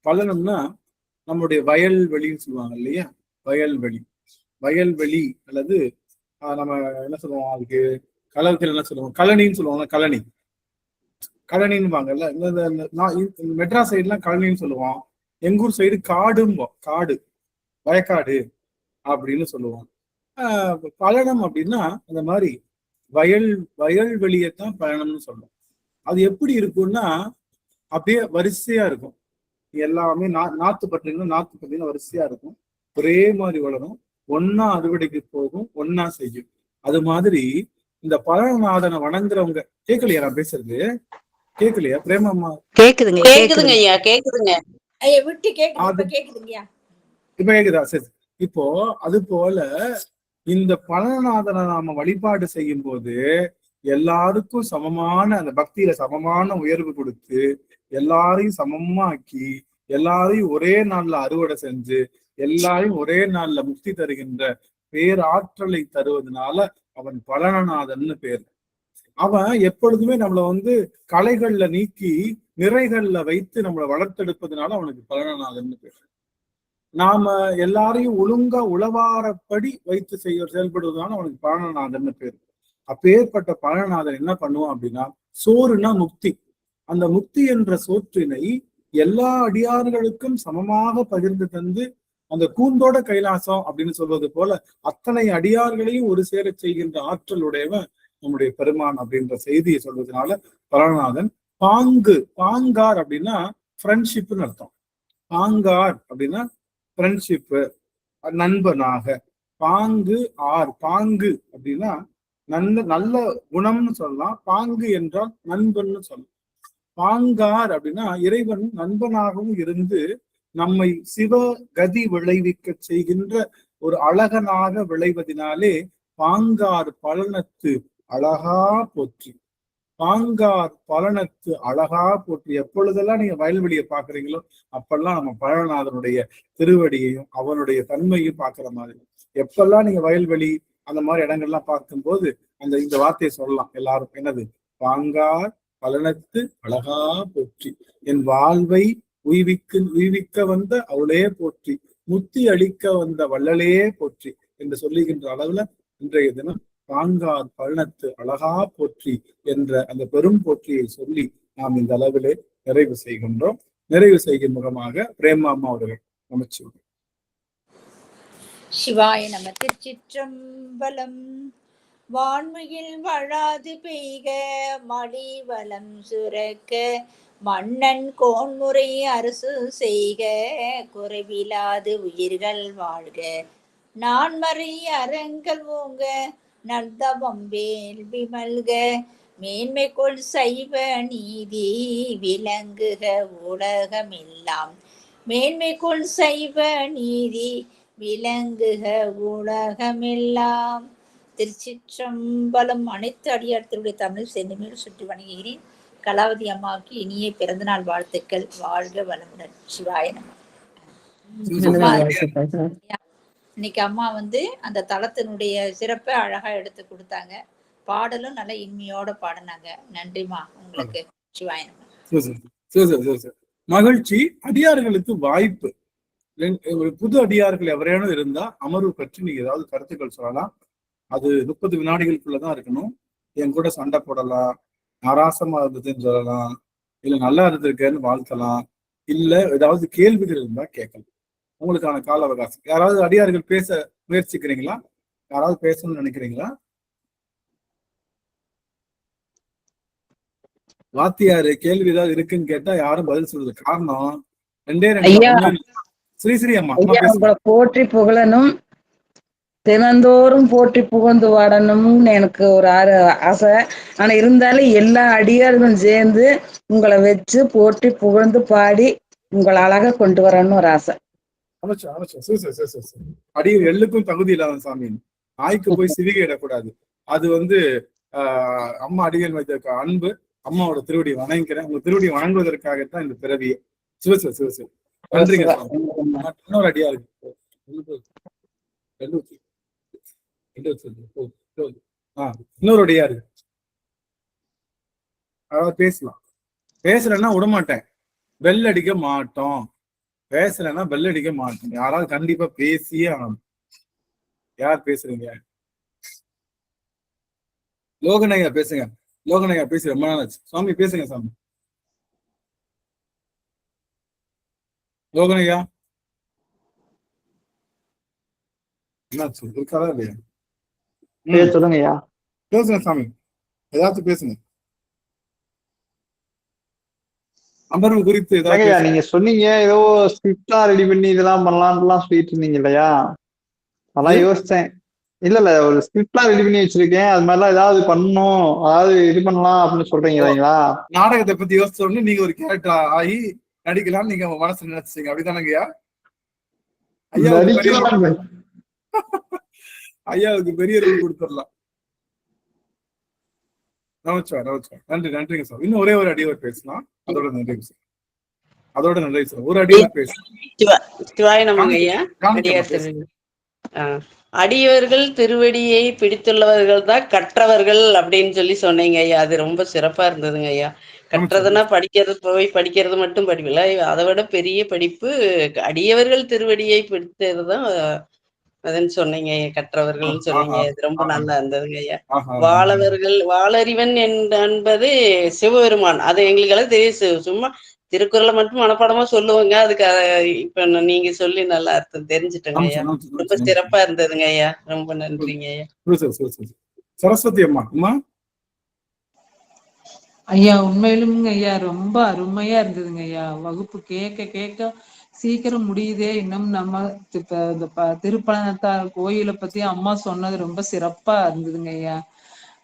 பலனம்னா நம்மளுடைய வயல்வெளின்னு சொல்லுவாங்க இல்லையா, வயல்வெளி. வயல்வெளி அல்லது நம்ம என்ன சொல்லுவோம், அதுக்கு கலவத்தில் என்ன சொல்லுவோம், கழனின்னு சொல்லுவாங்க. கழனி கழனின்னு வாங்கல்ல. இந்த மெட்ராஸ் சைடுலாம் கழனின்னு சொல்லுவோம். எங்கூர் சைடு காடும்போம். காடு, வயக்காடு அப்படின்னு சொல்லுவோம். பலனம் அப்படின்னா அந்த மாதிரி வயல்வெளியத்தான் பயணம்னு சொல்றோம். அது எப்படி இருக்கும்னா அப்படியே வரிசையா இருக்கும். எல்லாமே நாத்து பார்த்தீங்கன்னா வரிசையா இருக்கும். ஒரே மாதிரி வளரும். ஒன்னா அறுவடைக்கு போகும், ஒன்னா செய்யும். அது மாதிரி இந்த பலநாதனை வணங்குறவங்க. கேட்கலையா நான் பேசுறது? கேட்கலையா பிரேமம்மா? கேக்குதுங்க கேக்குதுங்க ஐயா, கேக்குதுங்க. விட்டு கேக்குதுங்கய்யா. இப்ப கேக்குதா? சரி. இப்போ அது போல இந்த பலநாதனை நாம வழிபாடு செய்யும் போது எல்லாருக்கும் சமமான அந்த பக்தியில சமமான உயர்வு கொடுத்து எல்லாரையும் சமமாக்கி எல்லாரையும் ஒரே நாள்ல அறுவடை செஞ்சு எல்லாரையும் ஒரே நாள்ல முக்தி தருகின்ற பேராற்றலை தருவதனால அவன் பலனநாதன்னு பேர். அவன் எப்பொழுதுமே நம்மள கலைகள்ல நீக்கி நிறைகள்ல வைத்து நம்மளை வளர்த்தெடுப்பதனால அவனுக்கு பலனநாதன்னு பேர். நாம எல்லாரையும் ஒழுங்கா உளவாரப்படி வைத்து செயல்படுவதனால அவனுக்கு பலனநாதன்னு பேர். அப்பேற்பட்ட பலனநாதன் என்ன பண்ணுவான் அப்படின்னா, சோறுனா முக்தி. அந்த முக்தி என்ற சோற்றினை எல்லா அடியார்களுக்கும் சமமாக பகிர்ந்து தந்து அந்த கூந்தோட கைலாசம் அப்படின்னு சொல்வது போல அத்தனை அடியார்களையும் ஒரு சேர செய்கின்ற ஆற்றல் உடையவன் நம்முடைய பெருமான் அப்படின்ற செய்தியை சொல்வதனால பலனநாதன். பாங்கார் அப்படின்னா ஃப்ரெண்ட்ஷிப்னு அர்த்தம். பாங்கார் அப்படின்னா ஃப்ரெண்ட்ஷிப்பு, நண்பனாக. பாங்கு அப்படின்னா நல்ல குணம்னு சொல்லலாம். பாங்கு என்றால் நண்பன்னு சொல்லலாம். பாங்கார் அப்படின்னா இறைவன் நண்பனாகவும் இருந்து நம்மை சிவகதி விளைவிக்க செய்கின்ற ஒரு அழகனாக விளைவதினாலே பாங்கார் பலனத்து அழகா போற்றி. பாங்கார் பலனத்து அழகா போற்றி. எப்பொழுதெல்லாம் நீங்க வயல்வெளியை பாக்குறீங்களோ அப்பெல்லாம் நம்ம பலநாதனுடைய திருவடியையும் அவனுடைய தன்மையும் பாக்குற மாதிரி. எப்பெல்லாம் நீங்க வயல்வெளி அந்த மாதிரி இடங்கள்லாம் பார்க்கும்போது இந்த வார்த்தையை சொல்லலாம் எல்லாரும். என்னது? பாங்கார் பலனத்து அழகா போற்றி, என் வாழ்வை உய்விக்க வந்த அவளே போற்றி, முத்தி அளிக்க வந்த வள்ளலே போற்றி என்று சொல்லுகின்ற அளவுல இன்றைய தினம் பாங்கார் பலனத்து அழகா போற்றி என்ற அந்த பெரும் போற்றியை சொல்லி நாம் இந்த அளவிலே நிறைவு செய்கின்றோம். நிறைவு செய்கின்ற முகமாக பிரேமா அம்மா அவர்கள் அமைச்சு. சிவாய நம. திருச்சிற்றம்பலம். வான்மையில் வழாது பெய்க மடி வளம் சுரக்க மன்னன் கோன்முறை அரசு செய்க குறைவிலாது உயிர்கள் வாழ்க நான்மறை அறங்கள் ஓங்க நர்தவம் வேள்வி மல்க மேன்மைக்குள் சைவ நீதி விளங்குக உலகமெல்லாம் மேன்மைக்குள் சைவ நீதி விளங்குக உலகமெல்லாம். திருச்சிற்றம்பலம். அனைத்து அடியார்களுடைய தமிழ் செந்தமிழ் சுற்றி வணங்குகிறேன். கலாவதி அம்மாவுக்கு இனிய பிறந்தநாள் வாழ்த்துக்கள். வாழ்க வளமுடன். சிவாய நம. இன்னைக்கு அம்மா வந்து அந்த தளத்தினுடைய சிறப்பை அழகா எடுத்து கொடுத்தாங்க. பாடலும் நல்ல இனிமையோட பாடினாங்க. நன்றிமா உங்களுக்கு. சிவாய நம. மகிழ்ச்சி. அடியார்களுக்கு வாய்ப்பு. ஒரு புது அடியார்கள் எவரேனும் இருந்தா அமர்வு பற்றி நீங்க ஏதாவது கருத்துக்கள் சொல்லலாம். அது 30 வினாடிகளுக்குள்ளதான் இருக்கணும். என் கூட சண்டை போடலாம், நாராசமா இருந்ததுன்னு சொல்லலாம், இல்ல நல்லா இருந்திருக்கேன்னு வாழ்த்தலாம், இல்ல ஏதாவது கேள்விகள் இருந்தா கேட்கலாம். உங்களுக்கான கால அவகாசம். யாராவது அடியார்கள் பேச முயற்சிக்கிறீங்களா? யாராவது பேசணும்னு நினைக்கிறீங்களா? வாத்தியாரு கேள்வி ஏதாவது இருக்குன்னு கேட்டா யாரும் பதில் சொல்றது காரணம் 2 ஸ்ரீ அம்மா உங்களை போற்றி புகழனும், தினந்தோறும் போற்றி புகழ்ந்து வாடணும்னு எனக்கு ஒரு ஆசை. ஆனா இருந்தாலும் எல்லா அடியார்களும் சேர்ந்து உங்களை வச்சு போற்றி புகழ்ந்து பாடி உங்களை அழகா கொண்டு வரணும்னு ஒரு ஆசை. அடியர் எள்ளுக்கும் தகுதி இல்லாத சாமி. நாய்க்கு போய் சிவிகை இடக்கூடாது. அது அம்மா அடிகள் வைத்த அன்பு. அம்மாவோட திருவடி வணங்கிக்கிறேன். உங்க திருவடி வணங்குவதற்காகத்தான் இந்த பிறவியே. சிவசிவ நன்றிங்க. இன்னொரு அடியா இருக்கு. இன்னொரு அடியா இருக்கு. அதாவது பேசலாம். பேசலன்னா விடமாட்டேன். பெல் அடிக்க மாட்டோம். பேசலன்னா பெல் அடிக்க மாட்டோம். யாராவது கண்டிப்பா பேசியே ஆகணும். யார் பேசுறீங்க? லோகனையா பேசுங்க. லோகனையா பேசி ரொம்ப நாள் ஆச்சு. சுவாமி பேசுங்க சாமி. லோகனையா என்னாச்சு? இருக்காதா இல்லையா? சொல்லுங்கய்யா. பேசுங்க சாமி. ஏதாச்சும் பேசுங்க. அமர்வு குறித்து ஏதாவது நீங்க சொன்னீங்க ஏதோ ஸ்கிரிப்டா ரெடி பண்ணி இதெல்லாம் பண்ணலாம்லாம் சொல்லிட்டு இருந்தீங்க இல்லையா? அதான் யோசிச்சேன். இல்ல ஒரு ஸ்கிரிப்டா ரெடி பண்ணி வச்சிருக்கேன், அது மாதிரிலாம் ஏதாவது பண்ணணும், அதாவது இது பண்ணலாம் அப்படின்னு சொல்றீங்க இல்லைங்களா? நாடகத்தை பத்தி யோசிச்சோன்னு நீங்க ஒரு கேரக்டர் ஆகி நடிக்கலாம்னு நீங்க மனசு நினைச்சீங்க, அப்படிதானங்கய்யா? ஐயாவுக்கு பெரிய ரோல் கொடுத்துடலாம். நன்றிங்க சார். இன்னும் ஒரே ஒரு அடியவர் பேசலாம். அதோட நன்றி சார். ஒரு அடியவர் பேசலாம். அடியவர்கள் திருவடியை பிடித்துள்ளவர்கள் தான் கற்றவர்கள் அப்படின்னு சொல்லி சொன்னீங்க ஐயா. அது ரொம்ப சிறப்பா இருந்ததுங்க ஐயா. கற்றதுன்னா படிக்கிறது மட்டும் படிப்பில்லை, அதை விட பெரிய படிப்பு அடியவர்கள் திருவடியை பிடித்ததுதான் அதுன்னு சொன்னீங்க. கற்றவர்கள் சொன்னீங்க. இது ரொம்ப நல்லா இருந்ததுங்க ஐயா. வாளறிவன் என்பது சிவபெருமான். அது எங்களுக்கு எல்லாம் தெரியும். சும்மா திருக்குறளை மட்டும் மனப்பாடமா சொல்லுவாங்க. அதுக்கு இப்ப நீங்க சொல்லி நல்லா அர்த்தம் தெரிஞ்சுட்டேங்க ஐயா. ரொம்ப சிறப்பா இருந்ததுங்க ஐயா. ரொம்ப நன்றிங்க ஐயா. சரஸ்வதி அம்மா. அம்மா ஐயா உண்மையிலும் ஐயா ரொம்ப அருமையா இருந்ததுங்க ஐயா. வகுப்பு கேட்க கேட்க சீக்கிரம் முடியுதே. இன்னும் நம்ம இந்த திருப்பனந்தாள் கோயிலை பத்தி அம்மா சொன்னது ரொம்ப சிறப்பா இருந்ததுங்க ஐயா.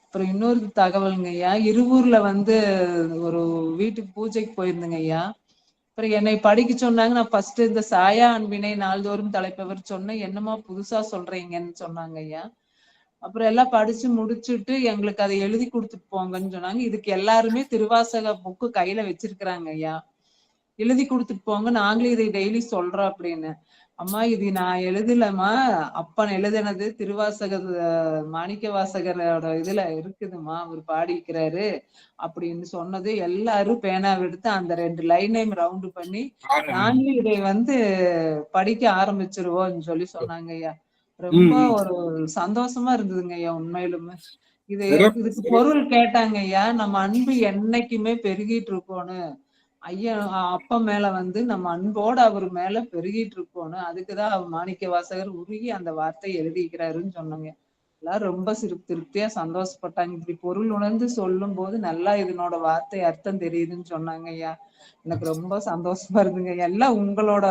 அப்புறம் இன்னொரு தகவலுங்க ஐயா, இருவூர்ல ஒரு வீட்டுக்கு பூஜைக்கு போயிருந்தேங்க ஐயா. அப்புறம் என்னை படிக்க சொன்னாங்க. நான் ஃபர்ஸ்ட் இந்த சாயா அன்பினை நாள்தோறும் தலைப்பவர் சொன்னேன். என்னமா புதுசா சொல்றீங்கன்னு சொன்னாங்க ஐயா. அப்புறம் எல்லாம் படிச்சு முடிச்சுட்டு எங்களுக்கு அதை எழுதி கொடுத்துட்டு போங்கன்னு சொன்னாங்க. இதுக்கு எல்லாருமே திருவாசக புக்கு கையில வச்சிருக்கிறாங்க ஐயா. எழுதி கொடுத்துட்டு போங்க, நாங்களும் இதை டெய்லி சொல்றோம் அப்படின்னு. அம்மா இது நான் எழுதலம்மா, அப்பன் எழுதினது திருவாசக மாணிக்க வாசகரோட இதுல இருக்குதுமா, அவர் பாடிக்கிறாரு அப்படின்னு சொன்னது. எல்லாரும் பேனாவை எடுத்து அந்த 2 லைனையும் ரவுண்டு பண்ணி நாங்களும் இதை படிக்க ஆரம்பிச்சிருவோம்னு சொல்லி சொன்னாங்க ஐயா. ரொம்ப ஒரு சந்தோஷமா இருந்ததுங்க ஐயா உண்மையிலுமே. இதுக்கு பொருள் கேட்டாங்க ஐயா. நம்ம அன்பு என்னைக்குமே பெருகிட்டு இருக்கணும் ஐயா. அப்பா மேல நம்ம அன்போட அவர் மேல பெருகிட்டு இருக்கணும். அதுக்குதான் மாணிக்க வாசகர் உருகி அந்த வார்த்தையை எழுதிக்கிறாருன்னு சொன்னாங்க. எல்லாரும் ரொம்ப திருப்தியா சந்தோஷப்பட்டாங்க. இப்படி பொருள் உணர்ந்து சொல்லும் போது நல்லா இதனோட வார்த்தை அர்த்தம் தெரியுதுன்னு சொன்னாங்க ஐயா. எனக்கு ரொம்ப சந்தோஷமா இருந்துங்க. எல்லாம் உங்களோட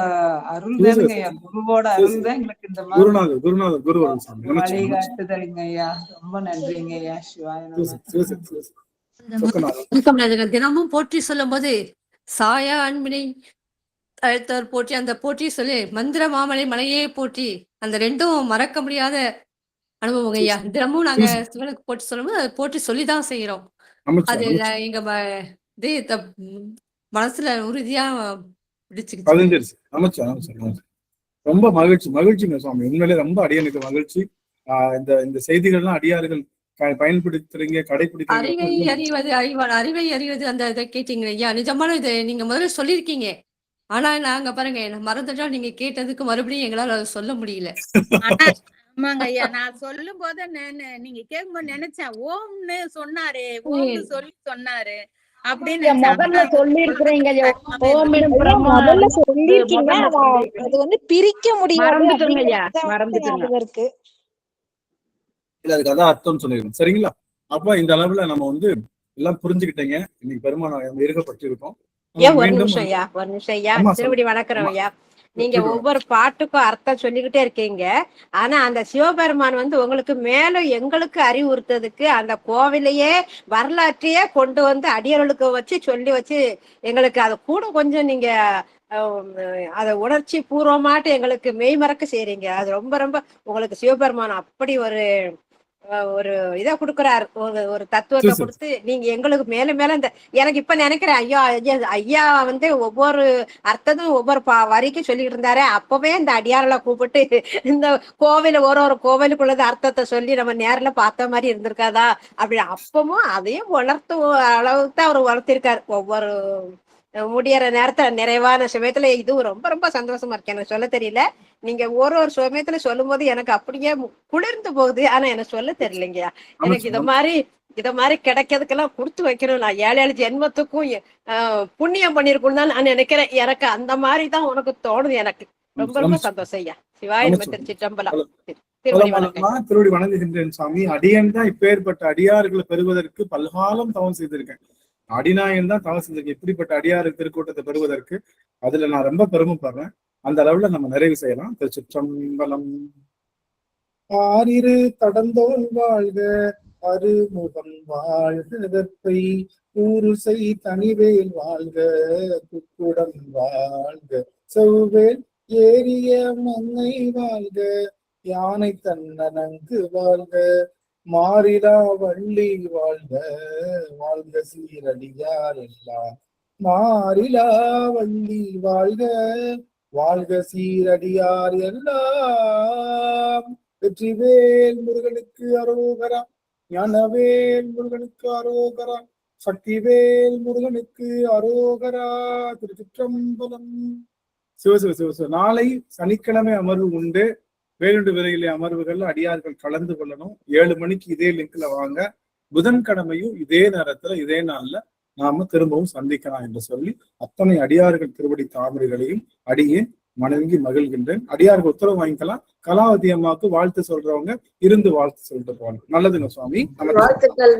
அருள் தானுங்க ஐயா. குருவோட அருள் தான் எங்களுக்கு இந்த மாதிரி வழிகாட்டுதல்ங்க ஐயா. ரொம்ப நன்றிங்க ஐயா. சிவாய தினமும் போற்றி சொல்லும் போது சாயா அன்பினை அழைத்தவர் போற்றி, அந்த போற்றி சொல்லி மந்திர மாமலை மலையே போற்றி, அந்த 2ம் மறக்க முடியாத அனுபவம் ஐயா. தினமும் நாங்க சிவனுக்கு போற்றி சொல்லும்போது அதை போற்றி சொல்லிதான் செய்யறோம். அது எங்க மனசுல உறுதியா பிடிச்சுக்கிச்சு. ரொம்ப மகிழ்ச்சிங்க சுவாமி. உண்மையிலே ரொம்ப அடியனுக்கு மகிழ்ச்சி. இந்த இந்த செய்திகள்லாம் அடியார்கள் பயன்படுத்துறீங்க, அறிவை கடைபிடிக்கிறீங்க. அறிவது அறிவான், அறிவை அறிவது அந்த இதை கேட்டீங்க ஐயா. நிஜமான இது நீங்க முதல்ல சொல்லியிருக்கீங்க. ஆனா நாங்க பாருங்க மறந்துட்டா நீங்க கேட்டதுக்கு மறுபடியும் எங்களால அதை சொல்ல முடியல. ஆமாங்க ஐயா, நான் சொல்லும் போது நீங்க கேட்கும்போது நினைச்சேன் ஓம்னு சொன்னாரு, ஓம்னு சொல்லி சொன்னாரு அப்படின்னு முதல்ல சொல்லி இருக்கிறீங்க. முதல்ல சொல்லிருக்கீங்க. அது வந்து பிரிக்க முடியாது. மறந்துட்டுங்க இருக்கு. இல்ல அதுக்கு அதான் அர்த்தம் சொல்லிருக்கோம். சரிங்களா? அப்ப இந்த அளவுல நம்ம வந்து எல்லாம் புரிஞ்சுக்கிட்டீங்க. இன்னைக்கு பெருமானம் இருக்கப்பட்டிருக்கோம். ஒரு நிமிஷம் ஐயா, திருவடி வணக்கம் ஐயா. நீங்க ஒவ்வொரு பாட்டுக்கும் அர்த்தம் சொல்லிக்கிட்டே இருக்கீங்க. ஆனா அந்த சிவபெருமான் வந்து உங்களுக்கு மேலும் எங்களுக்கு அறிவுறுத்ததுக்கு அந்த கோவிலையே வரலாற்றையே கொண்டு வந்து அடியர்களுக்கு வச்சு சொல்லி வச்சு எங்களுக்கு அதை கூட கொஞ்சம் நீங்க அதை உணர்ச்சி பூர்வமாட்டு எங்களுக்கு மெய்மறக்க செய்றீங்க. அது ரொம்ப ரொம்ப உங்களுக்கு சிவபெருமான் அப்படி ஒரு இதை கொடுக்குறாரு, ஒரு தத்துவத்தை கொடுத்து நீங்க எங்களுக்கு மேல மேல இந்த எனக்கு இப்ப நினைக்கிறேன் ஐயா வந்து ஒவ்வொரு அர்த்தத்தும் ஒவ்வொரு வரிக்கும் சொல்லிட்டு இருந்தாரு. அப்பவே இந்த அடியாரலை கூப்பிட்டு இந்த கோவில ஒரு கோவிலுக்குள்ளது அர்த்தத்தை சொல்லி நம்ம நேரில் பார்த்த மாதிரி இருந்திருக்காதா அப்படி அப்பவும் அதையும் வளர்த்து அளவுக்கு தான் அவர் வளர்த்திருக்காரு. ஒவ்வொரு முடியற நேரத்துல நிறைவான சமயத்துல இது ரொம்ப ரொம்ப சந்தோஷமா இருக்கு. எனக்கு சொல்ல தெரியல. நீங்க ஒரு சமயத்துல சொல்லும் போது எனக்கு அப்படியே குளிர்ந்து போகுது. ஆனா எனக்கு சொல்ல தெரியலைங்கய்யா. எனக்கு இத மாதிரி கிடைக்கிறதுக்கெல்லாம் கொடுத்து வைக்கணும். நான் 7 ஜென்மத்துக்கும் புண்ணியம் பண்ணிருக்கணும் தான் நான் நினைக்கிறேன். எனக்கு அந்த மாதிரிதான் உனக்கு தோணுது. எனக்கு ரொம்ப ரொம்ப சந்தோஷம் ஐயா. சிவாய நம்ம திருச்சிற்றம்பலம். திருவடி வணங்குகின்றேன் சாமி. அடியன் தான் இப்பேற்பட்ட அடியார்களை பெறுவதற்கு பல்காலம் தவம் செய்திருக்கேன். அடிநாயன் தான் தவம் செஞ்சிருக்கேன் இப்படிப்பட்ட அடியாறு திருக்கூட்டத்தை பெறுவதற்கு. அதுல நான் ரொம்ப பெருமைப்படுறேன். அந்த அளவுல நம்ம நிறைவு செய்யலாம். திருச்சிற்றம்பலம். ஆறிரு தடந்தோன் வாழ்க, அருமுகம் வாழ்கை, ஊருசை தனிவேல் வாழ்க, குக்குடம் வாழ்க, செவ்வேல் ஏரிய மங்கை வாழ்க, யானை தன்னனங்கு வாழ்க, மாறிலா வள்ளி வாழ்க, வாழ்க சீரடியார் எல்லாம். மாறிலா வள்ளி வாழ்க, வாழ்க சீரடியார் எல்லாம். வெற்றிவேல் முருகனுக்கு அரோகரா, ஞானவேல் முருகனுக்கு அரோகரா, சக்திவேல் முருகனுக்கு அரோகரா. திருச்சிற்றம்பலம். சிவ. நாளை சனிக்கிழமை அமர்வு உண்டு. வேலுண்டு விரையிலே அமர்வுகள் அடியார்கள் கலந்து கொள்ளணும். 7 மணிக்கு இதே லிங்க்ல வாங்க. புதன்கிழமையும் இதே நேரத்துல இதே நாள்ல நாம திரும்பவும் சந்திக்கலாம் என்று சொல்லி அத்தனை அடியார்கள் திருவடி தாமரைகளையும் அடியே வணங்கி மகிழ்கின்றேன். அடியார்கள் உத்தரவு வாங்கிக்கலாம். கலாவதி அம்மாவுக்கு வாழ்த்து சொல்றவங்க இருந்து வாழ்த்து சொல்லிட்டு போவாங்க. நல்லதுங்க சுவாமி. வாழ்த்துக்கள்.